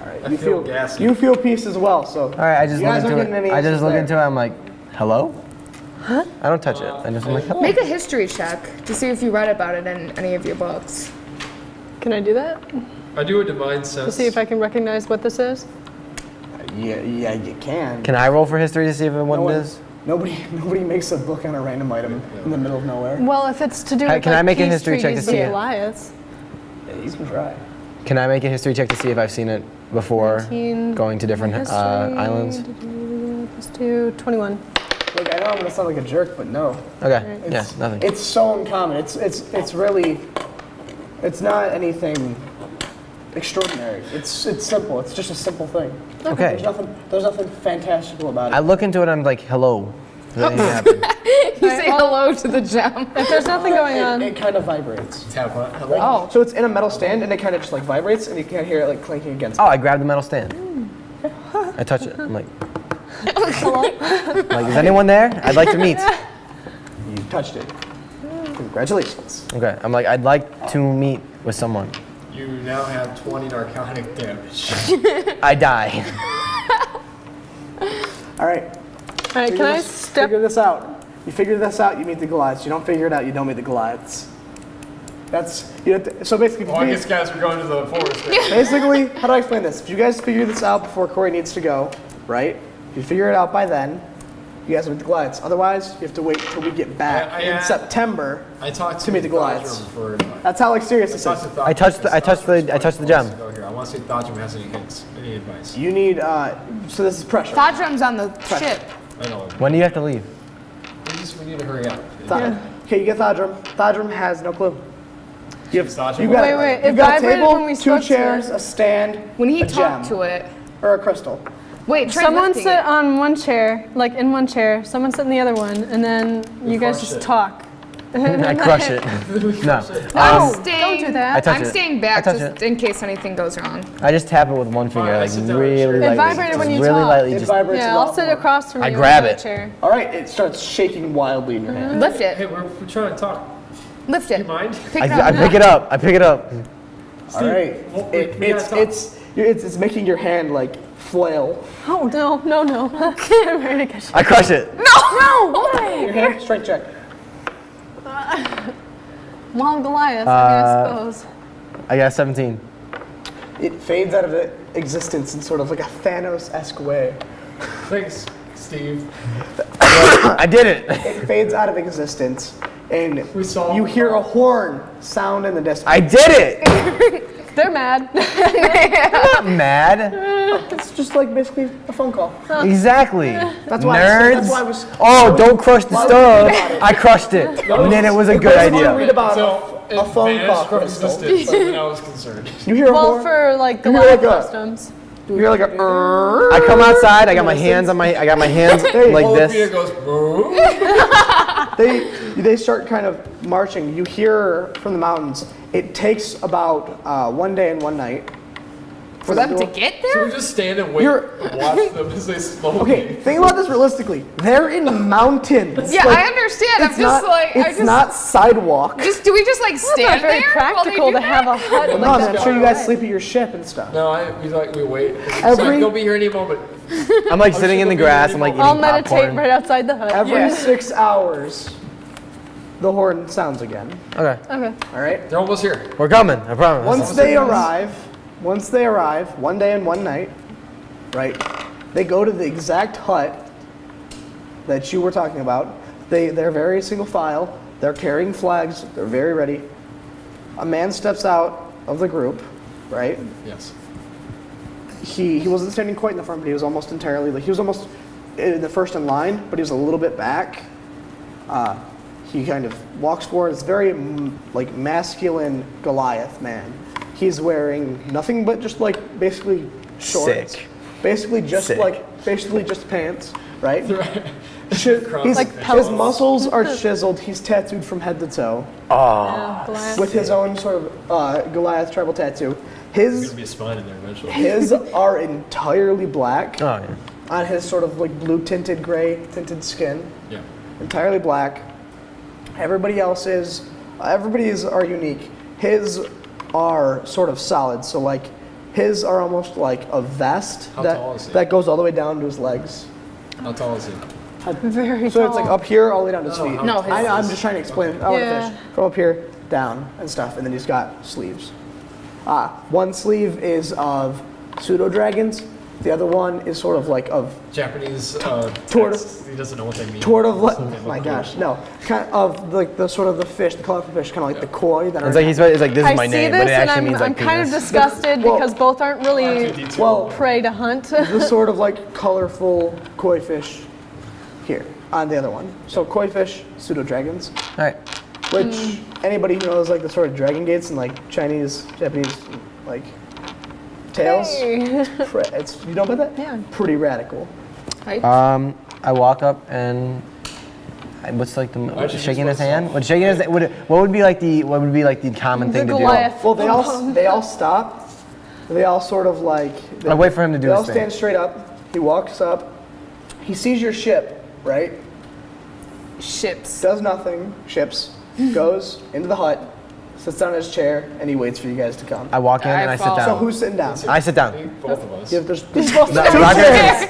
right.
I
You
feel gassy.
You feel peace as well. So.
All right, I just
You
look
guys aren't
into
getting
it.
any
I just
answers
look
there.
into it. I'm like, hello? Huh? I don't touch it. I'm like, hello.
Make a history check to see if you read about it in any of your books.
Can I do that?
I do a divine sense.
To see if I can recognize what this is?
Yeah, you can.
Can I roll for history to see if it what
No
it
one-
is?
Nobody makes a book on a random item in the middle of nowhere.
Well, if it's to do
Hey,
with
can
like,
I make a
peace
history check to
treaties
see
with
it?
Goliaths.
Yeah, you can try.
Can I make a history check to see if I've seen it before
19,
going to different
history,
islands?
Plus 2, 21.
Look, I know I'm gonna sound like a jerk, but no.
Okay, yeah,
It's,
nothing.
It's so uncommon. It's really, it's not anything extraordinary. It's simple. It's just a simple thing.
Okay.
There's nothing fantastical about it.
I look into it, I'm like, hello. Does anything happen?
You say hello to the gem.
If there's nothing going on,
It kind of vibrates.
Tap on.
Like,
Oh.
So it's in a metal stand, and it kind of just like vibrates, and you can't hear it like clanking against.
Oh, I grab the metal stand. I touch it. I'm like, hello? Like, is anyone there? I'd like to meet.
You touched it. Congratulations.
Okay, I'm like, I'd like to meet with someone.
You now have 20 narcotic damage.
I die.
All right.
all right, can I step?
Figure this out. You figure this out, you meet the Goliaths. You don't figure it out, you don't meet the Goliaths. That's you have to, so basically.
Well, I guess, guys, we're going to the forest. Then.
Basically, how do I explain this? If you guys figure this out before Corey needs to go, right? If you figure it out by then, you guys will meet the Goliaths. Otherwise, you have to wait till we get back in September.
I talked
To meet the Goliaths.
For
That's how like serious this is.
I touched the gem.
Go here. I want to see if Thadrum has any hints, any advice.
You need so this is pressure.
Thadrum's on the ship.
I know.
When do you have to leave?
We need to hurry up.
Okay, you get Thadrum. Thadrum has no clue. You have
Thadrum?
you got,
Wait,
you
it
got a
vibrated
table,
when we
2
spoke to
chairs,
it.
a stand,
When he
a
talked
gem,
to it.
or a crystal.
Wait, try
Someone
lifting
sit
it.
on one chair, like in one chair. Someone sit in the other one, and then you guys
crush
just
it.
talk.
I crush it. No.
I'm
don't
staying,
do that.
I touch
I'm
it.
staying
I
back
touch
just
it.
in case anything goes wrong.
I just tap it with one finger,
Fine, I
like
sit down,
really
sure. It
lightly.
vibrated when
Just
you
really
talk.
lightly.
It
Just
vibrates a
Yeah,
lot
I'll sit
more.
across from you.
I grab
in
it.
that chair.
All right, it starts shaking wildly in your hand.
Lift
Hey,
it.
we're trying to talk.
Lift
Do
it.
you mind?
Pick it
I
up.
pick it up. I pick it up.
All right,
well, we gotta talk.
it's making your hand like flail.
Oh no! I'm ready to get
I crush it.
No! Why?
Your hand, strength check.
Well, Goliath, I suppose.
I got 17.
It fades out of existence in sort of like a Thanos-esque way.
Thanks, Steve.
I did it.
It fades out of existence, and
We saw
you
the
hear a
problem.
horn sound in the distance.
I did it.
They're mad.
I'm not mad.
It's just like basically a phone call.
Exactly.
That's why
Nerds.
That's why I was.
Oh, don't crush the
Why would you
stove.
read about it?
I crushed it. And then it was a good
Read
idea.
about
So
a phone
vanished
call
from
crystal.
existence, and I was concerned.
You hear a
Well,
horn.
for like
You hear
Goliath
like a-
customs.
You hear like a.
I come outside. I got my hands on my. I got my hands like
Olaplina
this.
goes, Mooo.
They start kind of marching. You hear from the mountains. It takes about 1 day and 1 night
For them to get
So
there?
we just stand and wait,
You're-
watch them as they slowly.
Okay, think about this realistically. They're in mountains.
Yeah,
Like,
I understand. I'm
it's
just
not,
like,
it's not sidewalk.
do we just like
It's
stand
not very
there while they
practical
do
to have a
that?
hut
No,
like
man,
that.
I'm sure you guys sleep at your ship and stuff.
No, we wait. It's
Every-
like, they'll be here any moment.
I'm like sitting in the grass. I'm like eating
I'll meditate
popcorn.
right outside the hut.
Every 6 hours, the horn sounds again.
Okay,
Okay.
All right.
They're almost here.
we're coming. I promise.
Once they arrive, 1 day and 1 night, right? They go to the exact hut that you were talking about. They're very single file. They're carrying flags. They're very ready. A man steps out of the group, right?
Yes.
He wasn't standing quite in the front, but he was almost entirely he was almost in the first in line, but he was a little bit back. He kind of walks forward. It's very like masculine Goliath man. He's wearing nothing but just like basically shorts.
Sick.
Basically just
Sick.
basically just pants, right?
Like
His
pellets.
muscles are chiseled. He's tattooed from head to toe
Yeah, Goliath.
with his own sort of Goliath tribal tattoo.
There's
His
gonna be a spine in there eventually.
his are entirely black
Oh yeah.
on his sort of like blue tinted, gray tinted skin.
Yeah.
Entirely black. Everybody's are unique. His are sort of solid, so like his are almost like a vest
How tall is he?
that goes all the way down to his legs.
How tall is he?
Very
So
tall.
it's like up here all the way down to his
Oh,
feet.
how
No,
tall
his-
I'm
is
just trying to explain it. I want to
Yeah.
fish from up here down and stuff, and then he's got sleeves. One sleeve is of pseudo dragons. The other one is sort of like of
Japanese
Toward-
text, he doesn't know what they mean.
sort of like.
So they
Oh
look
my
cool.
gosh, no, kind of like the sort of the fish, the colorful fish, kind of like the koi that
It's
are.
like it's like this is
I
my
see
name,
this
but it
and
actually means
I'm
like
kind of
penis.
disgusted
Well-
because both aren't really
well,
prey to hunt.
the sort of like colorful koi fish here on the other one. So koi fish, pseudo dragons,
All right.
which anybody who knows like the sort of dragon gates and like Chinese, Japanese, like tales,
Hey.
it's you know about that?
Yeah.
Pretty radical.
I walk up and what's like
Why'd you
shaking
use
his hand?
myself?
What shaking his what would be like the common
The
thing to
Goliath.
Well, they all stop. They all sort of like.
do? I wait for him to do
They all
his
stand
thing.
straight up. He walks up. He sees your ship, right?
Ships.
Does nothing. Ships. Goes into the hut. Sits down in his chair, and he waits for you guys to come.
I walk in and I sit
follow.
So
down.
who's sitting down?
I sit
I
down.
think both of us.
Yeah, there's
No,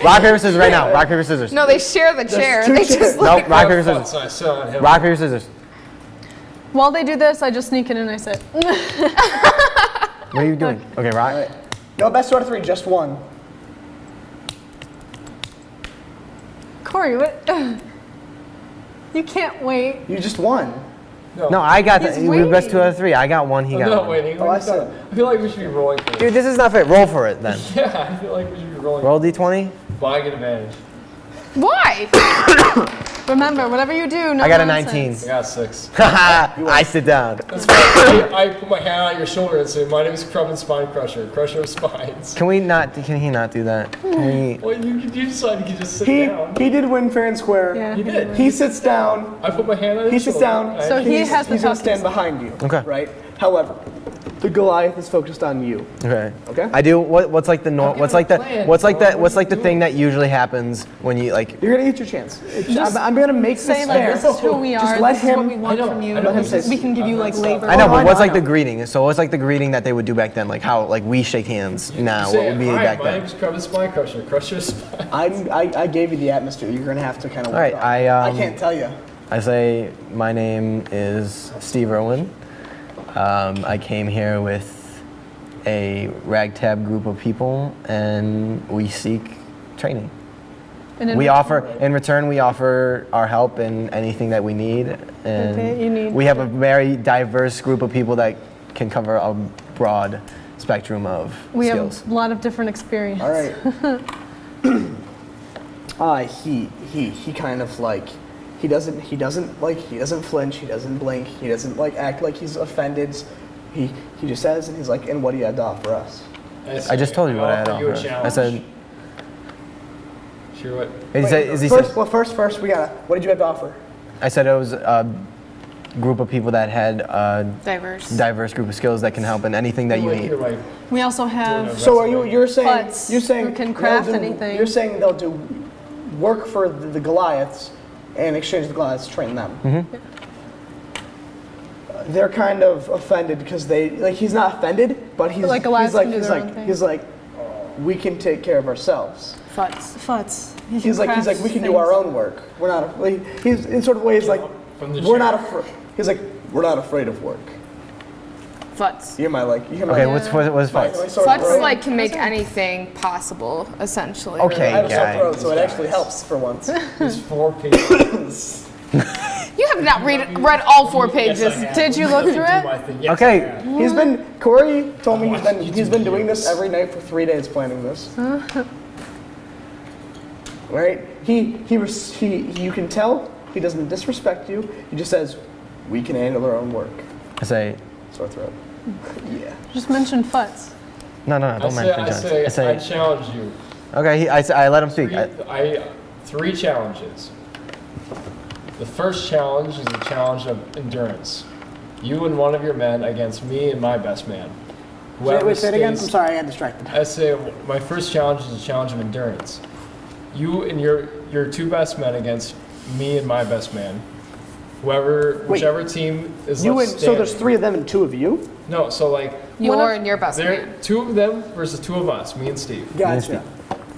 rock paper scissors right now. Rock paper scissors.
No, they share the chair.
two
They
chairs.
just
No,
like.
rock paper
Fuck,
scissors.
so I sit on him.
Rock paper scissors.
While they do this, I just sneak in and I sit.
What are you doing? Okay, rock.
Alright. No, best out of three, just one.
Corey, what? You can't wait.
You just won.
No, I got
He's
that. We best
waiting.
2 out of 3. I got one. He
I'm
got
not
one.
waiting.
Oh, I said-
I feel like we should be rolling for this.
Dude, this is not fair. Roll for it then.
Yeah, I feel like we should be rolling.
Roll d20.
But I get advantage.
Why?
Remember, whatever you do, no
I got a
nonsense.
19.
I got 6.
Haha, I sit down.
That's why I put my hand on your shoulder and say, "My name is Cruven Spine Crusher, Crusher of Spines."
Can we not? Can he not do that? Can we?
Well, you decided you could just sit
He
down.
did win fair and square.
Yeah.
You did.
He sits down.
I put my hand on his
He sits
shoulder.
down.
So he has the
he's gonna
talking
stand
stick.
behind you.
Okay.
Right. However, the Goliath is focused on you.
Okay.
Okay.
I do. What's like the norm? What's like the? What's like the? What's like the thing that usually happens when you like?
You're gonna get your chance. I'm gonna make this
Say like,
fair.
this is who we are.
Just let
This is what
him-
we want
I know,
from you.
I know.
Let him say-
We can give you like labor.
I know,
I
but
know,
what's
I
like the
know.
greeting? So what's like the greeting that they would do back then? Like how like we shake hands now?
Say,
What would be
"Hi,
back
my
then?
name is Cruven Spine Crusher, Crusher of Spines."
I gave you the atmosphere. You're gonna have to kind of.
All right,
I can't tell you.
I say my name is Steve Rowan. I came here with a ragtag group of people, and we seek training.
And in
We
return-
offer, in return, we offer our help in anything that we need, and
Okay, you need-
we have a very diverse group of people that can cover a broad spectrum of
We
skills.
have a lot of different experience.
All right. He kind of like he doesn't flinch. He doesn't blink. He doesn't like act like he's offended. He just says, and he's like, and what do you have to offer us?
I just told you what I had to
offer you a
offer. I
challenge.
said,
Sure, what?
First, we gotta. What did you have to offer?
I said it was a group of people that had a
Diverse.
diverse group of skills that can help in anything that you
Like,
need.
you're like,
We also have
So are you're saying
Putts
you're saying
who can
they'll
craft
do-
anything.
You're saying they'll do work for the Goliaths, and in exchange the Goliaths train them.
Mm-hmm.
They're kind of offended because he's not offended, but he's
Like Goliaths can do
he's
their
like
own thing.
he's like we can take care of ourselves.
Futs.
He's like we can do our own work. We're not he's in sort of ways like
from the
we're
chair.
not afraid. He's like we're not afraid of work.
Futs.
You hear my like you hear my
Okay, what's
my
fights?
sort of
Futs
throat?
like can make anything possible, essentially.
Okay.
I have a sore
guy.
throat, so it actually helps for once.
there's 4 pages.
You have not read all 4 pages.
Yes, I have.
Did you look through it?
My thing. Yes,
Okay.
I have.
He's been Corey told me
watched
he's been
YouTube
doing this
videos.
every night for 3 days planning this. Right? He you can tell he doesn't disrespect you. He just says we can handle our own work.
I say,
Sore throat. Yeah.
Just mention Futs.
no,
I
don't mind
say,
French.
I challenge you.
Okay, I let him speak.
3 challenges. The first challenge is a challenge of endurance. You and one of your men against me and my best man.
Wait, say it again? I'm sorry, I got distracted.
I say my first challenge is a challenge of endurance. You and your two best men against me and my best man. Whichever team is
You
left
and,
standing.
so there's 3 of them and 2 of you?
No, so like
Your and your best
there
man.
2 of them versus 2 of us, me and Steve.
Gotcha.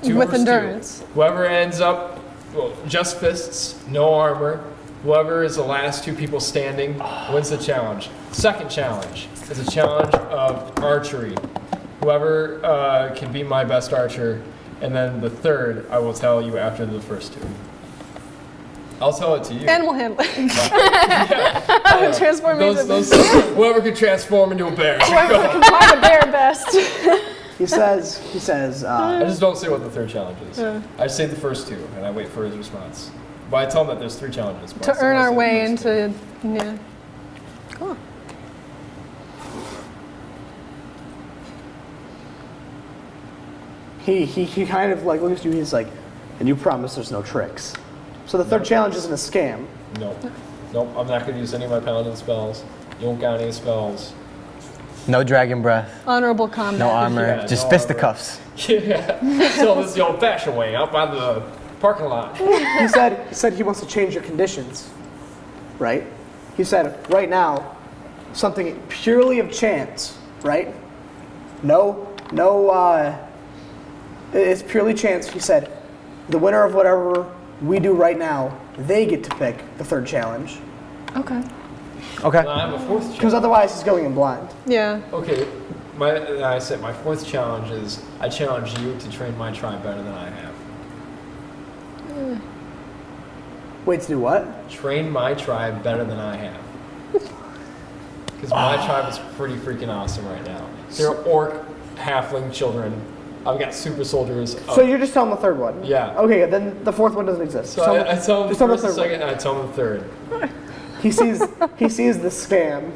2
With
versus
endurance.
2. Whoever ends up, well, just fists, no armor. Whoever is the last 2 people standing wins the challenge. Second challenge is a challenge of archery. Whoever can be my best archer, and then the third I will tell you after the first 2. I'll tell it to you.
And we'll handle it.
Yeah.
Transform into
Whoever can transform into a bear.
whoever can fly the bear best.
He says,
I just don't say what the third challenge is. I say the first 2, and I wait for his response. But I tell him that there's 3 challenges. but I
To
still
earn
say
our
the
way
first 2.
into, yeah. Cool.
he kind of like looks at you, he's like, and you promise there's no tricks. So the third challenge isn't a scam.
Nope. Nope, I'm not going to use any of my paladin spells. You won't got any spells.
No dragon breath.
Honorable combat.
No armor.
Yeah,
just
no
fisticuffs.
Yeah. So this is the old-fashioned way, out by the parking lot.
He said he wants to change your conditions, right? He said right now, something purely of chance, right? It's purely chance. He said, the winner of whatever we do right now, they get to pick the third challenge.
Okay.
Okay.
And I have a 4th challenge.
Because otherwise he's going in blind.
Yeah.
Okay, I said my 4th challenge is I challenge you to train my tribe better than I have.
Wait, to do what?
Train my tribe better than I have. Because my tribe is pretty freaking awesome right now. They're orc, halfling children. I've got super soldiers.
So you're just telling the third one?
Yeah.
Okay, then the fourth one doesn't exist.
So I tell him the
just tell
first,
the
the
third
second, and I tell him the third.
one. He sees the scam.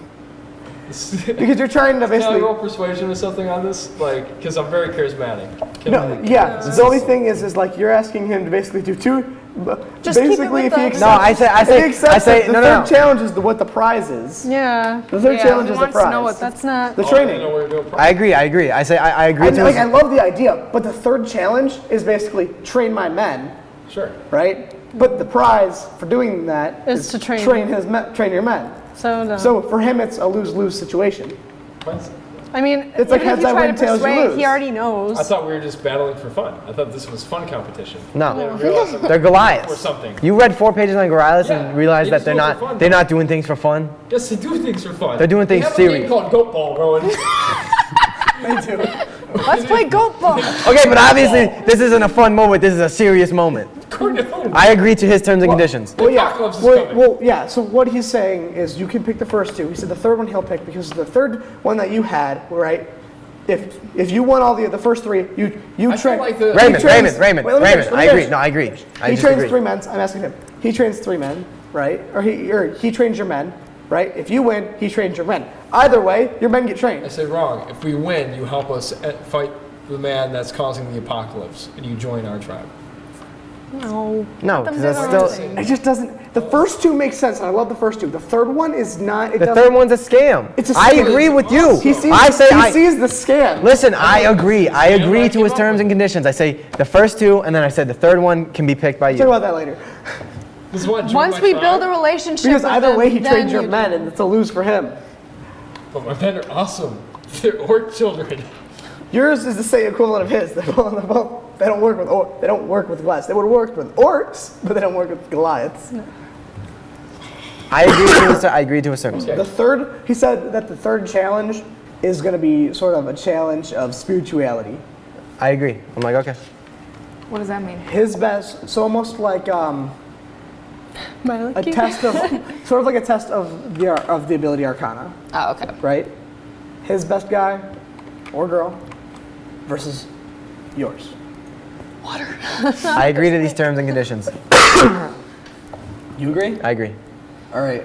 Because you're trying to
Can I
basically...
roll persuasion or something on this? Like, because I'm very charismatic. Can
No,
I-
yeah. The only thing is like you're asking him to basically do 2.
Just keep it
Basically,
with
if he
the-
accepts,
No, I say,
the
no,
third challenge is what the prize is.
Yeah.
The third
Yeah,
challenge
he
is the
wants to know
prize.
what
That's not.
The
Oh, I
training.
didn't know we were doing
I agree. I say, I agree to
I
his,
love the idea, but the third challenge is basically train my men,
Sure.
right? But the prize for doing that
Is to train
train your men.
So, no.
So for him, it's a lose-lose situation.
Mine's-
I mean,
It's like
even if
heads
you
I
try
win,
to
tails you
persuade,
lose.
he already knows.
I thought we were just battling for fun. I thought this was fun competition. I
no.
didn't realize it
They're
was
Goliaths.
or something.
You read 4 pages on Goliaths
Yeah,
and realized
they
that they're
just go for fun.
they're not doing things for fun.
Yes, they do things for fun.
They're doing things
they have a game
serious.
called Goat Ball, Rowan.
Let's play goat ball.
Okay, but obviously this isn't a fun moment. This is a serious moment. I agree to his terms and conditions.
Well, yeah.
apocalypse is coming.
Well, yeah. So what he's saying is you can pick the first 2. He said the third one he'll pick because the third one that you had, right? If you won all the first 3, you
I feel
train.
like the
Raymond,
He trains-
Raymond.
wait, let me finish, let
I
me
agree.
finish.
No, I agree. I
He
just
trains
agree.
3 men. I'm asking him. He trains 3 men, right? Or he trains your men, right? If you win, he trains your men. Either way, your men get
I
trained.
say wrong. If we win, you help us fight the man that's causing the apocalypse, and you join our tribe.
No.
No,
Let them
because
do
that's
their
still.
own thing.
It just doesn't. The first 2 make sense, and I love the first 2. The third one is not. It
The
doesn't-
third one's a scam.
It's a
I
scam.
agree with you.
He sees.
I say
he sees the scam.
Listen, I agree. I
You know what
agree
I
to his
came up
terms
with?
and conditions. I say the first 2, and then I said the third one can be picked by
Talk
you.
about that later.
This is what join
Once
my
we
tribe,
build a relationship
Because
with
either
them,
way, he
then
trains your
you-
men, and it's a lose for him.
But my men are awesome. They're orc children.
Yours is the same equivalent of his. They don't work with they don't work with Goliaths. They would work with orcs, but they don't work with Goliaths.
I agree to his terms.
Okay.
The third, he said that the third challenge is going to be sort of a challenge of spirituality.
I agree. I'm like, okay.
What does that mean?
His best, so almost like a
Miley.
test of, sort of like a test of the ability Arcana,
Oh, okay.
right? His best guy or girl versus yours.
I agree to these terms and conditions.
You agree?
I agree.
All right.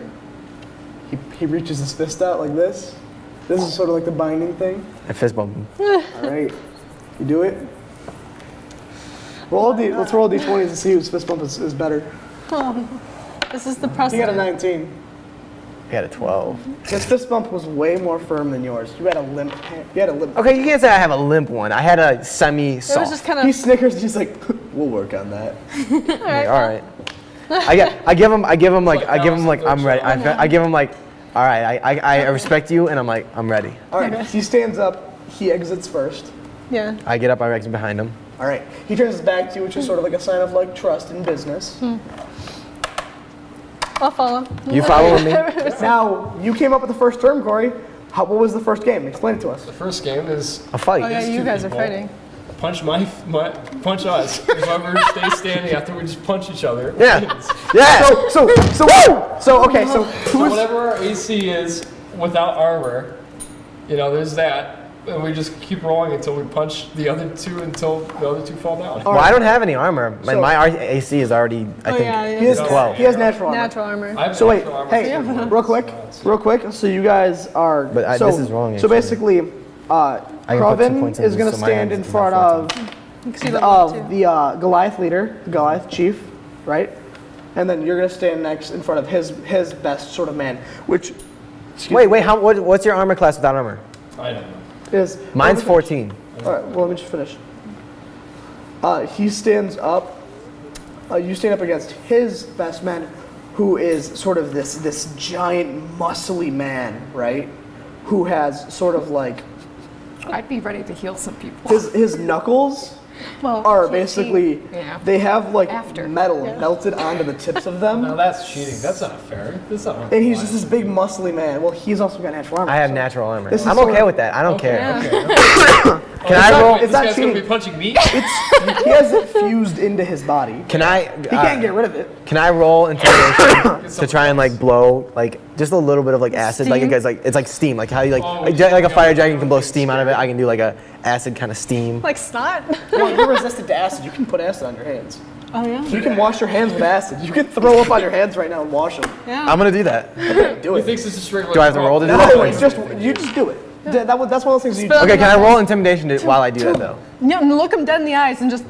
He reaches his fist out like this. This is sort of like the binding thing.
I fist bump him.
All right. You do it. Let's roll d20s and see whose fist bump is better.
This is the
You
precedent.
got a 19.
I got a 12.
His fist bump was way more firm than yours. You had a limp hand. You had a limp.
Okay, you can't say I have a limp one. I had a
It was
semi-soft.
just kind
He
of.
snickers. He's like, we'll work on that.
All right. I give him like I'm ready. I give him like, all right, I respect you, and I'm like, I'm ready.
All right. He stands up. He exits first.
Yeah.
I get up, I exit behind him.
All right. He turns his back to you, which is sort of like a sign of like trust in business.
I'll follow.
You following me?
Now, you came up with the first term, Corey. What was the first game? Explain it to us.
The first game is
A fight.
Oh yeah, you
two
guys are
people.
fighting.
punch punch us. Whoever stays standing after we just punch each other.
Yeah.
wins.
Yeah.
So okay, so
So
who's
whatever our AC is without armor, there's that. And we just keep rolling until we punch the other two until the other two fall down.
Well, I don't have any armor.
So-
My AC is already, I think,
yeah,
he has
12.
He has natural armor.
Natural armor.
I have
So wait,
natural armor
hey,
too.
real quick. So you guys are.
But
so,
this is wrong,
So
actually.
basically,
can put 2
Cruven
points in
is
this,
going to
so my
stand
hands
in
is about
front
14.
You can see level up, too.
the Goliath leader, the Goliath chief, right? And then you're going to stand next in front of his best sort of man, which.
Wait, what's your armor class without armor?
I don't know.
Is
Mine's 14.
All right, well, let me just finish. He stands up. You stand up against his best man, who is sort of this giant, muscly man, right? Who has sort of like
I'd be ready to heal some people.
his knuckles
Well,
are basically
Yeah.
they have like
After.
metal melted onto the tips of
Now
them,
that's cheating. That's not fair. That's not.
and he's just this big, muscly man. Well, he's also got natural armor.
I have
so-
natural armor.
This is
I'm
sort
okay
of-
with that. I don't care.
Okay.
Can I roll?
It's
This
not
guy's gonna be
cheating.
punching me.
He has it fused into his body.
Can I?
He can't get rid of it.
Can I roll intimidation to try and like blow like just a little bit of like acid? Like
Steam?
it's like steam. Like how you like
Oh,
like a fire dragon can blow steam out of it. I can do like a acid kind of steam.
like snot.
Well, you're resistant to acid. You can put acid on your hands.
Oh yeah.
You can wash your hands with acid. You can throw up on your hands right now and wash them.
Yeah.
I'm gonna do that.
Do
He
it.
thinks it's just regular.
Do I have to roll to do
No,
that?
it's just you just do it. That's one of those things you
Spill-
do.
Okay, can I roll intimidation while I do that though?
Yeah, and look him dead in the eyes and just.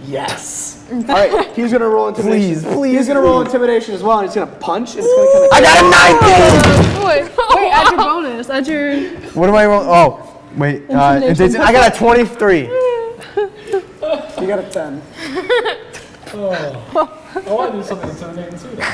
Yes. All right, he's gonna roll intimidation.
Please,
He's gonna roll intimidation as well, and he's gonna punch, and it's gonna
I
kind
got a 19.
Wait, add your bonus. Add your.
What am I rolling? Oh, wait.
Intimidation.
I got a 23.
of you got a 10.
I want to do something intimidating too. Then.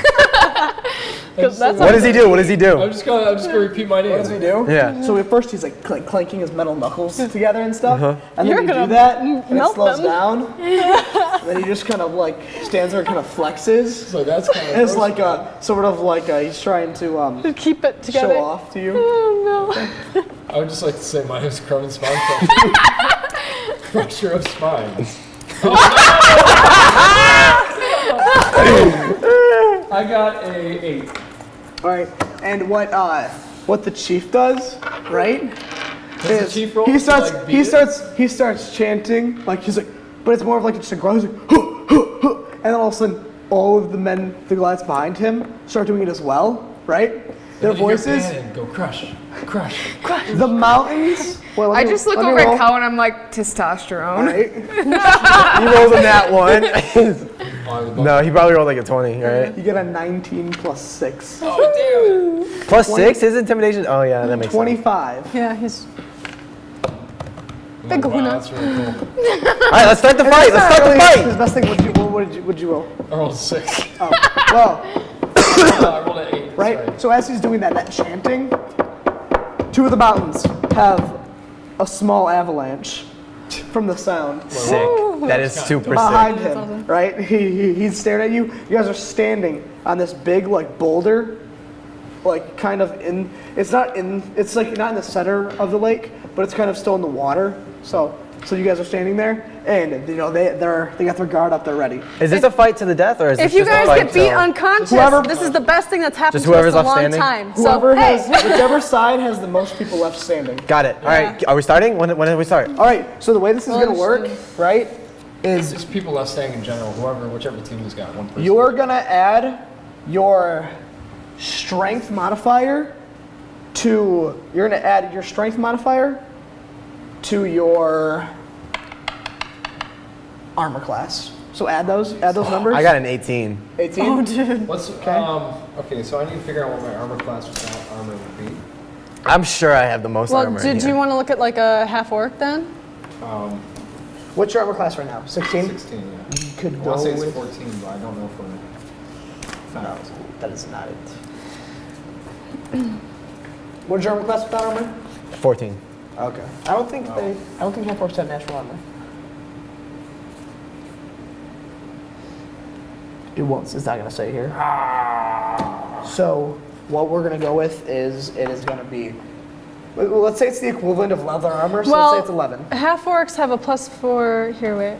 That's
What does he do? What does he
I'm
do?
just gonna repeat my name.
What does he do?
Yeah.
So at first he's like clanking his metal knuckles together and stuff, and
You're
then you
gonna
do that, and it
melt
slows
them.
down. And then he just kind of like stands there and kind of flexes.
So that's kind of.
It's like a sort of like he's trying to
Keep it together.
show off to you.
Oh no.
I would just like to say my name is Cruven Spine Crusher of Spines. I got a 8.
All right, and what the chief does, right?
Does the
is
chief roll
he
to,
starts
like, beat
he
it?
starts he starts chanting like he's like, but it's more of like just a growl. He's like, huh, huh, huh. And then all of a sudden, all of the men, the Goliaths behind him, start doing it as well, right? Their
And you hear
voices,
Bannon go crush, crush.
the mountains. Well,
I just look
let me
over
roll.
at Kelwin and I'm like, testosterone.
Right?
He rolls a nat 1.
Oh, I would love
No, he probably rolled like a 20, right?
You get a 19 plus 6.
Oh, damn it.
Plus 6? His intimidation? Oh, yeah, that makes sense.
25.
Yeah, he's.
Wow, that's really cool.
All right, let's start the fight. Let's start the
His
fight.
best thing, what'd you roll?
I rolled a 6.
Well,
I rolled an 8.
right?
Sorry.
So as he's doing that chanting, 2 of the mountains have a small avalanche from the sound
Sick. That is super
behind
sick.
him, right? He's staring at you. You guys are standing on this big like boulder, like kind of in. It's like not in the center of the lake, but it's kind of still in the water. So you guys are standing there, and they got their guard up. They're ready.
Is this a fight to the death, or is this
If you
just a
guys
fight
get beat
till-
unconscious,
Whoever-
this is the best thing that's happened
Just
to us
whoever's
in a
left
long
standing?
time.
Whoever
so, hey,
has, whichever side has the most people left standing.
Got it. All right, are we starting? When did we start?
All right. So the way this is gonna work, right, is
Just people left staying in general. Whichever team has got one person.
you're gonna add your strength modifier to your armor class. So add those numbers.
I got an 18.
18.
Oh, dude.
What's okay? So I need to figure out what my armor class without armor would be.
I'm sure I have the most
Well,
armor.
did you want to look at like a half orc then?
What's your armor class right now? 16.
16. Yeah.
You could
I
go
want to say it's
with.
14, but I don't know if we're.
No, that is not it. What's your armor class without armor?
14.
Okay. I don't think half orcs have natural armor. It won't. It's not gonna say here. So what we're gonna go with is it is gonna be. Well, let's say it's the equivalent of leather armor. So let's say it's 11.
Half orcs have a +4. Here, wait.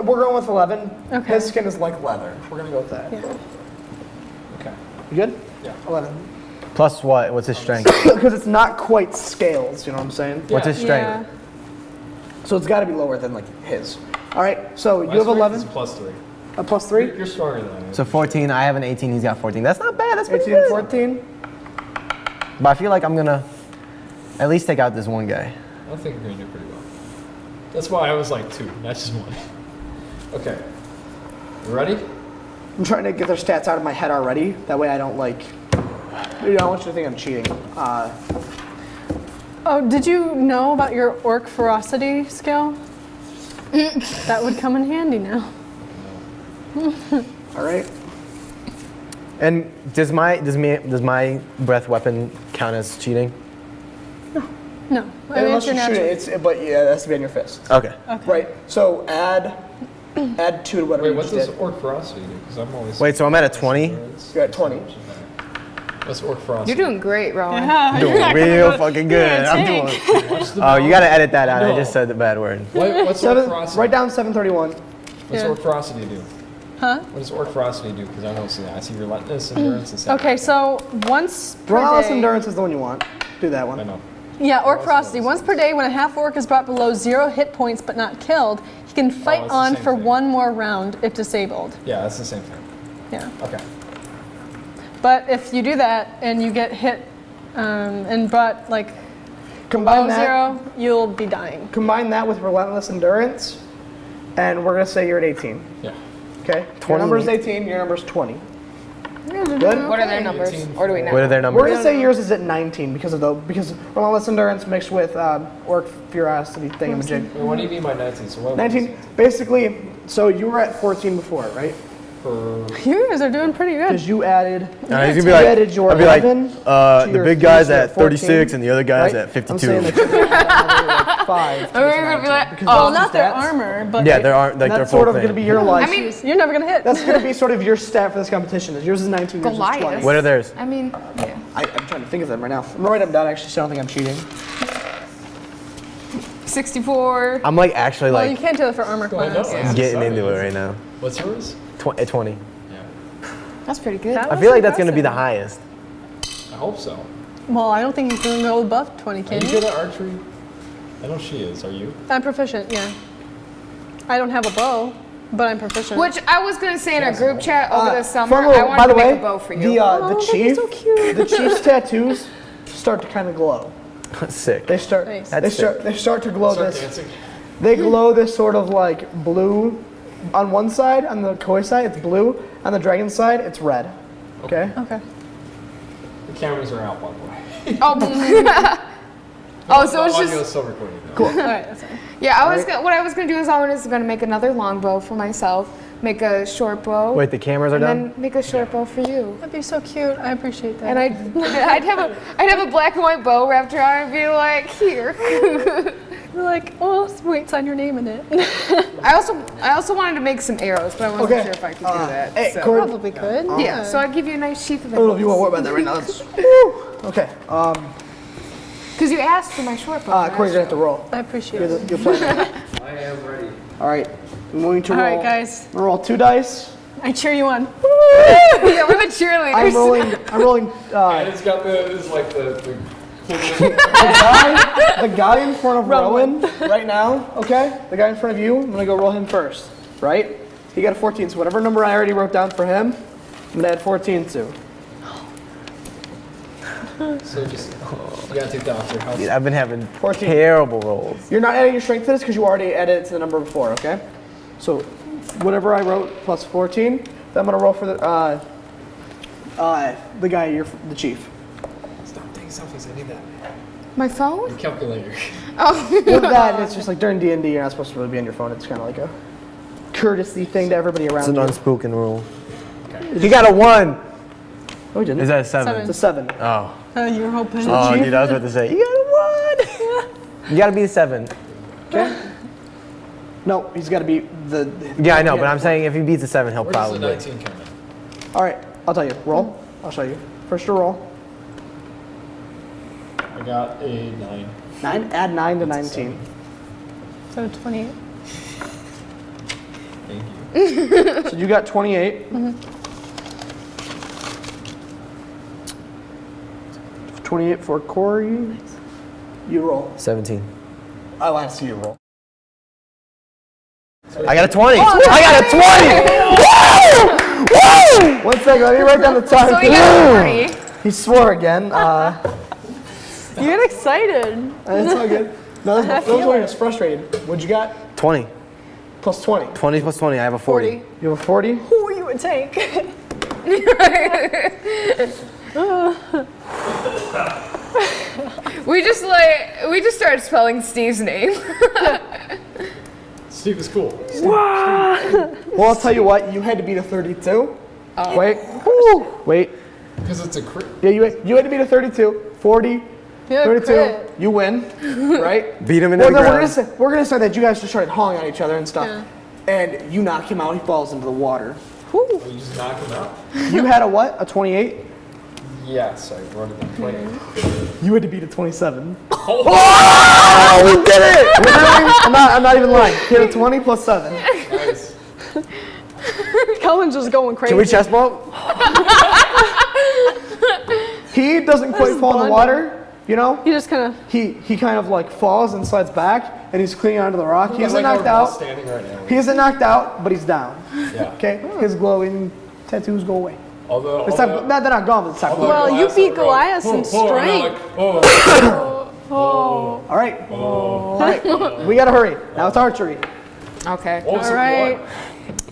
We're going with 11.
Okay.
His skin is like leather. We're gonna go with that.
Yeah.
Okay.
You good?
Yeah.
11.
Plus what? What's his strength?
Because it's not quite scales. You know what I'm saying?
What's his strength?
Yeah.
So it's got to be lower than like his. All right. So you
My
have
strength
11.
is +3.
A +3.
You're stronger than I am.
So 14. I have an 18. He's got 14. That's not bad. That's pretty
18 and
good.
14.
But I feel like I'm gonna at least take out this one guy.
I think you're gonna do pretty well. That's why I was like 2, not just 1. Okay. You ready?
I'm trying to get their stats out of my head already. That way I don't like. I don't want you to think I'm cheating.
Oh, did you know about your orc ferocity skill? That would come in handy now.
All right.
And does my breath weapon count as cheating?
No. I mean,
Unless
it's your
you shoot
natural.
it, but yeah, it has to be on your fist.
Okay.
Right. So add 2 to whatever
Wait,
you
what
just
does
did.
orc ferocity do? Because I'm always.
Wait, so I'm at a 20?
You're at 20.
What's orc ferocity?
You're doing great, Rowan.
Yeah,
Doing
you're not
real
gonna go-
fucking
you're
good.
gonna
I'm
tank.
doing.
What's the
Oh, you gotta edit that out. I
No.
just said the bad word.
What's orc
Seven.
ferocity?
Write down 731.
What's
Yeah.
orc ferocity do?
Huh?
What does orc ferocity do? Because I don't see that. I see relentless, endurance, and stamina.
Okay, so once per
Relentless
day.
endurance is the one you want. Do that one.
I know.
Yeah, orc ferocity. Once per day, when a half orc is brought below 0 hit points but not killed, he can fight
it's the
on
same
for
thing.
1 more round if disabled.
Yeah, that's the same thing.
Yeah.
Okay.
But if you do that and you get hit and brought like
Combine
below
that.
0, you'll be dying.
Combine that with relentless endurance, and we're gonna say you're at 18.
Yeah.
Okay. Your
20.
number's 18. Your number's 20. Good.
What are their numbers? Or do we know?
What are their
We're
numbers?
gonna say yours is at 19 because relentless endurance mixed with orc ferocity thingamajig.
Well, what do you mean by 19? So what?
19. Basically, so you were at 14 before, right?
You guys are doing pretty good.
Because you added.
He's gonna be
you
like,
added your
I'll be like,
11 to
the
your
big guy's
3, so
at 36 and the other guy's
right?
at 52.
I'm saying that you're at, like 5.
We're gonna be like,
because
Well,
of
not their
stats.
armor, but
Yeah, there aren't like
And
their
that's
full
sort of
thing.
going to be your life.
I mean,
you're never gonna hit.
That's going to be sort of your stat for this competition. Is yours is 19, yours is
Goliath.
20.
What are theirs?
I mean, yeah.
I'm trying to think of them right now. I'm going to write them down actually, so I don't think I'm cheating.
64.
I'm like actually
Well, you
like
can't do it for armor
Well, I know.
class.
Yeah.
getting into it right now.
What's yours?
At 20.
Yeah.
That's pretty good.
That
I
was
feel like that's gonna be the
impressive.
highest.
I hope so.
Well, I don't think you can go above 20,
Are
can
you
you?
good at archery? I know she is. Are you?
I'm proficient, yeah. I don't have a bow, but I'm proficient.
Which I was gonna say in our group chat over the summer.
Fun little-
I
by
wanted
the
to
way,
make a bow for you.
the
Oh, that'd be
chief,
so cute.
the chief's tattoos start to kind of glow.
Sick.
They start,
Nice.
That's
they start to glow
Start
this.
dancing.
They glow this sort of like blue. On one side, on the koi side, it's blue. On the dragon side, it's red. Okay.
Okay.
The cameras are out, by the way.
Oh, oh, so it's
Audio
just
is still recording. Though.
Cool.
All right, that's fine.
yeah. What I was gonna do is I was gonna make another long bow for myself, make a short bow,
Wait, the cameras are
and
done?
then make a short bow for you.
That'd be so cute. I appreciate that.
And I'd have a black and white bow wrapped around and be like, here.
You're like, oh, wait, sign your name in it.
I also wanted to make some arrows, but I wasn't
Okay.
sure if I could do that.
Hey,
so.
Corey,
Probably could.
Yeah, so I'd give you a nice sheath of
I don't know if you
arrows.
want to worry about that right now. Woo. Okay.
Because you asked for my short bow.
Corey, you're going to have to roll.
I appreciate
You're,
it.
you're playing.
I am ready.
All right. I'm going to
All
roll.
right, guys.
I'm gonna roll 2 dice.
I cheer you on.
Yeah, we're the cheerleaders.
I'm rolling.
And it's got it's like the
The guy in front of Rowan right now, okay? The guy in front of you, I'm gonna go roll him first, right? He got a 14, so whatever number I already wrote down for him, I'm gonna add 14 to.
So just you gotta take that off your health.
Dude, I've been having
14.
terrible rolls.
You're not adding your strength to this because you already added it to the number before, okay? So whatever I wrote plus 14. Then I'm gonna roll for the guy, the chief.
Stop taking selfies. I need that.
My phone?
The calculator.
With that, it's just like during D&D, you're not supposed to really be on your phone. It's kind of like a courtesy thing to everybody around
It's an
you.
unspoken rule. He got a 1.
Oh, he didn't.
Is that a 7?
It's a 7.
Oh.
You were hoping.
Oh, dude, I was about to say, you got a 1. You gotta be a 7.
Okay. No, he's got to be the.
Yeah, I know, but I'm saying if he beats a 7, he'll
Where does the
probably.
19 come in?
All right, I'll tell you. Roll. I'll show you. First to roll.
I got a 9.
9. Add 9 to 19.
So 28.
Thank you.
So you got 28. 28 for Corey. You roll.
17.
I want to see you roll.
I got a 20. I got a 20. Woo! Woo!
1 second, let me write down the time.
So you got 40.
He swore again.
You get excited.
It's all good. No, that was when he was frustrated. What'd you got?
20.
Plus 20.
20 plus 20, I have a 40.
You have a 40?
Who you would take?
We just started spelling Steve's name.
Steve is cool.
Well, I'll tell you what. You had to beat a 32. Wait. Wait.
Because it's a crit.
Yeah, you had to beat a 32. 40.
Yeah,
32.
crit.
You win. Right?
Beat him into
Well,
the
then
ground.
we're gonna say that you guys just started hauling on each other and stuff,
Yeah.
and you knock him out. He falls into the water.
You just knock him out?
You had a what? A 28.
Yes, I wrote it down. 28.
You had to beat a 27.
Oh, we did it!
Literally, I'm not even lying. He had a 20 plus 7.
Nice.
Kelwin's just going crazy.
Can we chest bump?
He doesn't quite
is
fall in the
bonding.
water. You know,
You just kind of.
he kind of like falls and slides back, and he's clinging onto the rock. He isn't
Like
knocked
we're both
out.
standing right now.
He isn't knocked out, but he's down.
Yeah.
Okay, his glowing tattoos go away.
Although,
It's not, they're not gone, but it's not glowing.
Well, you beat Goliath in strength.
Oh.
All right. All right. We gotta hurry. Now it's archery.
Okay.
Oh, so
All right.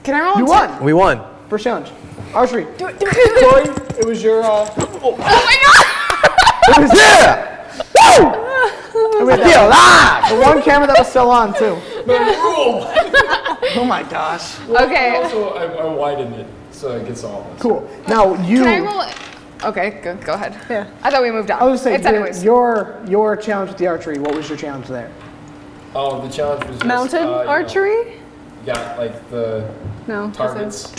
Can I roll?
You
a
won.
We won.
First challenge. Archery.
Do it.
Corey, it was your.
Oh my god!
It was
Yeah! Woo! I feel alive!
the one camera that was still on too.
Rule.
Oh my gosh.
Okay.
Also, I widened it so it gets all of us.
Cool. Now you.
Can I roll it? Okay, go ahead.
Yeah.
I thought we moved on.
I was saying
It's anyways.
your challenge with the archery. What was your challenge there?
Oh, the challenge was just,
Mounted
you know,
archery?
got like the
No.
targets.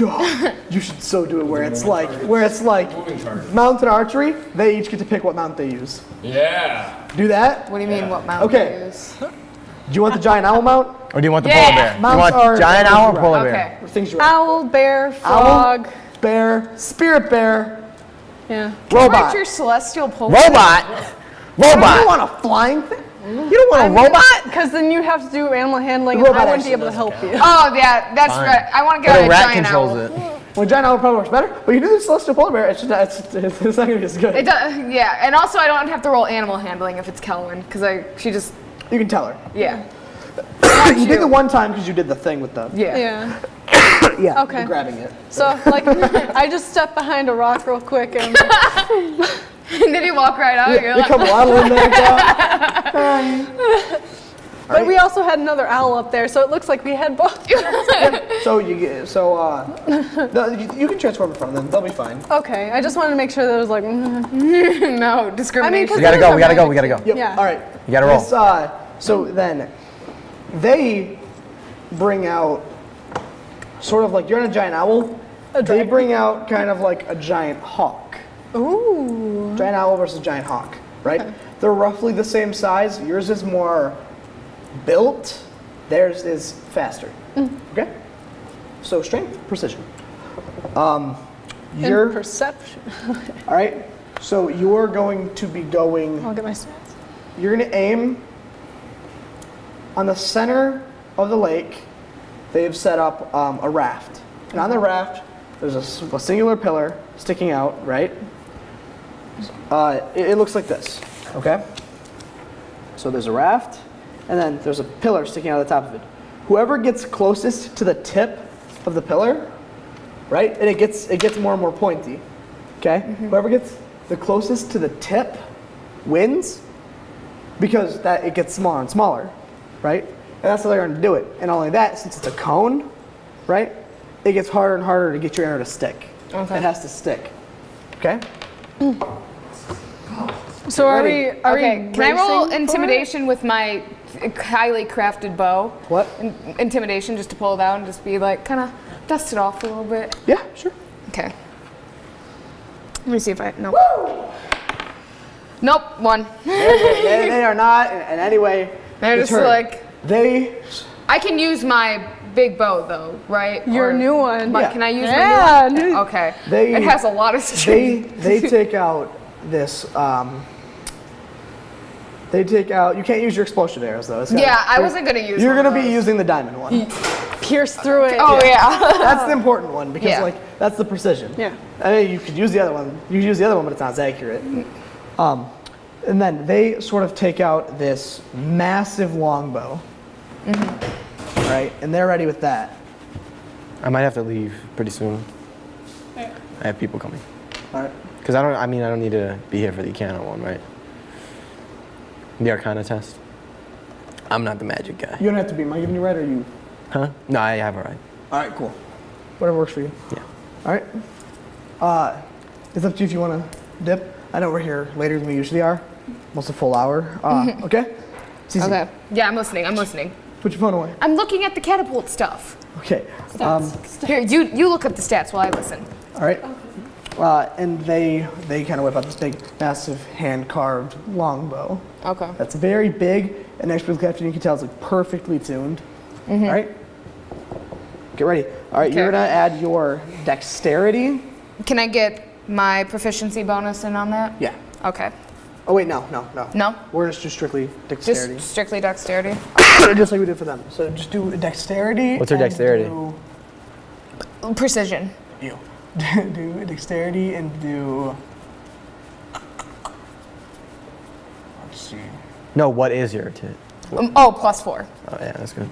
You should so do it where it's
Moving
like
targets.
like
Moving targets.
mounted archery. They each get to pick what mount they use.
Yeah.
Do that.
What do you mean? What mount?
Okay.
do you use?
Do you want the giant owl mount?
Or do you want the
Yeah.
polar bear?
Mounts
you want
are-
giant owl or polar bear?
Okay.
Or things you
Owl, bear, frog.
bear, spirit bear,
Yeah.
Can I write
robot.
your celestial polar?
Robot!
You don't
Robot!
want a flying thing?
You don't want a robot?
Because then you'd have to do animal handling,
The
and I
robot
wouldn't be able to help you.
Oh yeah, that's
Fine.
right. I want to
But
get
a
a
rat
giant
controls
owl.
it.
Well, giant owl probably works better, but you do the celestial polar bear. It's just it's not gonna be as good.
It does, yeah, and also I don't have to roll animal handling if it's Kelwin, because she just,
You can tell her.
yeah.
You did the one time because you did the thing with the
Yeah.
Yeah.
yeah
Okay.
the grabbing it.
So, like, I just step behind a rock real quick and.
And then you walk right out. You're
You
like,
come waddling there.
But we also had another owl up there, so it looks like we had both.
So you you can transform in front of them. They'll be fine.
Okay, I just wanted to make sure that it was like.
no discrimination.
We gotta go, we gotta go, we gotta go.
Yep.
Yeah.
All right.
You gotta roll.
This, so then they bring out sort of like you're on a giant owl.
A
They
dragon.
bring out kind of like a giant hawk.
Ooh.
Giant owl versus giant hawk, right? They're roughly the same size. Yours is more built. Theirs is faster. Okay. So strength, precision.
And
You're
perception.
all right. So you're going to be going.
I'll get my stats.
You're going to aim on the center of the lake. They've set up a raft, and on the raft there's a singular pillar sticking out. Right. It looks like this. Okay. So there's a raft, and then there's a pillar sticking out of the top of it. Whoever gets closest to the tip of the pillar, right? And it gets more and more pointy. Okay? Whoever gets the closest to the tip wins, because that it gets smaller and smaller, right? And that's how they're going to do it. And not only that, since it's a cone, right? It gets harder and harder to get your arrow to stick.
Okay.
It has to stick. Okay?
So are
Ready.
we? Are
Okay,
we
can I roll
racing for it?
intimidation with my highly crafted bow?
What?
Intimidation, just to pull it out and just be like, kind of dust it off a little bit.
Yeah, sure.
Okay. Let me see if I, nope. Nope, 1.
They are not in any way
They're just
deterred.
like,
They,
I can use my big bow though, right?
Your new one.
But
Yeah.
can I use
Yeah,
my new
new-
one? Okay.
They-
it has a lot of strength.
they take out this, they take out, you can't use your explosion arrows though. It's gotta-
Yeah, I wasn't gonna use
You're
one
going to
of
be
those.
using the diamond one.
Pierce through it.
Oh yeah.
That's the important one because
Yeah.
like that's the precision.
Yeah.
I mean, you could use the other one. You could use the other one, but it's not as accurate. And then they sort of take out this massive longbow. Right, and they're ready with that.
I might have to leave pretty soon. I have people coming.
All right.
Because I don't need to be here for the Arcana one, right? The Arcana test. I'm not the magic guy.
You don't have to be. Am I giving you right or you?
Huh? No, I have a right.
All right, cool. Whatever works for you.
Yeah.
All right. It's up to you if you want to dip. I know we're here later than we usually are, almost a full hour. Okay. Cece,
Okay. Yeah, I'm listening.
Put your phone away.
I'm looking at the catapult stuff.
Okay.
Here, you look up the stats while I listen.
All right. And they kind of whip out this big, massive hand-carved longbow.
Okay.
That's very big and expertly crafted. You can tell it's like perfectly tuned. All right. Get ready. All right. You're
Okay.
gonna add your dexterity.
Can I get my proficiency bonus in on that?
Yeah.
Okay.
Oh wait, no.
No?
We're just do strictly dexterity.
Just strictly dexterity?
Just like we did for them. So just do dexterity.
What's her
and
dexterity?
Do,
Precision.
you. Do dexterity and do. Let's see.
No, what is your +4?
+4.
Oh yeah, that's good.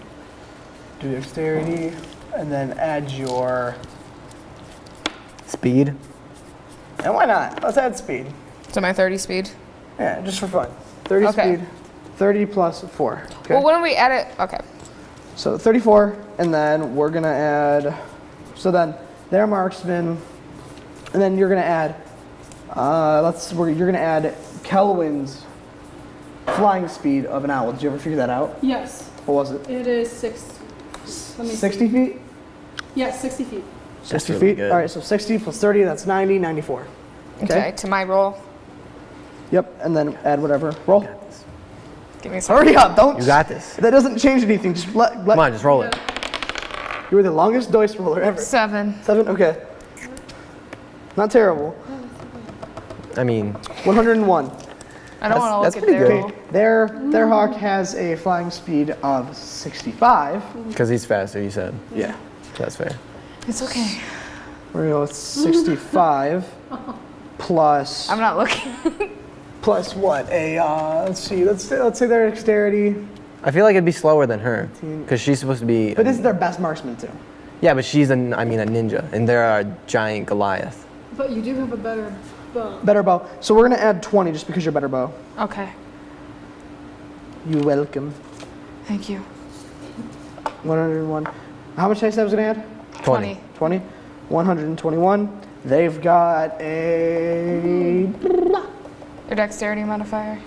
Do dexterity and then add your.
Speed?
And why not? Let's add speed.
So my 30 speed.
Yeah, just for fun. 30
Okay.
speed. 30 plus 4. Okay.
Well, when we add it, okay.
So 34, and then we're gonna add. So then their marksman, and then you're gonna add. You're gonna add Kelwin's flying speed of an owl. Did you ever figure that out?
Yes.
What was it?
It is 6. Let me
60 feet?
Yeah, 60 feet.
60
really
feet.
good.
All right, so 60 plus 30, that's 90, 94.
Okay, to my roll.
Yep, and then add whatever. Roll.
Give me some.
Hurry up! Don't.
You got this.
That doesn't change anything. Just let.
Come on, just roll it.
You were the longest dice roller ever.
7.
7. Okay. Not terrible.
I mean,
101.
I don't want
that's
to look at
pretty
their
good.
roll.
Their hawk has a flying speed of 65.
because he's faster, you said.
Yeah.
That's fair.
It's okay.
We're gonna go with 65 plus
I'm not looking.
plus what? Let's see. Let's say their dexterity.
I feel like it'd be slower than her because she's supposed to be.
But this is their best marksman too.
Yeah, but she's a ninja, and they're a giant Goliath.
But you do have a better bow.
Better bow. So we're gonna add 20 just because you're better bow.
Okay.
You welcome.
Thank you.
101. How much dice I was gonna add?
20.
20. 121. They've got a.
Your dexterity modifier?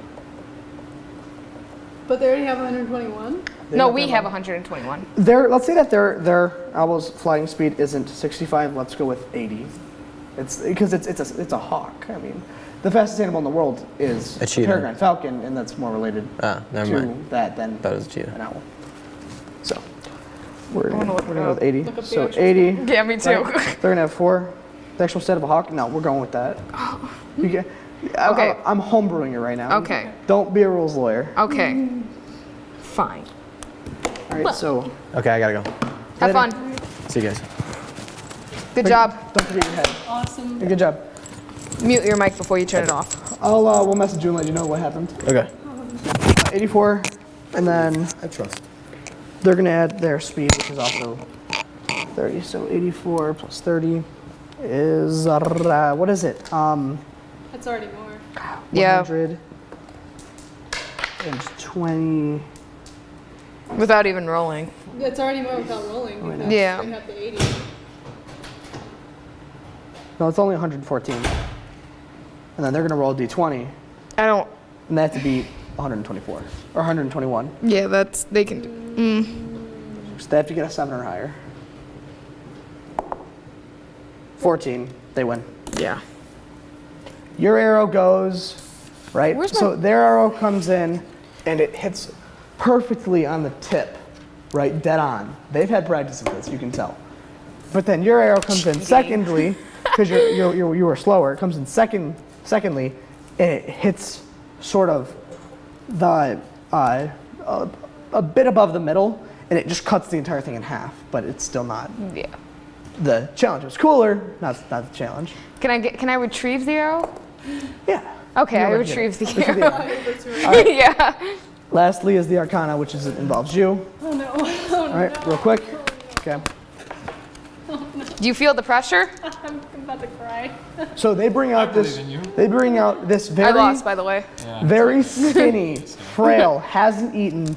But they already have 121?
No, we have 121.
Let's say that their owl's flying speed isn't 65. Let's go with 80. It's because it's a hawk. I mean, the fastest animal in the world is
A cheetah.
peregrine falcon, and that's more related
Never
to
mind.
that than
Thought it was a cheetah.
an owl. So we're
wanna
gonna
look it
go with
up.
80.
Look up the
So
actual
80.
Yeah, me too.
Right? They're gonna have 4. The actual stat of a hawk? No, we're going with that. You get,
Okay.
I'm homebrewing it right now.
Okay.
Don't be a rules lawyer.
Okay. Fine.
All right. So
Okay, I gotta go.
Have fun.
See you guys.
Good job.
don't forget your head.
Awesome.
Good job.
Mute your mic before you turn it off.
We'll message you and let you know what happened.
Okay.
84, and then
I trust.
they're gonna add their speed, which is also 30. So 84 plus 30 is what is it?
That's already more.
Yeah.
120.
Without even rolling.
It's already more without rolling.
Oh, I know.
because
Yeah.
We have the 80.
No, it's only 114. And then they're gonna roll a d20,
I don't.
and they have to beat 124 or 121.
Yeah, that's they can do.
So they have to get a 7 or higher. 14, they win.
Yeah.
Your arrow goes, right?
Where's
So
my-
their arrow comes in, and it hits perfectly on the tip, right? Dead on. They've had practice of this, you can tell. But then your arrow comes in secondly, because you were slower. It comes in secondly, and it hits sort of the a bit above the middle, and it just cuts the entire thing in half. But it's still not
Yeah.
the challenge. It was cooler, not the challenge.
Can I retrieve the arrow?
Yeah.
Okay, I
You're
retrieve the
Retrieve the
arrow.
arrow.
Yeah.
Lastly is the Arcana, which involves you.
Oh no.
All right, real quick. Okay.
Do you feel the pressure?
I'm about to cry.
So they bring out this.
believe in you.
They bring out this
I
very,
lost, by the way.
very skinny, frail, hasn't eaten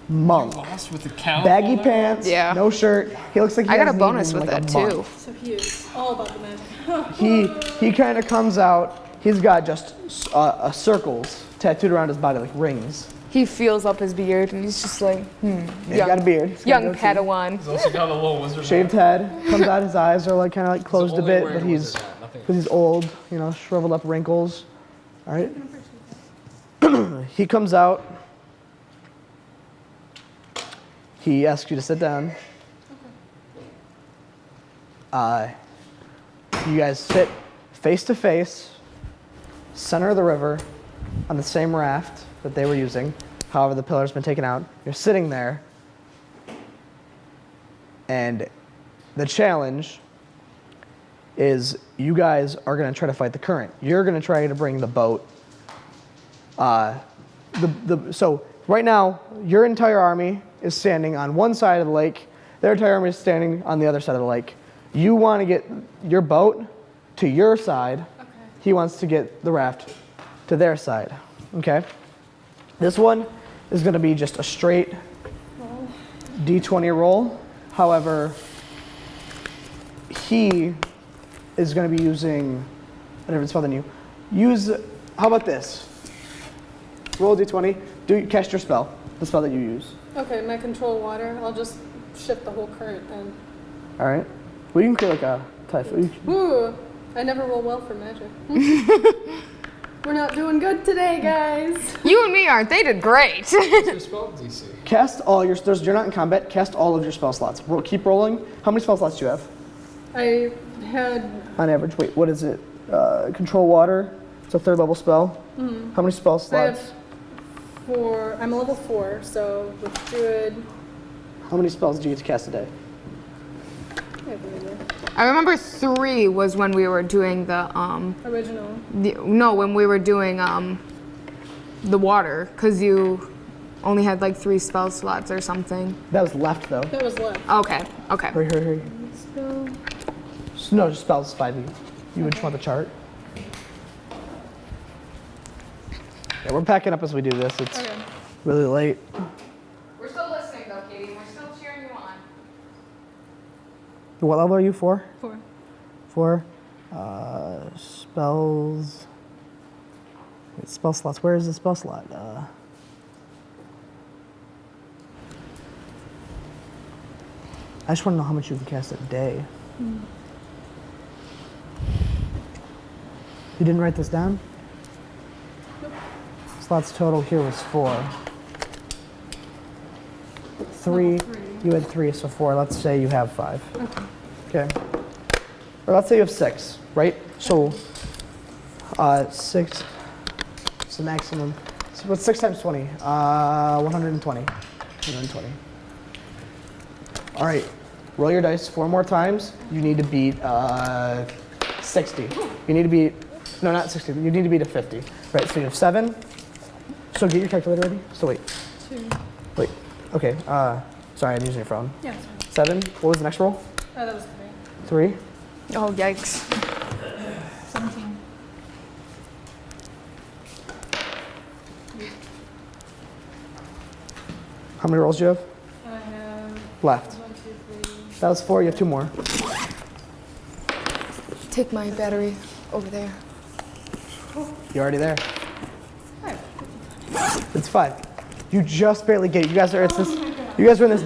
monk.
Lost with the count.
Baggy pants,
Yeah.
no shirt. He looks like he
I got a
hasn't
bonus
eaten
with
in like
that
a
too.
month.
So he is all about the magic.
He kind of comes out. He's got just circles tattooed around his body like rings.
He feels up his beard and he's just like,
He's got a beard. He's got
young
no teeth.
Padawan.
He's also got a little wizard.
Shaved head. Comes out. His eyes are like kind of like closed a
only
bit,
wearing
but
a
he's
wizard hat, nothing
because he's old. You know, shriveled up wrinkles. All right. He comes out. He asks you to sit down. You guys sit face to face, center of the river, on the same raft that they were using. However, the pillar's been taken out. You're sitting there, and the challenge is you guys are going to try to fight the current. You're going to try to bring the boat. So right now, your entire army is standing on one side of the lake. Their entire army is standing on the other side of the lake. You want to get your boat to your side.
Okay.
He wants to get the raft to their side. Okay? This one is going to be just a straight D20 roll. However, he is going to be using a different spell than you. How about this? Roll a D20. Cast your spell, the spell that you use.
Okay, my control water. I'll just shift the whole current then.
All right. We can create like a typhoon.
Ooh, I never roll well for magic. We're not doing good today, guys.
You and me aren't. They did great.
What's your spell DC?
Cast all your. You're not in combat. Cast all of your spell slots. Keep rolling. How many spell slots do you have?
I had
On average. Wait, what is it? Control water. It's a 3rd level spell. How many spell
I
slots?
have 4. I'm a level 4, so with Druid.
How many spells do you get to cast a day?
I have no idea.
I remember 3 was when we were doing the
Original.
when we were doing the water, because you only had like 3 spell slots or something.
That was left though.
That was left.
Okay.
Hurry.
Spell.
No, just spells 5e. You would just want the chart. Yeah, we're packing up as we do this. It's
Okay.
really late.
We're still listening though, Katie. We're still cheering you on.
What level are you? 4?
4.
4. Spells. Wait, spell slots. Where is the spell slot? I just want to know how much you can cast a day. You didn't write this down? Slots total here was 4. 3. You had 3, so 4. Let's say you have 5. Okay. Or let's say you have 6, right? So 6 is the maximum. So what's 6 times 20? 120. 120. All right. Roll your dice 4 more times. You need to beat 60. You need to beat, no, not 60. You need to beat a 50. Right, so you have 7. So get your calculator ready. So wait.
2.
Wait. Okay. Sorry, I'm using your phone.
Yeah, it's fine.
7. What was the next roll?
that was 3.
3.
Oh, yikes.
17.
How many rolls do you have
I have
left?
1, 2, 3.
That was 4. You have 2 more.
Take my battery over there.
You're already there. It's 5. You just barely get it. You guys are in this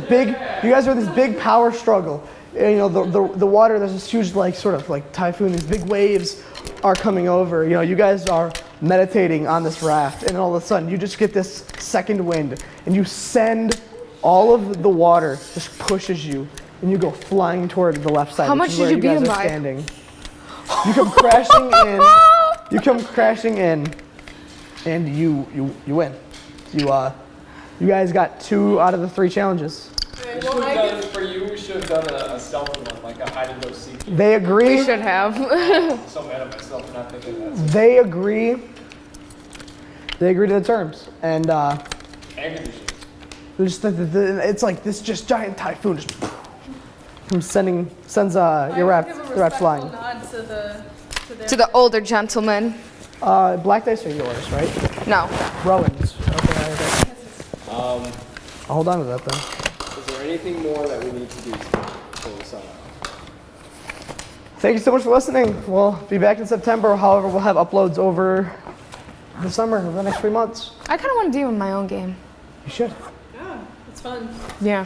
big power struggle. And, you know, the water, there's this huge like sort of like typhoon, these big waves are coming over. You know, you guys are meditating on this raft, and all of a sudden you just get this second wind, and you send all of the water just pushes you, and you go flying toward the left side.
How
which
much
is
did
where
you beat
guys
him
are
by?
standing. You come crashing in. You come crashing in, and you win. You guys got 2 out of the 3 challenges.
We should have done, for you, we should have done a stealthy one, like a hide and go seek.
They agree.
We should have.
I'm so mad at myself for not thinking that.
They agree. They agree to the terms, and
And conditions.
it's like this just giant typhoon just sends your raft flying.
Nod to the
To the older gentleman.
Black dice are yours, right?
No.
Rowan's. Okay. I'll hold on to that then.
Is there anything more that we need to do to sign up?
Thank you so much for listening. We'll be back in September. However, we'll have uploads over the summer, over the next 3 months.
I kind of want to do my own game.
You should.
Yeah, it's fun.
Yeah.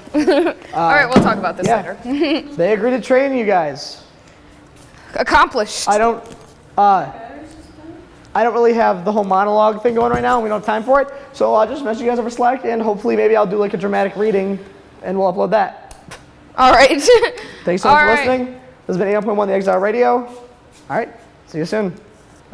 All right, we'll talk about this
yeah.
later.
They agree to train you guys.
Accomplished.
I don't really have the whole monologue thing going right now, and we don't have time for it. So I'll just message you guys over Slack, and hopefully maybe I'll do like a dramatic reading, and we'll upload that.
All right.
Thanks so much for listening. This has been 8.1 The Exile Radio. All right, see you soon.